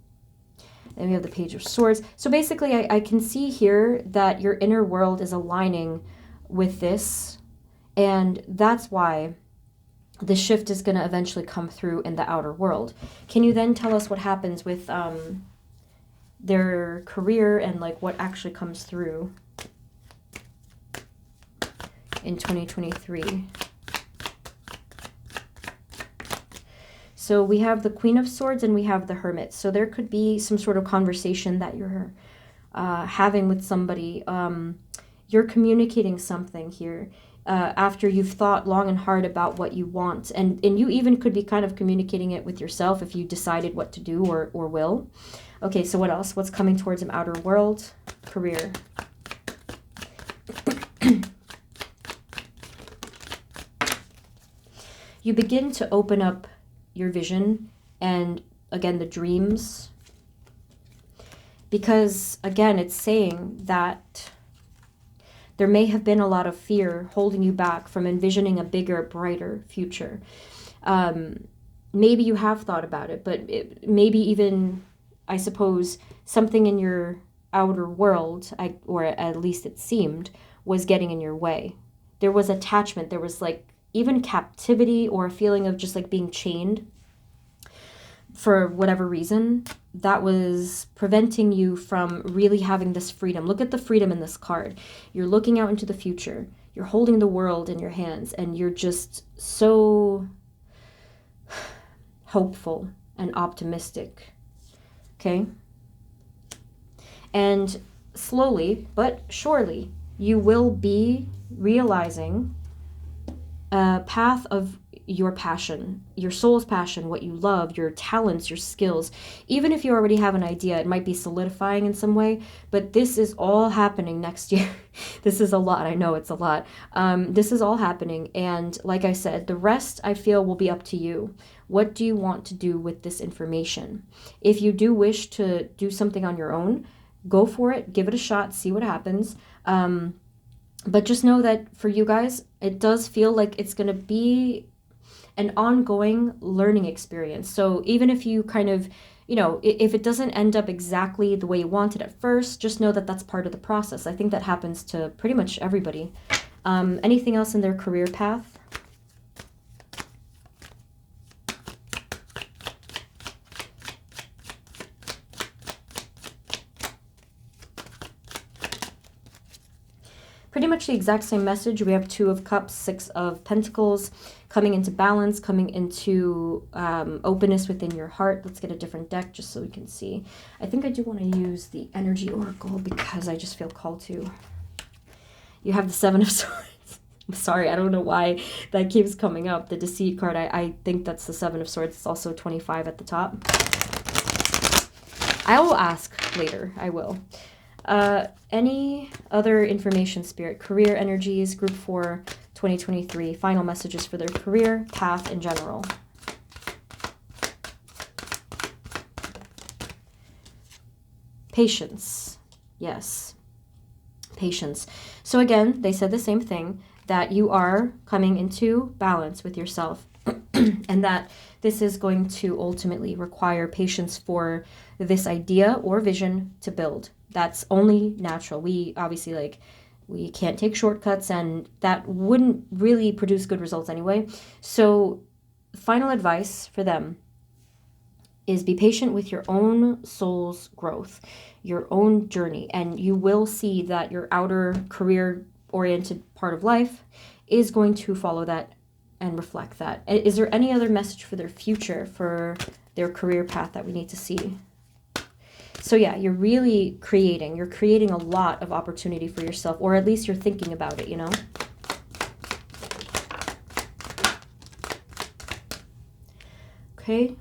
And we have the Page of Swords. So basically, I can see here that your inner world is aligning with this, and that's why the shift is going to eventually come through in the outer world. Can you then tell us what happens with their career and like what actually comes through in 2023? So we have the Queen of Swords and we have the Hermit. So there could be some sort of conversation that you're having with somebody. You're communicating something here after you've thought long and hard about what you want. And you even could be kind of communicating it with yourself if you decided what to do or will. Okay, so what else? What's coming towards an outer world? Career. You begin to open up your vision and, again, the dreams. Because, again, it's saying that there may have been a lot of fear holding you back from envisioning a bigger, brighter future. Maybe you have thought about it, but maybe even, I suppose, something in your outer world, or at least it seemed, was getting in your way. There was attachment. There was like even captivity or a feeling of just like being chained for whatever reason that was preventing you from really having this freedom. Look at the freedom in this card. You're looking out into the future. You're holding the world in your hands and you're just so hopeful and optimistic. Okay? And slowly but surely you will be realizing a path of your passion, your soul's passion, what you love, your talents, your skills. Even if you already have an idea, it might be solidifying in some way, but this is all happening next year. This is a lot. I know it's a lot. This is all happening. And like I said, the rest I feel will be up to you. What do you want to do with this information? If you do wish to do something on your own, go for it, give it a shot, see what happens. But just know that for you guys, it does feel like it's going to be an ongoing learning experience. So even if you kind of, if it doesn't end up exactly the way you wanted at first, just know that that's part of the process. I think that happens to pretty much everybody. Anything else in their career path? Pretty much the exact same message. We have 2 of Cups, 6 of Pentacles, coming into balance, coming into openness within your heart. Let's get a different deck just so we can see. I think I do want to use the Energy Oracle because I just feel called to. You have the 7 of Swords. I'm sorry, I don't know why that keeps coming up. The Deceit card, I think that's the 7 of Swords. It's also 25 at the top. I will ask later. I will. Any other information, Spirit? Career energies, Group 4, 2023. Final messages for their career path in general. Patience. Yes. Patience. So again, they said the same thing, that you are coming into balance with yourself and that this is going to ultimately require patience for this idea or vision to build. That's only natural. We obviously we can't take shortcuts and that wouldn't really produce good results anyway. So final advice for them is be patient with your own soul's growth, your own journey, and you will see that your outer career-oriented part of life is going to follow that and reflect that. Is there any other message for their future, for their career path that we need to see? So yeah, you're really creating a lot of opportunity for yourself, or at least you're thinking about it, Okay.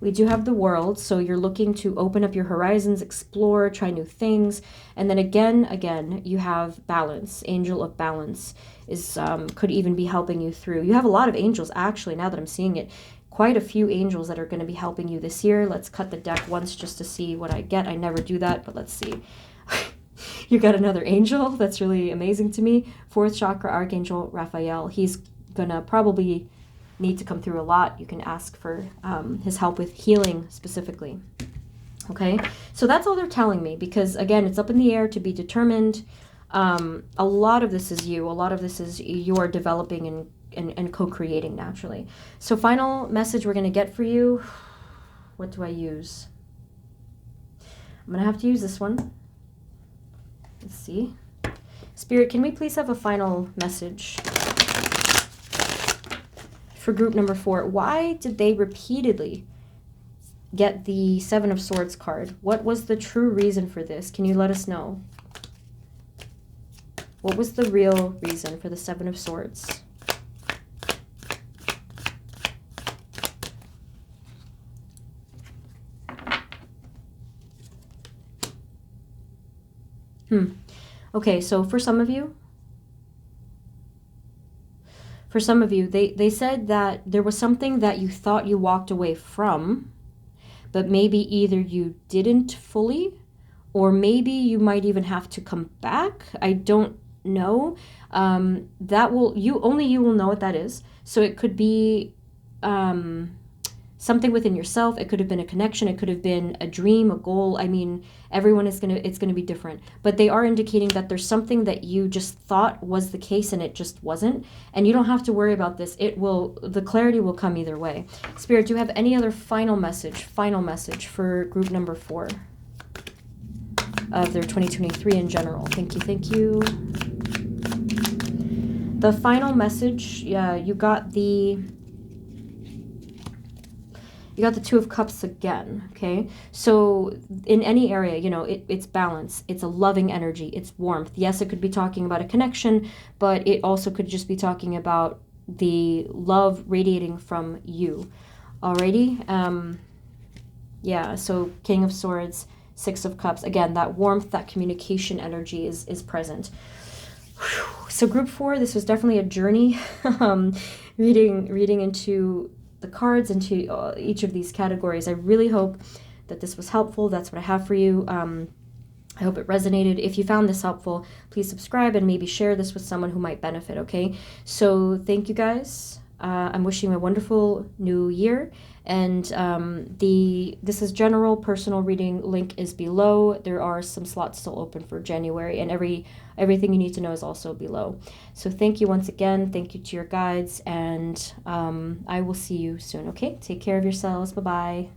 We do have the World, so you're looking to open up your horizons, explore, try new things. And then again, you have Balance. Angel of Balance is could even be helping you through. You have a lot of angels, actually, now that I'm seeing it. Quite a few angels that are going to be helping you this year. Let's cut the deck once just to see what I get. I never do that, but let's see. You got another angel. That's really amazing to me. 4th chakra, Archangel Raphael. He's going to probably need to come through a lot. You can ask for his help with healing specifically. Okay, so that's all they're telling me, because again, it's up in the air, to be determined. A lot of this is you. A lot of this is you're developing and co-creating naturally. So final message we're going to get for you. What do I use? I'm going to have to use this one. Let's see. Spirit, can we please have a final message for group number 4, why did they repeatedly get the Seven of Swords card? What was the true reason for this? Can you let us know? What was the real reason for the Seven of Swords? Okay, so for some of you, they said that there was something that you thought you walked away from, but maybe either you didn't fully, or maybe you might even have to come back. I don't know. That will, only you will know what that is. So it could be something within yourself. It could have been a connection. It could have been a dream, a goal. I mean, everyone is it's gonna be different. But they are indicating that there's something that you just thought was the case and it just wasn't. And you don't have to worry about this. The clarity will come either way. Spirit, do you have any other final message for group number 4 of their 2023 in general? Thank you, thank you. The final message, yeah, you got the Two of Cups again, okay? So in any area, you know, it's balance. It's a loving energy. It's warmth. Yes, it could be talking about a connection, but it also could just be talking about the love radiating from you. Alrighty? Yeah, so King of Swords, Six of Cups. Again, that warmth, that communication energy is present. So group 4, this was definitely a journey. Reading into the cards, into each of these categories. I really hope that this was helpful. That's what I have for you. I hope it resonated. If you found this helpful, please subscribe and maybe share this with someone who might benefit, okay? So thank you guys. I'm wishing you a wonderful new year. And this is general personal reading. Link is below. There are some slots still open for January, and everything you need to know is also below. So thank you once again. Thank you to your guides, and I will see you soon, okay? Take care of yourselves. Bye-bye.